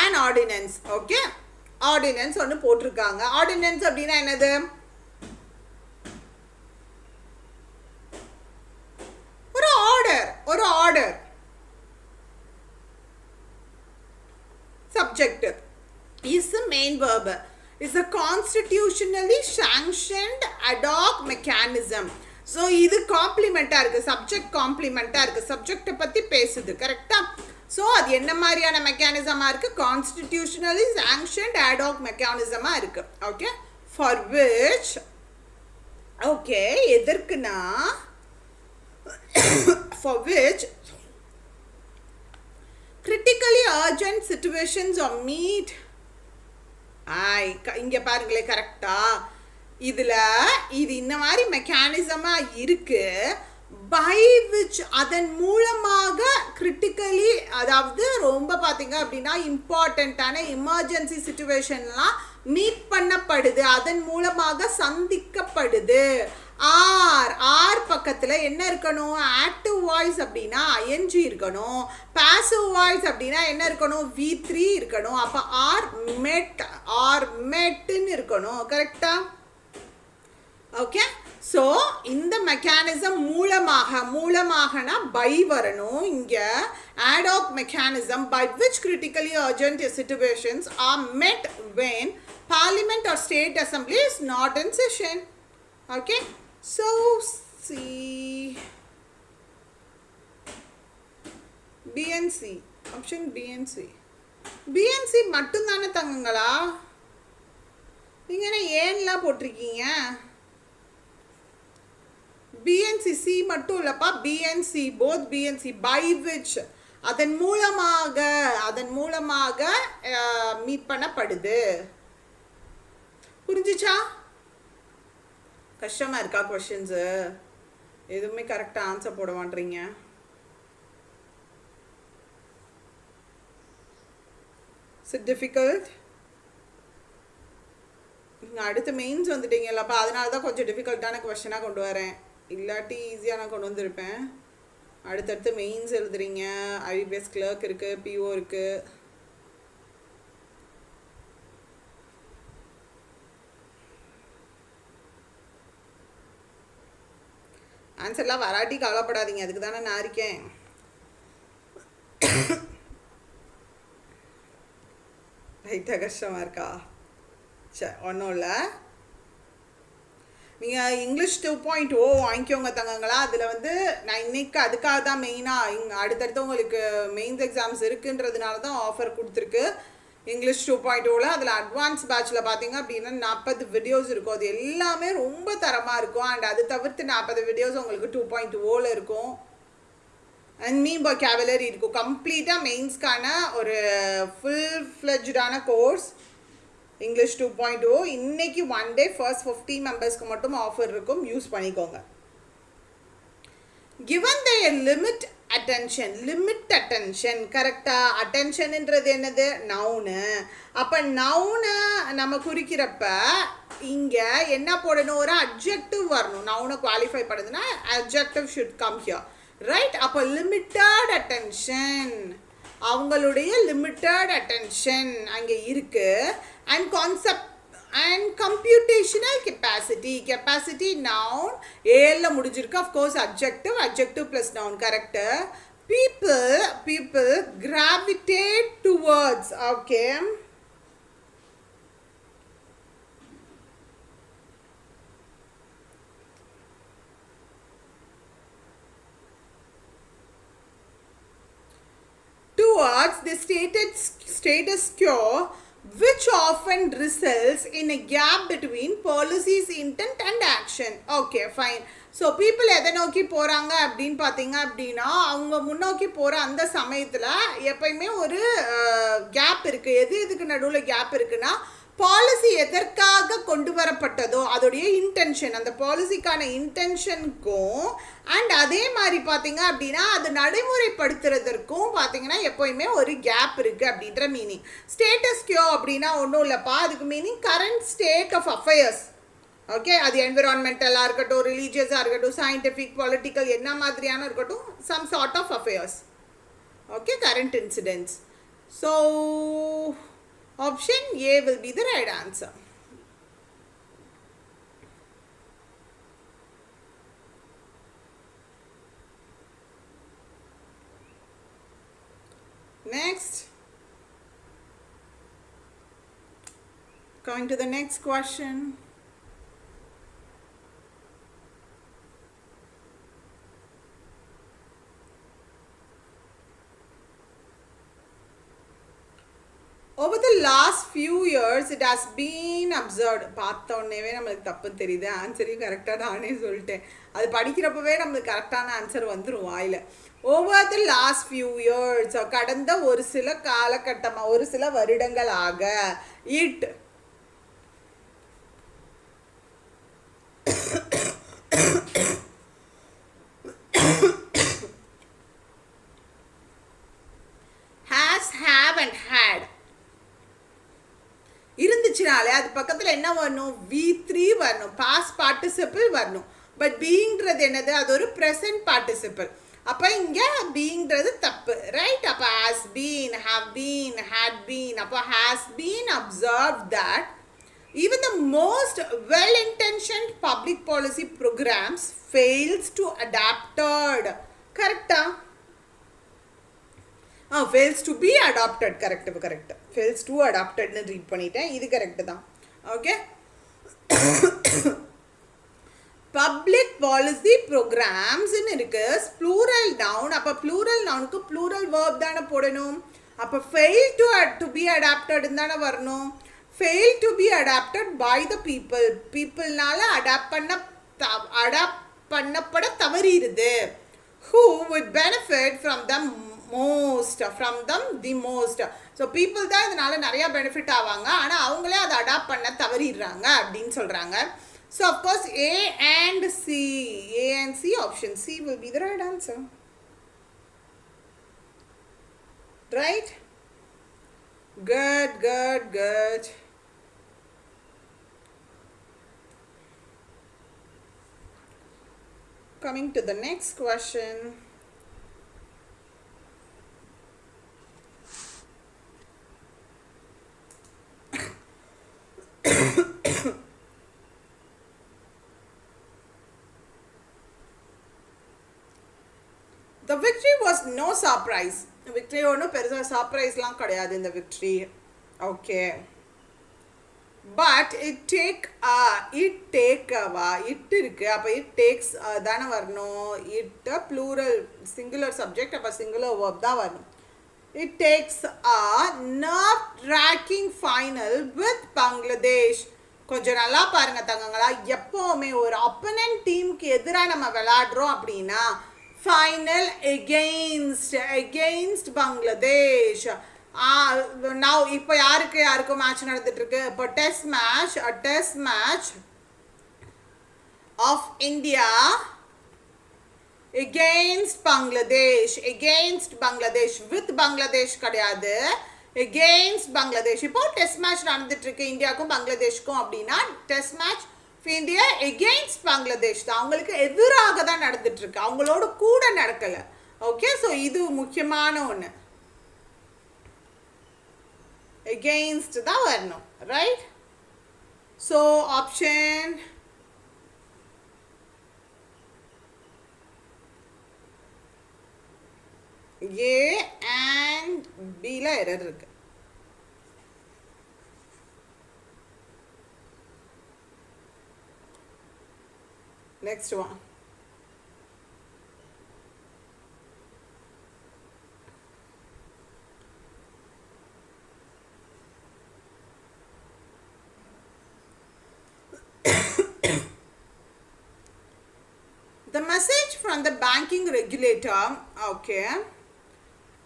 an ordinance. Okay, ordinance ஒன்று போட்டிருக்காங்க. ஆர்டினன்ஸ் அப்படின்னா என்னது? ஒரு order. Subject is the main verb. Is a constitutionally sanctioned ad hoc mechanism. So இது காம்ப்ளிமெண்டா இருக்கு, சப்ஜெக்ட் காம்ப்ளிமெண்டா இருக்கு, சப்ஜெக்டை பத்தி பேசுது. கரெக்டா? ஸோ அது என்ன மாதிரியான மெக்கானிசமா இருக்கு? கான்ஸ்டிடியூஷனலி சாங்ஷன்ட் ad hoc மெக்கானிசமா இருக்கு. ஓகே, ஃபார் விச், ஓகே, எதற்குனா for which critically urgent situations or meet. இங்க பாருங்களே, கரெக்டா? இதுல இது இந்த மாதிரி மெக்கானிசமா இருக்கு. by which, அதன் மூலமாக கிரிட்டிக்கலி, அதாவது ரொம்ப பார்த்தீங்க அப்படின்னா இம்பார்ட்டண்ட்டான எமர்ஜென்சி சிச்சுவேஷன்லாம் மீட் பண்ணப்படுது, அதன் மூலமாக சந்திக்கப்படுது ஆர் பக்கத்தில் என்ன இருக்கணும்? ஆக்டிவ் வாய்ஸ் அப்படின்னா ஐஎன்ஜி இருக்கணும். பாசிவ் வாய்ஸ் அப்படின்னா என்ன இருக்கணும்? V3 இருக்கணும். அப்போ ஆர் மெட்னு இருக்கணும். கரெக்டா? ஓகே. ஸோ இந்த மெக்கானிசம் மூலமாகனா பை வரணும். இங்கே ஆடாக் mechanism by which critically urgent situations are met when parliament or state assembly is not in session. Okay. So C, B and C. Option B and C. B and C மட்டும் தானே தங்கங்களா? நீங்கள் என்ன ஏன்லாம் போட்டிருக்கீங்க? B and C, C மட்டும் இல்லைப்பா, B and C, both B and C, by which, அதன் மூலமாக meet பண்ணப்படுது. புரிஞ்சிச்சா? கஷ்டமாக இருக்கா கொஷின்ஸு? எதுவுமே கரெக்டாக ஆன்சர் போட மாட்டீங்க. It's difficult. நீங்கள் அடுத்து மெயின்ஸ் வந்துட்டீங்கல்லப்பா, அதனால தான் கொஞ்சம் டிஃபிகல்ட்டான கொஷனாக கொண்டு வரேன். இல்லாட்டி ஈஸியாக நான் கொண்டு வந்திருப்பேன். அடுத்தடுத்து மெயின்ஸ் எழுதுறீங்க. IBPS கிளர்க் இருக்குது, PO இருக்குது. ஆன்சர்லாம் வராட்டி கவலைப்படாதீங்க, அதுக்கு தானே நான் இருக்கேன். ரைட்டாக கஷ்டமாக இருக்கா? சரி, ஒன்றும் இல்லை. நீங்கள் இங்கிலீஷ் 2.0 வாங்கிக்கோங்க தங்கங்களா. அதில் வந்து நான் இன்னைக்கு அதுக்காக தான் மெயினாக அடுத்தடுத்து உங்களுக்கு மெயின்ஸ் எக்ஸாம்ஸ் இருக்குன்றதுனால தான் ஆஃபர் கொடுத்துருக்கு. இங்கிலீஷ் 2.0ல அதில் அட்வான்ஸ் பேட்சில் பார்த்தீங்க அப்படின்னா 40 வீடியோஸ் இருக்கும். அது எல்லாமே ரொம்ப தரமாக இருக்கும். அண்ட் அது தவிர்த்து 40 வீடியோஸ் உங்களுக்கு 2.0ல இருக்கும். அண்ட் மீன் vocabulary இருக்கும். கம்ப்ளீட்டாக மெயின்ஸ்க்கான ஒரு ஃபுல் ஃப்ளெஜ்டான கோர்ஸ் இங்கிலீஷ் 2.0. இன்னைக்கு ஒன் டே ஃபர்ஸ்ட் 50 மெம்பர்ஸ்க்கு மட்டும் ஆஃபர் இருக்கும், யூஸ் பண்ணிக்கோங்க. given their limit attention கரெக்டாக? அட்டென்ஷன்ன்றது என்னது? நவுனு. அப்போ நவுனை நம்ம குறிக்கிறப்ப இங்கே என்ன போடணும்? ஒரு அட்ஜெக்டிவ் வரணும். நவுனை குவாலிஃபை பண்ணுதுன்னா adjective should come here, right? அப்போ லிமிட்டட் அட்டென்ஷன், அவங்களுடைய லிமிட்டட் அட்டென்ஷன் அங்கே இருக்குது. And concept and computational capacity noun ஏல முடிஞ்சிருக்கு. Of course adjective plus noun correct. people gravitate towards, okay. Towards the status quo, which often results in a gap between policy's intent and action. Okay, fine. So people எதை நோக்கி போகிறாங்க அப்படின்னு பார்த்தீங்க அப்படின்னா, அவங்க முன்னோக்கி போகிற அந்த சமயத்தில் எப்பயுமே ஒரு கேப் இருக்குது. எதுக்கு நடுவில் கேப் இருக்குன்னா, பாலிசி எதற்காக கொண்டு வரப்பட்டதோ அதோடைய இன்டென்ஷன், அந்த பாலிசிக்கான இன்டென்ஷனுக்கும் அண்ட் அதே மாதிரி பார்த்தீங்க அப்படின்னா அது நடைமுறைப்படுத்துறதற்கும் பார்த்தீங்கன்னா எப்போயுமே ஒரு கேப் இருக்குது அப்படின்ற மீனிங். ஸ்டேட்டஸ் கியோ அப்படின்னா ஒன்றும் இல்லைப்பா, அதுக்கு meaning current state of affairs. Okay, அது என்விரான்மெண்டலாக இருக்கட்டும், ரிலீஜியஸாக இருக்கட்டும், சயின்டிஃபிக், பொலிட்டிக்கல், என்ன மாதிரியான இருக்கட்டும், some sort of affairs. Okay, current incidents. So option A will be the right answer. Next, going to the next question. Over the last few years, it has been observed. பார்த்த உடனேவே நம்மளுக்கு தப்பு தெரியுது, ஆன்சரையும் கரெக்டாக நானே சொல்லிட்டேன். அது படிக்கிறப்பவே நம்மளுக்கு கரெக்டான ஆன்சர் வந்துடும் வாயில். Over the last few years, கடந்த ஒரு சில காலகட்டமாக, ஒரு சில வருடங்களாக, it has, have and had இருந்துச்சுனாலே அது பக்கத்தில் என்ன வரணும்? V3 வரணும், பாஸ்ட் பார்ட்டிசிபிள் வரணும். பட் பீயிங்கிறது என்னது, அது ஒரு ப்ரெசன்ட் பார்ட்டிசிபிள். அப்போ இங்கே பீயிங்கிறது தப்பு, ரைட்? அப்போ has been, have been, had been. அப்போ has been observed that even the most well-intentioned public policy programs fails to adapted. Correct? Fails to be adopted. Correct. Fails to adopted nu read பண்ணிட்டேன். இது correct தான். Okay? Public policy programs ன்னு இருக்கு, plural noun. அப்ப plural nounக்கு plural verb தானே போடணும். அப்ப fail to be adapted தானே வரணும். Fail to be adapted by the people. Peopleனால adapt பண்ணப்பட தவறிடுது. Who would benefit from them most, from them the most. So people தான் இதனால நிறைய பெனிஃபிட் ஆவாங்க, ஆனா அவங்களே அதை அடாப்ட் பண்ண தவறிடுறாங்க அப்படின்னு சொல்றாங்க. So of course A and C, option C will be the right answer. Right? Good. Coming to the next question. The victory was no surprise. Victory ஒன்றும் பெருசாக சர்ப்ரைஸ்லாம் கிடையாது இந்த victory. Okay. But it இருக்கு, அப்போ it takes தானே வரணும். it plural singular subject, அப்போ singular verb தான் வரணும். It takes a nerve-wracking final with Bangladesh. கொஞ்சம் நல்லா பாருங்க தங்கங்களா, எப்போவுமே ஒரு opponent டீமுக்கு எதிராக நம்ம விளையாடுறோம் அப்படின்னா final against Bangladesh. Now இப்போ யாருக்கும் மேட்ச் நடந்துட்டு இருக்கு, இப்போ test match of India against Bangladesh with Bangladesh கிடையாது, against Bangladesh. இப்போ டெஸ்ட் மேட்ச் நடந்துட்டு இருக்கு இந்தியாவுக்கும் பங்களாதேஷ்க்கும் அப்படின்னா test match India against Bangladesh தான், அவங்களுக்கு எதிராக தான் நடந்துட்டு இருக்கு, அவங்களோட கூட நடக்கல. ஓகே, ஸோ இது முக்கியமான ஒன்று, against தான் வரணும், right? So option A and Bல எரர் இருக்கு. Next one. The message from the banking regulator, okay,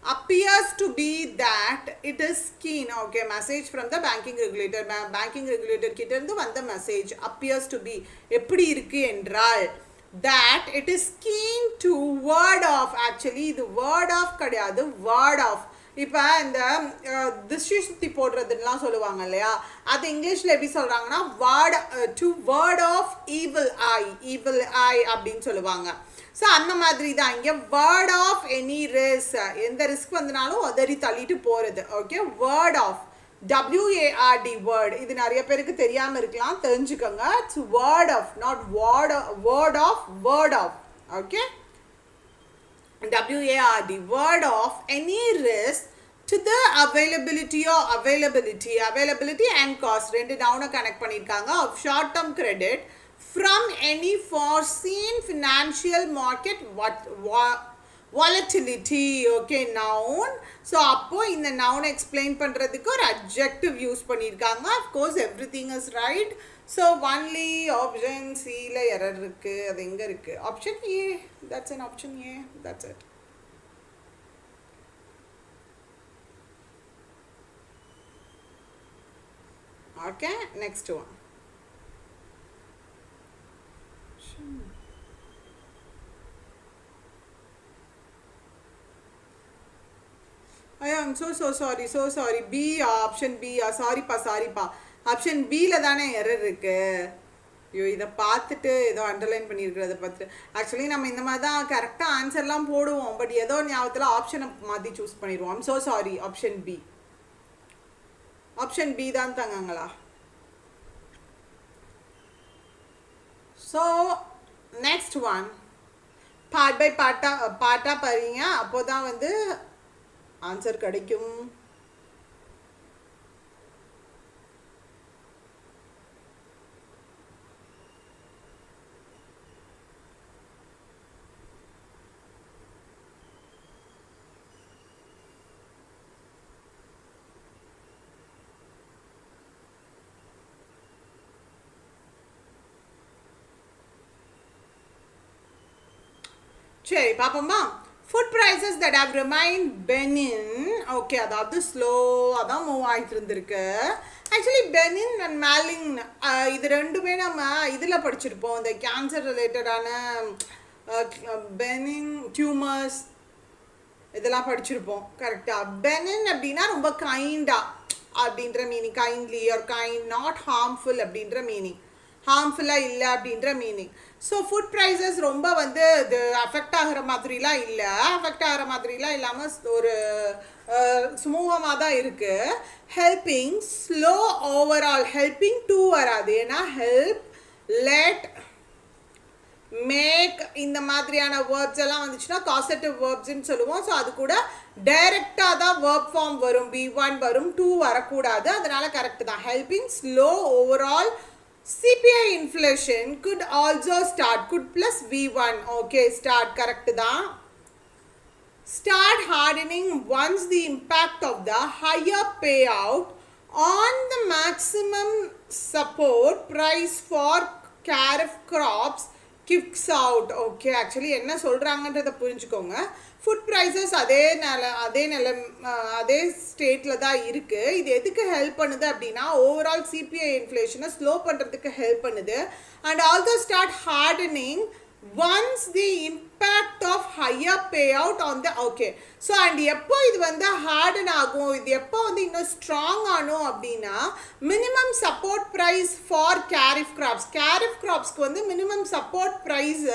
appears to be that it is keen. Okay, message from the banking regulator. Banking regulator கிட்ட இருந்து வந்த message appears to be எப்படி இருக்கு என்றால் that it is keen to ward off. Actually இது word off கிடையாது, ward off. இப்போ இந்த திருஷ்டி சுத்தி போடுறதுலாம் சொல்லுவாங்க இல்லையா, அது இங்கிலீஷில் எப்படி சொல்கிறாங்கன்னா to ward off evil eye அப்படின்னு சொல்லுவாங்க. ஸோ அந்த மாதிரி தான் இங்கே வேர்ட் ஆஃப் எனி ரிஸ்க், எந்த ரிஸ்க் வந்தனாலும் உதறி தள்ளிட்டு போகிறது. Okay, ward off WARD ward, இது நிறைய பேருக்கு தெரியாமல் இருக்கலாம், தெரிஞ்சுக்கோங்க. It's ward off, not word off. Okay, WARD ward off any risk to the availability and cost, ரெண்டு நவுனை கனெக்ட் பண்ணியிருக்காங்க, of short term credit from any foreseen financial market volatility. Okay, noun. So அப்போ இந்த noun explain பண்றதுக்கு ஒரு adjective use பண்ணியிருக்காங்க. Of course everything is right. So only option C ல error இருக்கு. அது எங்க இருக்கு? Option A. That's an option A. That's it. Okay, next one. I am so sorry. B, option B. Sorry pa. Option B la தானே error இருக்கு. ஐயோ இதை பார்த்துட்டு ஏதோ அண்டர்லைன் பண்ணியிருக்கிறத பார்த்துட்டு ஆக்சுவலி நம்ம இந்த மாதிரி தான் கரெக்டாக ஆன்சர்லாம் போடுவோம், பட் ஏதோ ஞாபகத்தில் ஆப்ஷனை மாற்றி சூஸ் பண்ணிடுவோம். I'm so sorry. Option B தான் தங்கங்களா. So next one, part by பார்ட்டாக பாருங்க, அப்போ தான் வந்து ஆன்சர் கிடைக்கும். சரி பாப்போமா. Food prices that have remain benign. Okay, அதாவது ஸ்லோவாக தான் மூவ் ஆகிட்டு இருந்திருக்கு. ஆக்சுவலி பெனின் அண்ட் மேலிங் இது ரெண்டுமே நம்ம இதில் படிச்சிருப்போம், இந்த கேன்சர் ரிலேட்டடான பெனின் டியூமர்ஸ் இதெல்லாம் படிச்சிருப்போம் கரெக்டாக. பெனின் அப்படின்னா ரொம்ப கைண்டாக அப்படின்ற meaning, kindly or kind, not harmful அப்படின்ற மீனிங், ஹார்ம்ஃபுல்லாக இல்லை அப்படின்ற மீனிங். ஸோ ஃபுட் ப்ரைஸஸ் ரொம்ப வந்து இது அஃபெக்ட் ஆகிற மாதிரிலாம் இல்லை, அஃபெக்ட் ஆகிற மாதிரிலாம் இல்லாமல் ஒரு சுமூகமாக தான் இருக்குது. Helping slow overall, helping to வராது, ஏன்னா ஹெல்ப், லெட், மேக் இந்த மாதிரியான வேர்ப்ஸ் எல்லாம் வந்துச்சுன்னா காசட்டிவ் வேர்ப்ஸ்ன்னு சொல்லுவோம். ஸோ அது கூட டைரெக்டாக தான் வேர்ப் ஃபார்ம் வரும், V1 வரும், 2 வரக்கூடாது. அதனால கரெக்ட் தான். Helping slow overall CPI inflation could also start, could plus V1. Okay, start correct தான். Start hardening once the impact of the higher payout on the maximum support price for tariff crops kicks out. Okay, actually என்ன சொல்கிறாங்கன்றதை புரிஞ்சுக்கோங்க. Food prices அதே ஸ்டேட்டில் தான் இருக்குது. இது எதுக்கு help பண்ணுது அப்படின்னா ஓவரால் சிபிஐ இன்ஃப்ளேஷனை ஸ்லோ பண்ணுறதுக்கு ஹெல்ப் பண்ணுது. And also start hardening once the impact of higher pay out on the okay. So and எப்போ இது வந்து ஹார்டன் ஆகும், இது எப்போ வந்து இன்னும் ஸ்ட்ராங் ஆகும் அப்படின்னா minimum support price for kharif கிராப்ஸ்க்கு வந்து மினிமம் சப்போர்ட் ப்ரைஸ்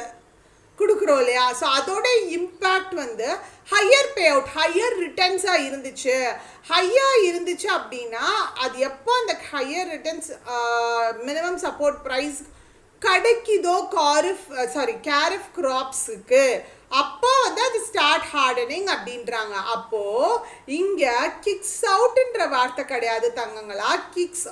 கொடுக்குறோம் இல்லையா. ஸோ அதோட இம்பேக்ட் வந்து ஹையர் பே அவுட், ஹையர் ரிட்டர்ன்ஸாக இருந்துச்சு அப்படின்னா அது எப்போ அந்த higher returns minimum support price கிடைக்குதோ கேரிஃப் கிராப்ஸுக்கு, அப்போ வந்து அது ஸ்டார்ட் ஹார்டனிங் அப்படின்றாங்க. அப்போது இங்கே கிக்ஸ் அவுட்ன்ற வார்த்தை கிடையாது தங்கங்களா, கிக்ஸ்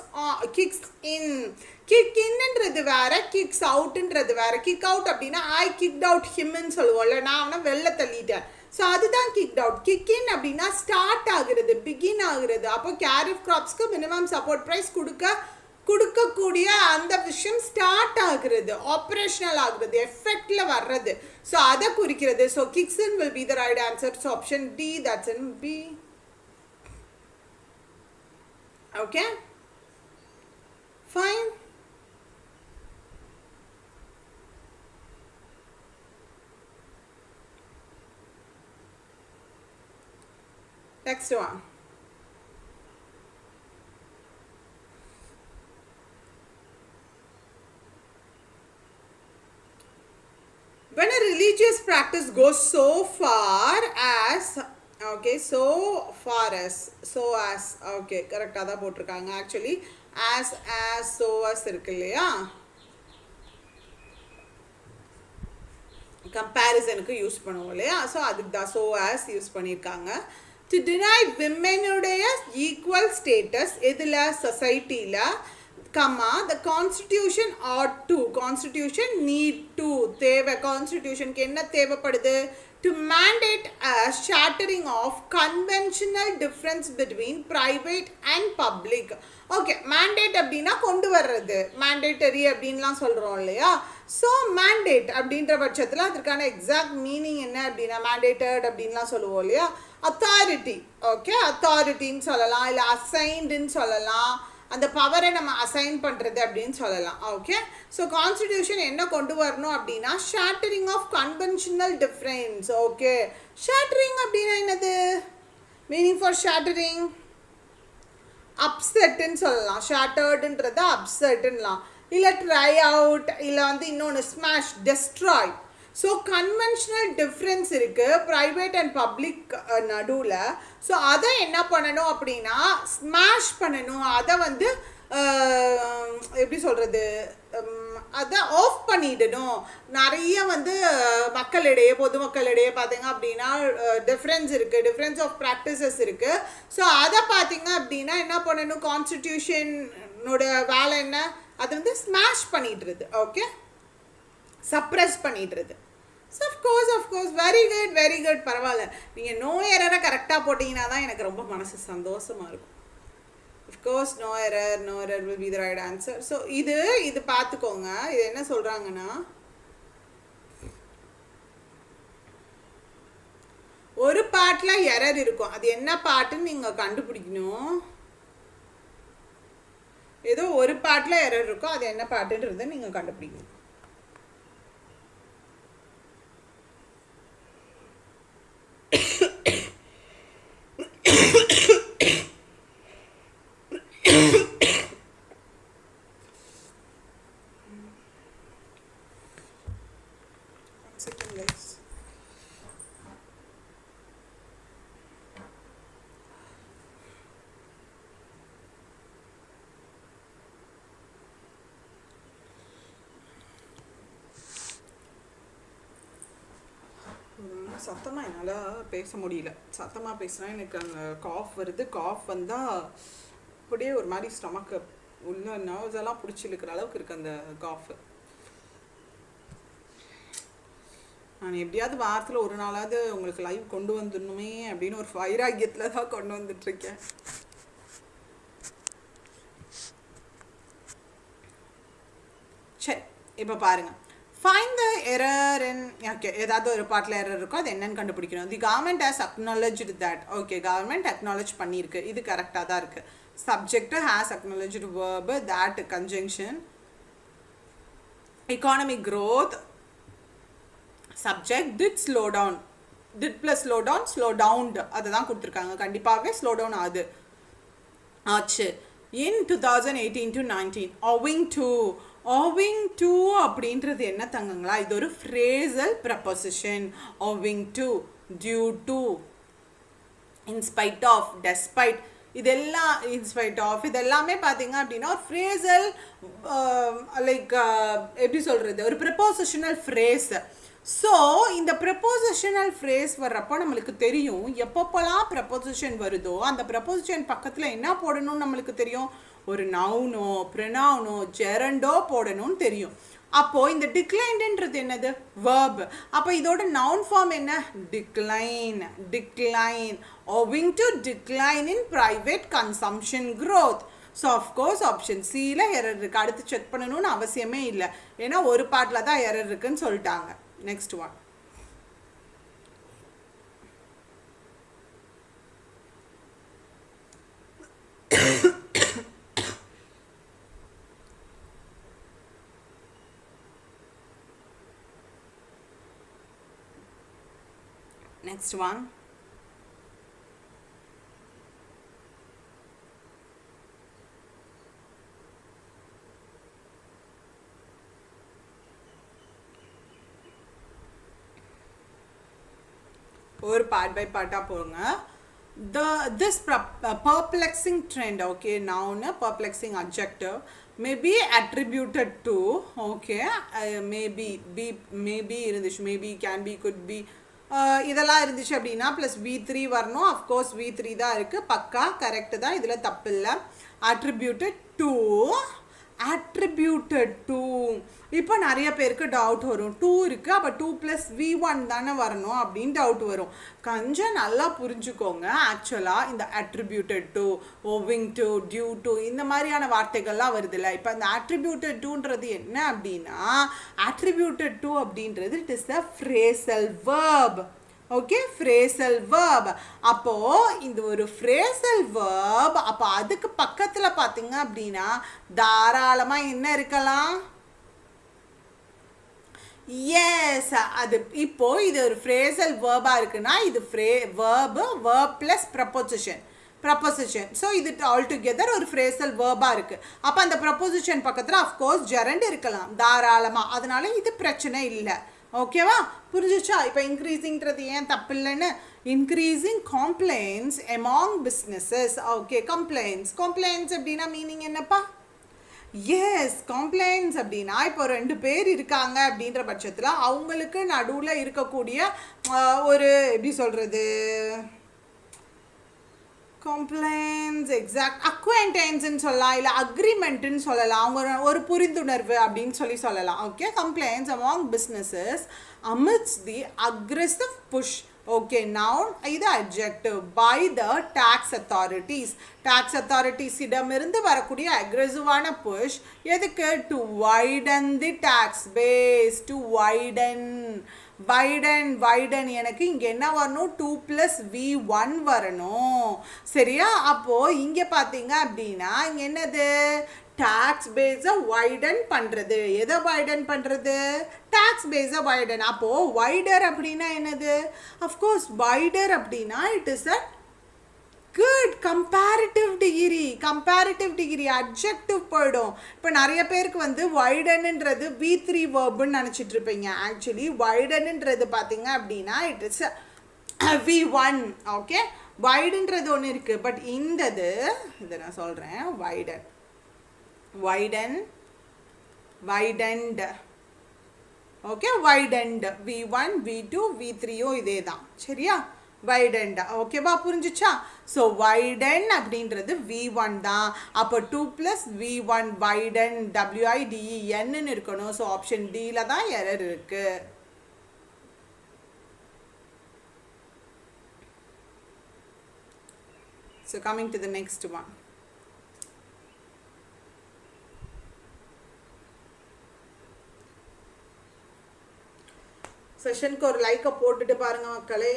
இன்ன்றது வேற, கிக்ஸ் அவுட்ன்றது வேற. கிக் அவுட் அப்படின்னா ஐ கிக்ட் அவுட் ஹிம்னு சொல்லுவோம்ல, நான் அவனை வெளில தள்ளிட்டேன். ஸோ அதுதான் கிக்ட் அவுட். கிக் இன் அப்படின்னா ஸ்டார்ட் ஆகுறது, பிகின் ஆகுறது. அப்போ கேரிஃப் கிராப்ஸ்க்கு மினிமம் சப்போர்ட் ப்ரைஸ் கொடுக்கக்கூடிய அந்த விஷயம் ஸ்டார்ட் ஆகுறது, ஆப்ரேஷனல் ஆகுறது, எஃபெக்டில் வர்றது. ஸோ அதை குறிக்கிறது. So kicks in will be the right answer. So option D, that's in B. Okay fine. Next one. When a religious practice goes so far as, okay, so as, okay, correct ah da potrukanga. Actually as so as irukku illaya, comparison ku use பண்ணுவோம் இல்லையா. So அதுக்கு தான் so as use பண்ணியிருக்காங்க. To deny women உடைய equal status எதில், சொசைட்டியில், the constitution ought to, constitution need to, தேவை, constitutionக்கு என்ன தேவைப்படுது, to mandate a shattering of conventional difference between private and public. Okay, mandate அப்படின்னா கொண்டு வர்றது, mandatory அப்படின்லாம் சொல்கிறோம் இல்லையா. ஸோ mandate அப்படின்ற பட்சத்தில் அதற்கான எக்ஸாக்ட் மீனிங் என்ன அப்படின்னா mandated அப்படின்லாம் சொல்லுவோம் இல்லையா. அத்தாரிட்டி, ஓகே, அத்தாரிட்டின்னு சொல்லலாம், இல்லை அசைன்டுன்னு சொல்லலாம், அந்த பவரை நம்ம அசைன் பண்ணுறது அப்படின்னு சொல்லலாம். ஓகே, ஸோ கான்ஸ்டிடியூஷன் என்ன கொண்டு வரணும் அப்படின்னா shattering of conventional difference. Okay, shattering அப்படின்னா என்னது, மீனிங் ஃபார் ஷேட்டரிங் அப்செட்டுன்னு சொல்லலாம், ஷேட்டர்டுன்றத அப்செட்டுன்னலாம். இல்லை ட்ரை அவுட், இல்லை வந்து இன்னொன்று smash, destroy. So conventional difference இருக்குது ப்ரைவேட் அண்ட் பப்ளிக் நடுவில். ஸோ அதை என்ன பண்ணணும் அப்படின்னா ஸ்மாஷ் பண்ணணும். அதை வந்து எப்படி சொல்கிறது, அதை ஆஃப் பண்ணிடணும். நிறைய வந்து மக்களிடையே பொதுமக்களிடையே பார்த்தீங்க அப்படின்னா டிஃப்ரென்ஸ் இருக்குது, டிஃப்ரென்ஸ் ஆஃப் ப்ராக்டிசஸ் இருக்குது. ஸோ அதை பார்த்தீங்க அப்படின்னா என்ன பண்ணணும், கான்ஸ்டிடியூஷனோட வேலை என்ன, அது வந்து ஸ்மாஷ் பண்ணிடுறது. ஓகே, சப்ரெஸ் பண்ணிடுறது. ஸோ அஃப்கோர்ஸ் வெரி குட் பரவாயில்ல. நீங்கள் நோ எரரை கரெக்டாக போட்டிங்கன்னா தான் எனக்கு ரொம்ப மனசு சந்தோஷமாக இருக்கும். Of course no error will be the right answer. ஸோ இது பார்த்துக்கோங்க. இது என்ன சொல்கிறாங்கன்னா, ஒரு பார்ட்டில் எரர் இருக்கும், அது என்ன பார்ட்டுன்னு நீங்கள் கண்டுபிடிக்கணும். ஏதோ ஒரு பார்ட்டில் எரர் இருக்கும், அது என்ன பார்ட்டுன்றதை நீங்கள் கண்டுபிடிக்கணும். சத்தமாக என்னால் பேச முடியல. சத்தமாக பேசினா எனக்கு அந்த காஃப் வருது. காஃப் வந்தால் அப்படியே ஒரு மாதிரி ஸ்டமக்கு உள்ள நர்வ்ஸ் எல்லாம் பிடிச்சி இழுக்கிற அளவுக்கு இருக்குது அந்த காஃபு. நான் எப்படியாவது வாரத்தில் ஒரு நாளாவது உங்களுக்கு லைவ் கொண்டு வந்துடணுமே அப்படின்னு ஒரு வைராக்கியத்தில் தான் கொண்டு வந்துட்டுருக்கேன். சரி, இப்போ பாருங்கள். Find the error in, okay, ஏதாவது ஒரு பார்ட்டில் எரர் இருக்கும், அது என்னன்னு கண்டுபிடிக்கணும். The government has acknowledged that. Okay, government acknowledge பண்ணியிருக்கு, இது கரெக்டாக தான் இருக்குது. Subject has acknowledged verb, that conjunction. economic growth, subject did slow down, did plus slow down, slow downed, அதை தான் கொடுத்துருக்காங்க. கண்டிப்பாகவே ஸ்லோ டவுன் ஆச்சு. in 2018 to 19 owing to அப்படின்றது என்ன தங்கங்களா, இது ஒரு phrasal preposition. owing to, due to, in spite of, despite, இதெல்லாம் in spite of இதெல்லாமே பார்த்தீங்க அப்படின்னா ஒரு phrasal லைக் எப்படி சொல்கிறது, ஒரு prepositional phrase. ஸோ இந்த ப்ரெப்போசிஷனல் ஃப்ரேஸ் வர்றப்போ நம்மளுக்கு தெரியும் எப்பப்போலாம் ப்ரெப்போசிஷன் வருதோ அந்த ப்ரெப்போசிஷன் பக்கத்தில் என்ன போடணும்னு நம்மளுக்கு தெரியும். ஒரு நவுனோ ப்ரொனவுனோ ஜெரண்டோ போடணும்னு தெரியும். அப்போது இந்த டிக்ளைன்டுன்றது என்னது, verb. அப்போ இதோட நவுன் ஃபார்ம் என்ன, decline. owing to decline in private consumption growth. So of course option சியில் எரர் இருக்குது. அடுத்து செக் பண்ணணும்னு அவசியமே இல்லை, ஏன்னா ஒரு பார்ட்டில் தான் எரர் இருக்குன்னு சொல்லிட்டாங்க. Next one. Next one. ஒரு பார்ட் பை பார்ட்டாக போங்க. this perplexing trend, okay, noun, perplexing adjective, may be attributed to, okay, maybe இருந்துச்சு, maybe, can be, could be, இதெல்லாம் இருந்துச்சு அப்படின்னா ப்ளஸ் V3 வரணும். அஃப்கோர்ஸ் V3 தான் இருக்குது, பக்கா கரெக்டு தான், இதில் தப்பு இல்லை. attributed to. இப்போ நிறைய பேருக்கு டவுட் வரும், 2 இருக்குது, அப்போ 2 + V1 தானே வரணும் அப்படின்னு டவுட் வரும். கொஞ்சம் நல்லா புரிஞ்சுக்கோங்க. ஆக்சுவலாக இந்த attributed to, owing to, due to இந்த மாதிரியான வார்த்தைகள்லாம் வருது இல்லை. இப்போ இந்த attributed toன்றது என்ன அப்படின்னா, attributed to அப்படின்றது it is a phrasal verb. Okay, phrasal verb. அப்போது இந்த ஒரு phrasal verb, அப்போ அதுக்கு பக்கத்தில் பார்த்தீங்க அப்படின்னா தாராளமாக என்ன இருக்கலாம், எஸ், அது இப்போது இது ஒரு phrasal verb இருக்குன்னா இது verb + preposition. ப்ரப்போசிஷன். ஸோ இது ஆல் டுகெதர் ஒரு ஃப்ரேசல் வேர்பாக இருக்குது. அப்போ அந்த ப்ரப்போசிஷன் பக்கத்தில் அஃப்கோர்ஸ் ஜெரண்ட் இருக்கலாம் தாராளமாக, அதனால இது பிரச்சனை இல்லை. ஓகேவா, புரிஞ்சிச்சா? இப்போ இன்க்ரீஸிங்கிறது ஏன் தப்பு இல்லைன்னு, increasing complaints among businesses. Okay, complaints அப்படின்னா மீனிங் என்னப்பா? எஸ், கம்ப்ளைண்ட்ஸ் அப்படின்னா இப்போ 2 பேர் இருக்காங்க அப்படின்ற பட்சத்தில் அவங்களுக்கு நடுவில் இருக்கக்கூடிய ஒரு எப்படி சொல்கிறது, கம்ப்ளைண்ட்ஸ் எக்ஸாக்ட் அக்வைண்டன்ஸ்ன்னு சொல்லலாம், இல்லை அக்ரிமெண்ட்டுன்னு சொல்லலாம், அவங்க ஒரு புரிந்துணர்வு அப்படின்னு சொல்லலாம். Okay, complaints among businesses amidst the aggressive push. Okay, noun இது adjective by the tax authorities. tax authorities இடமிருந்து வரக்கூடிய அக்ரெசிவான புஷ் எதுக்கு? To widen the tax base, to widen எனக்கு இங்கே என்ன வரணும்? 2 + V1 வரணும். சரியா? அப்போது இங்கே பார்த்தீங்க அப்படின்னா இங்கே என்னது? டேக்ஸ் பேஸை வைடன் பண்ணுறது. எதை வைடன் பண்ணுறது? டேக்ஸ் பேஸை வைடன். அப்போது வைடர் அப்படின்னா என்னது? அஃப்கோர்ஸ் வைடர் அப்படின்னா it is a good comparative degree adjective போயிடும். இப்போ நிறைய பேருக்கு வைடனுன்றது V3 வேர்புன்னு நினச்சிட்டு இருப்பீங்க. ஆக்சுவலி வைடனுன்றது பார்த்தீங்க அப்படின்னா இட் இஸ் V1. ஓகே, வைடுன்றது ஒன்று இருக்குது. பட் இதை நான் சொல்கிறேன், widened. Okay, widened V1 V2 V3யும் இதே தான். சரியா? வைடன்ட். ஓகேவா, புரிஞ்சிச்சா? ஸோ வைடன் அப்படின்றது V1 தான். அப்போ 2 + V1 வைடன் WIDEN இருக்கணும். ஸோ ஆப்ஷன் டியில் தான் எரர் இருக்கு. So coming to the next one. செஷனுக்கு ஒரு லைக்கை போட்டுட்டு பாருங்க மக்களே.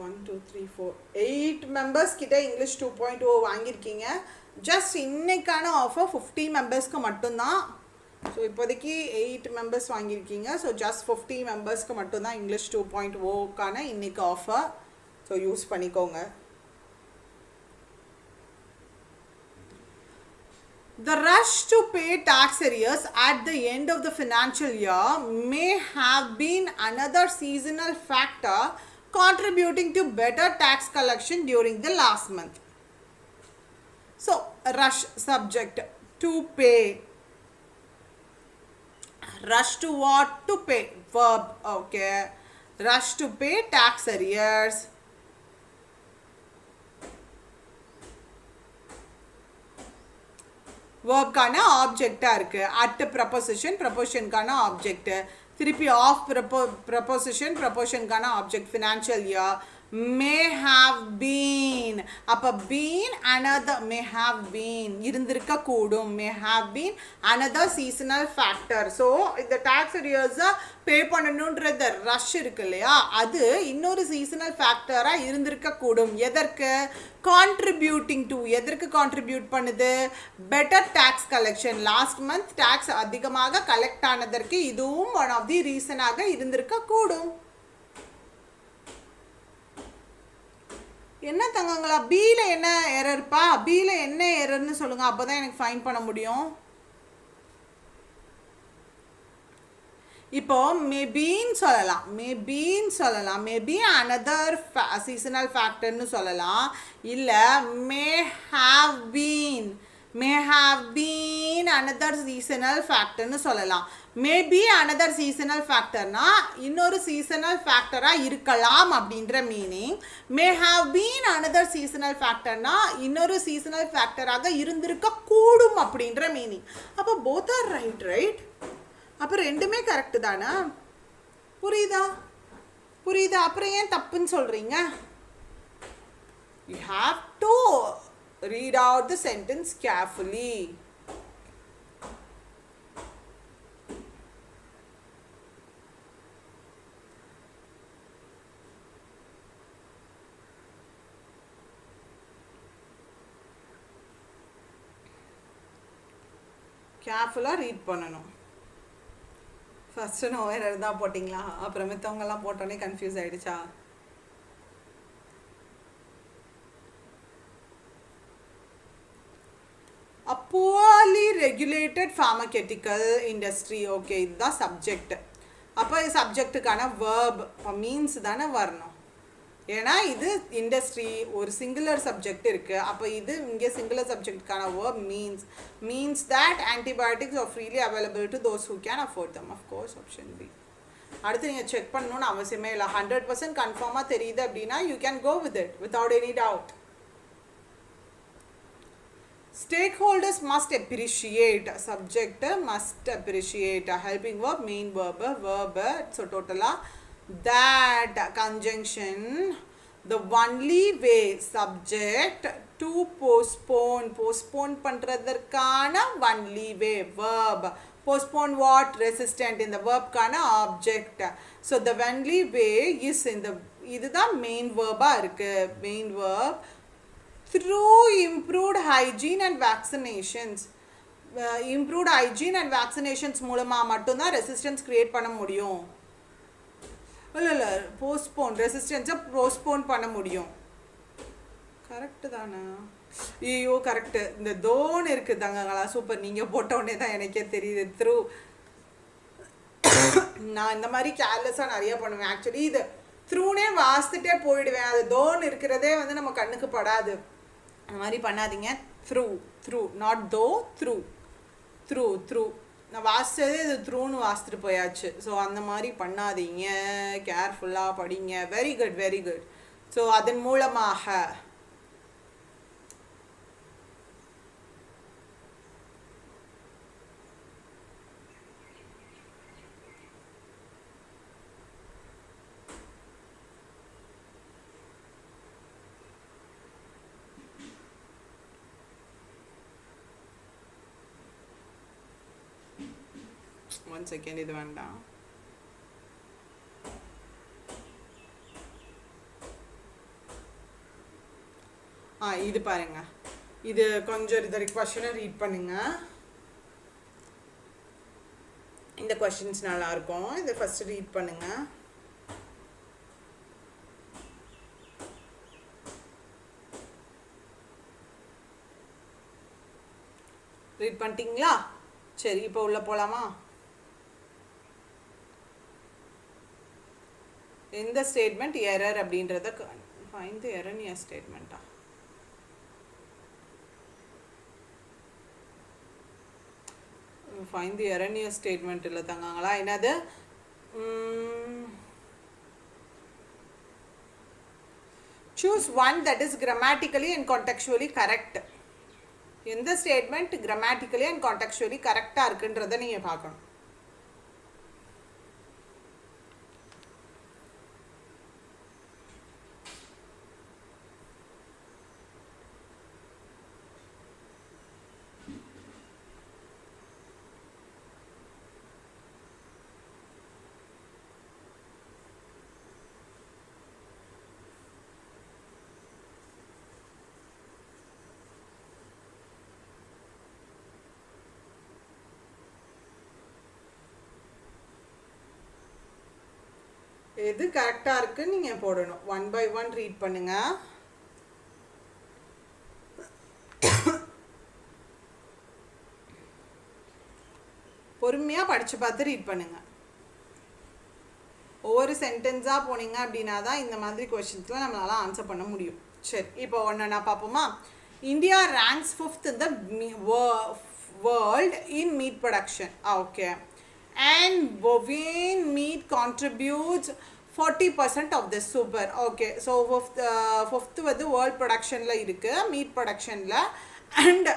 One two three four 8 members கிட்ட இங்கிலீஷ் 2.0 வாங்கியிருக்கீங்க. ஜஸ்ட் இன்னைக்கான ஆஃபர் 50 மெம்பர்ஸ்க்கு மட்டும்தான். ஸோ இப்போதைக்கு 8 மெம்பர்ஸ் வாங்கியிருக்கீங்க. ஸோ ஜஸ்ட் 50 மெம்பர்ஸ்க்கு மட்டும்தான் இங்கிலீஷ் 2.0க்கான இன்னைக்கு ஆஃபர். ஸோ யூஸ் பண்ணிக்கோங்க. The rush to pay tax arrears at the end of the financial year may have been another seasonal factor contributing to better tax collection during the last month. So rush subject to pay. Rush to what? To pay. Verb. Okay. Rush to pay tax arrears. Verbக்கான ஆப்ஜெக்டாக இருக்குது. At preposition, ப்ரப்போசிஷனுக்கான object. திருப்பி of preposition, ப்ரப்போசிஷனுக்கான object. Financial year. May have been. அப்போ been another, may have been இருந்திருக்கக்கூடும். May have been another seasonal factor. So இந்த tax அரியர்ஸை பே பண்ணணுன்றது ரஷ் இருக்கு இல்லையா, அது இன்னொரு சீசனல் ஃபேக்டராக இருந்திருக்கக்கூடும். எதற்கு? Contributing to. எதற்கு கான்ட்ரிபியூட் பண்ணுது? Better tax collection. Last month tax அதிகமாக கலெக்ட் ஆனதற்கு இதுவும் ஒன் ஆஃப் தி ரீசனாக இருந்திருக்கக்கூடும். என்ன தங்கங்களா, பியில் என்ன எரர்ப்பா? பியில் என்ன எரர்னு சொல்லுங்கள், அப்போ தான் எனக்கு ஃபைன் பண்ண முடியும். இப்போ மேபின்னு சொல்லலாம், மேபி அனதர் சீசனல் ஃபேக்டர்னு சொல்லலாம். இல்லை may have been another seasonal ஃபேக்டர்னு சொல்லலாம். மேபி அனதர் சீசனல் ஃபேக்டர்னா இன்னொரு சீசனல் ஃபேக்டராக இருக்கலாம் அப்படின்ற meaning. May have been another seasonal ஃபேக்டர்னா இன்னொரு சீசனல் ஃபேக்டராக இருந்திருக்க கூடும் அப்படின்ற மீனிங். அப்போ போத் ஆர் ரைட். அப்போ ரெண்டுமே கரெக்டு தானே? புரியுதா? அப்புறம் ஏன் தப்புன்னு சொல்கிறீங்க? You have to read out the sentence carefully. கேர்ஃபுல்லாக ரீட் பண்ணணும். ஃபஸ்ட்டு நோ எரர் தான் போட்டிங்களா? அப்புறம் மித்தவங்கெல்லாம் போட்டோன்னே கன்ஃபியூஸ் ஆகிடுச்சா? A poorly regulated pharmaceutical industry. Okay, இதுதான் சப்ஜெக்ட். அப்போ சப்ஜெக்ட்டுக்கான வேர்ப் இப்போ மீன்ஸ் தானே வரணும். ஏன்னா இது இண்டஸ்ட்ரி ஒரு சிங்குலர் சப்ஜெக்ட் இருக்குது. அப்போ இது இங்கே சிங்குலர் சப்ஜெக்ட்டுக்கான verb means that antibiotics are freely available to those who can afford them. Of course option B. அடுத்து நீங்கள் செக் பண்ணணும்னு அவசியமே இல்லை. 100% கன்ஃபார்மாக தெரியுது அப்படின்னா you can go with it without any doubt. Stakeholders must appreciate. Subject must appreciate. Helping verb, main verb. So totally that conjunction. The only way. Subject to postpone. Postpone பண்றதற்கான only way. Verb. Postpone what? Resistant. In the verb கான object. So the only way is in the இதுதான் main verb இருக்கு. Main verb. Through improved hygiene and vaccinations. Improved hygiene and vaccinations மூலமாக மட்டும்தான் resistance create பண்ண முடியும். இல்லை postpone ரெசிஸ்டன்ஸை postpone பண்ண முடியும். கரெக்டு தானே? ஐயோ கரெக்டு. இந்த தோன் இருக்குது தங்கங்களா, சூப்பர். நீங்கள் போட்ட உடனே தான் எனக்கே தெரியுது. த்ரூ நான் இந்த மாதிரி கேர்லெஸ்ஸாக நிறைய பண்ணுவேன். ஆக்சுவலி இது த்ரூனே வாசித்துட்டே போயிடுவேன். அது தோன் இருக்கிறதே வந்து நம்ம கண்ணுக்கு படாது. அந்த மாதிரி பண்ணாதீங்க. த்ரூ நாட் தோ, த்ரூ நான் வாசித்ததே இது த்ரூன்னு வாசித்துட்டு போயாச்சு. ஸோ அந்த மாதிரி பண்ணாதீங்க, கேர்ஃபுல்லாக படிங்க. Very good. ஸோ அதன் மூலமாக ஒன் செகண்ட், இது வேண்டாம். இது பாருங்க, இது கொஞ்சம் இந்த கொஸ்டினை ரீட் பண்ணுங்க. இந்த கொஸ்டின்ஸ் நல்லா இருக்கும். இதை ஃபர்ஸ்ட் ரீட் பண்ணுங்க. ரீட் பண்ணிட்டீங்களா? சரி, இப்போ உள்ள போலாமா? இந்த ஸ்டேட்மெண்ட் எரர் அப்படின்றத ஃபைண்ட் தி எரனியர் ஸ்டேட்மெண்ட்டா? ஃபைண்ட் தி எரனியர் ஸ்டேட்மெண்ட் இல்லை தங்காங்களா? என்னது? Choose one that is grammatically and contextually correct. எந்த ஸ்டேட்மெண்ட் கிராமட்டிக்கலி அண்ட் கான்டெக்சுவலி கரெக்டாக இருக்குன்றதை நீங்கள் பார்க்கணும். எது கரெக்டாக இருக்குன்னு நீங்கள் போடணும். 1 by 1 ரீட் பண்ணுங்க. பொறுமையாக படித்து பார்த்து ரீட் பண்ணுங்க. ஒவ்வொரு சென்டென்ஸாக போனீங்க அப்படின்னா தான் இந்த மாதிரி கொஸ்டின்ஸ்லாம் நம்மளால ஆன்சர் பண்ண முடியும். சரி, இப்போ ஒன்று நான் பார்ப்போமா? India ranks 5th in the world in meat production. Okay. And bovine meat contributes 40% of this. Super. Okay, so fifth வந்து வேர்ல்ட் ப்ரொடக்ஷனில் இருக்குது, மீட் ப்ரொடக்ஷனில். அண்ட்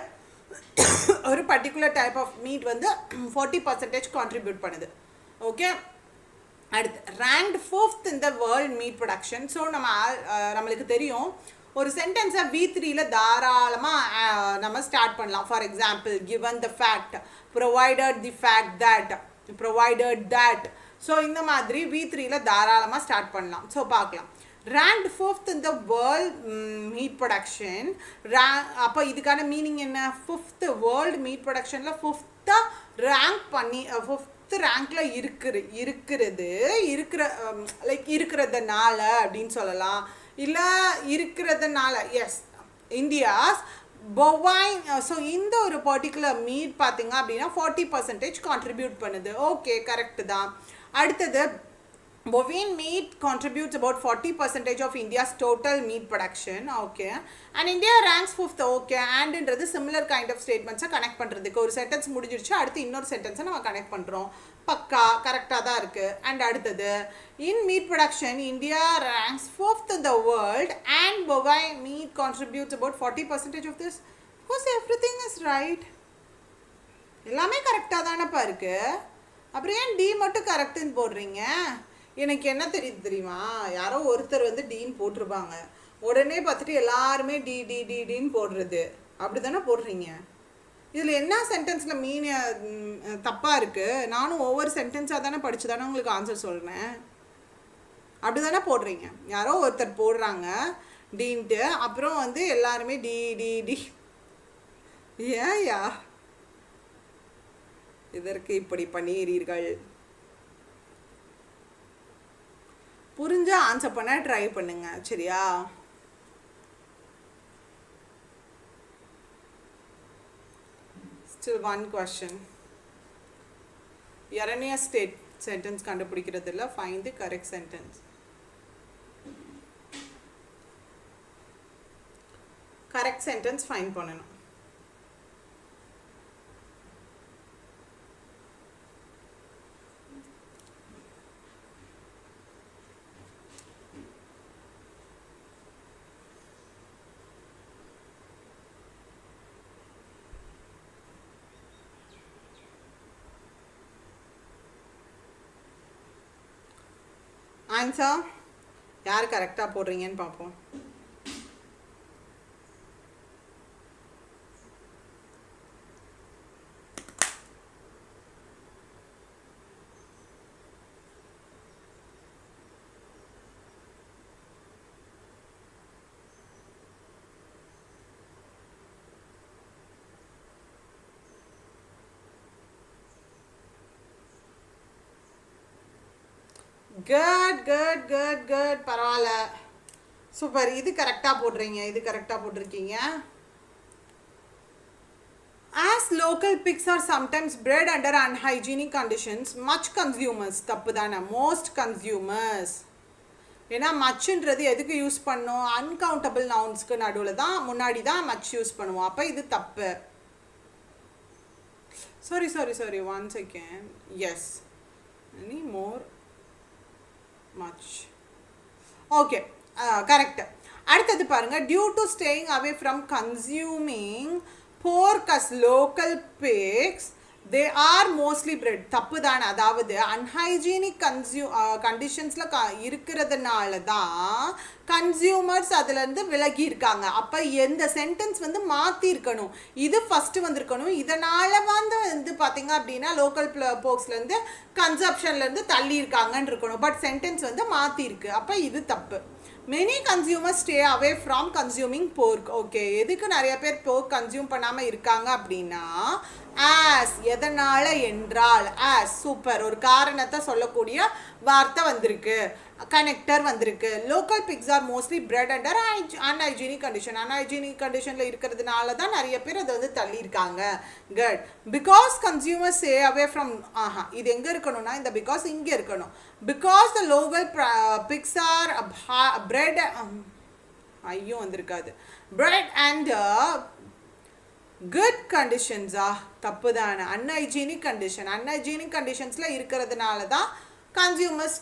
ஒரு பர்டிகுலர் டைப் ஆஃப் மீட் வந்து 40% கான்ட்ரிபியூட் பண்ணுது. ஓகே, அடுத்து ranked 5th in the world meat production. So நம்மளுக்கு தெரியும் ஒரு சென்டென்ஸை V3ல தாராளமாக நம்ம ஸ்டார்ட் பண்ணலாம். For example, given the fact, provided the fact that, provided that. So இந்த மாதிரி V3ல தாராளமாக ஸ்டார்ட் பண்ணலாம். ஸோ பார்க்கலாம். ranked 5th in the world meat production. அப்போ இதுக்கான மீனிங் என்ன? 5th வேர்ல்டு மீட் ப்ரொடக்ஷனில் 5th ரேங்க் பண்ணி 5th ரேங்க்கில் இருக்கிறதுனால அப்படின்னு சொல்லலாம். இல்லை இருக்கிறதுனால எஸ் இந்தியாஸ் bovine ஸோ இந்த ஒரு பர்டிகுலர் மீட் பார்த்தீங்க அப்படின்னா 40% கான்ட்ரிபியூட் பண்ணுது. ஓகே கரெக்டு தான். அடுத்தது bovine meat contributes about 40% of India's total meat production. Okay, and India ranks 5th. Okay, and inறது similar kind of statements connect பண்ணுறதுக்கு ஒரு சென்டென்ஸ் முடிஞ்சிருச்சு, அடுத்து இன்னொரு சென்டென்ஸை நம்ம கனெக்ட் பண்ணுறோம். பக்கா கரெக்டாக தான் இருக்குது. அண்ட் அடுத்தது in meat production India ranks 5th in the world and bovine meat contributes about 40% of this. Of course everything is right. எல்லாமே கரெக்டாக தானேப்பா இருக்குது. அப்புறம் ஏன் டி மட்டும் கரெக்டுன்னு போடுறீங்க? எனக்கு என்ன தெரியுமா, யாரோ ஒருத்தர் வந்து டீன்னு போட்டிருப்பாங்க, உடனே பார்த்துட்டு எல்லாருமே டின்னு போடுறது. அப்படி தானே போடுறீங்க. இதில் என்ன சென்டென்ஸில் தப்பாக இருக்குது? நானும் ஒவ்வொரு சென்டென்ஸாக தானே படித்து தானே உங்களுக்கு ஆன்சர் சொல்கிறேன். அப்படி தானே போடுறீங்க. யாரோ ஒருத்தர் போடுறாங்க டீன்ட்டு, அப்புறம் வந்து எல்லாருமே டி ஏயா இதற்கு இப்படி பண்ணீர்கள்? புரிஞ்ச ஆன்சர் பண்ண ட்ரை பண்ணுங்க சரியா? Still one question. erroneous sentence கண்டுபிடிக்கிறது இல்ல, find the correct sentence. correct sentence find பண்ணணும். ஆன்சர் யார் கரெக்டாக போடுறீங்கன்னு பார்ப்போம். குட் பரவாயில்ல, சூப்பர். இது கரெக்டாக போட்டிருக்கீங்க. As local pigs are sometimes bred under unhygienic conditions, much consumers, தப்பு தானே, most consumers. ஏன்னா மச்சுன்றது எதுக்கு யூஸ் பண்ணோம்? அன்கவுண்டபிள் நவுன்ஸ்க்கு நடுவில் தான், முன்னாடி தான் மச் யூஸ் பண்ணுவோம். அப்போ இது தப்பு. Sorry 1 second. எஸ், any more? much. Okay, correct. அடுத்தது பாருங்க, due to staying away from consuming pork as local pigs, they are mostly bred. தப்பு தானே. அதாவது அன்ஹைஜீனிக் கண்டிஷன்ஸில் இருக்கிறதுனால தான் கன்சியூமர்ஸ் அதுலேருந்து விலகி இருக்காங்க. அப்போ எந்த சென்டென்ஸ் வந்து மாற்றிருக்கணும், இது ஃபஸ்ட்டு வந்திருக்கணும். இதனால் வந்து பார்த்தீங்க அப்படின்னா லோக்கல் போக்ஸ்லேருந்து கன்சப்ஷன்லேருந்து தள்ளி இருக்காங்கன்னு இருக்கணும். பட் சென்டென்ஸ் வந்து மாற்றிருக்கு. அப்போ இது தப்பு. Many consumers stay away from consuming போர்க். ஓகே, எதுக்கு நிறைய பேர் போர்க் கன்சியூம் பண்ணாமல் இருக்காங்க அப்படின்னா, ஆஸ் எதனால் என்றால், ஆஸ் சூப்பர், ஒரு காரணத்தை சொல்லக்கூடிய வார்த்தை வந்திருக்கு, கனெக்டர் வந்திருக்கு. Local pigs are mostly bred under unhygienic condition. Unhygienic கண்டிஷனில் இருக்கிறதுனால தான் நிறைய பேர் அதை வந்து தள்ளியிருக்காங்க. Good. Because consumers stay away from, இது எங்கே இருக்கணும்னா இந்த பிகாஸ் இங்கே இருக்கணும். Because the local pigs are bred, ஐயோ வந்திருக்காது, பிரெட் அண்ட் குட் கண்டிஷன்ஸா, தப்பு தானே. அன்ஹைஜீனிக் கண்டிஷன்ஸில் இருக்கிறதுனால தான் கன்சியூமர்ஸ்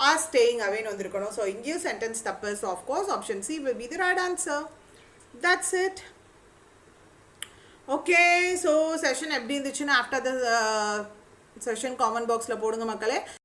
ஆர் ஸ்டேயிங் அவேன்னு வந்திருக்கணும். ஸோ இங்கேயும் சென்டென்ஸ் தப்பு. So of course option C will be the right answer. That's it. Okay, so session எப்படி இருந்துச்சுன்னு ஆஃப்டர் த செஷன் காமெண்ட் பாக்ஸில் போடுங்க மக்களே.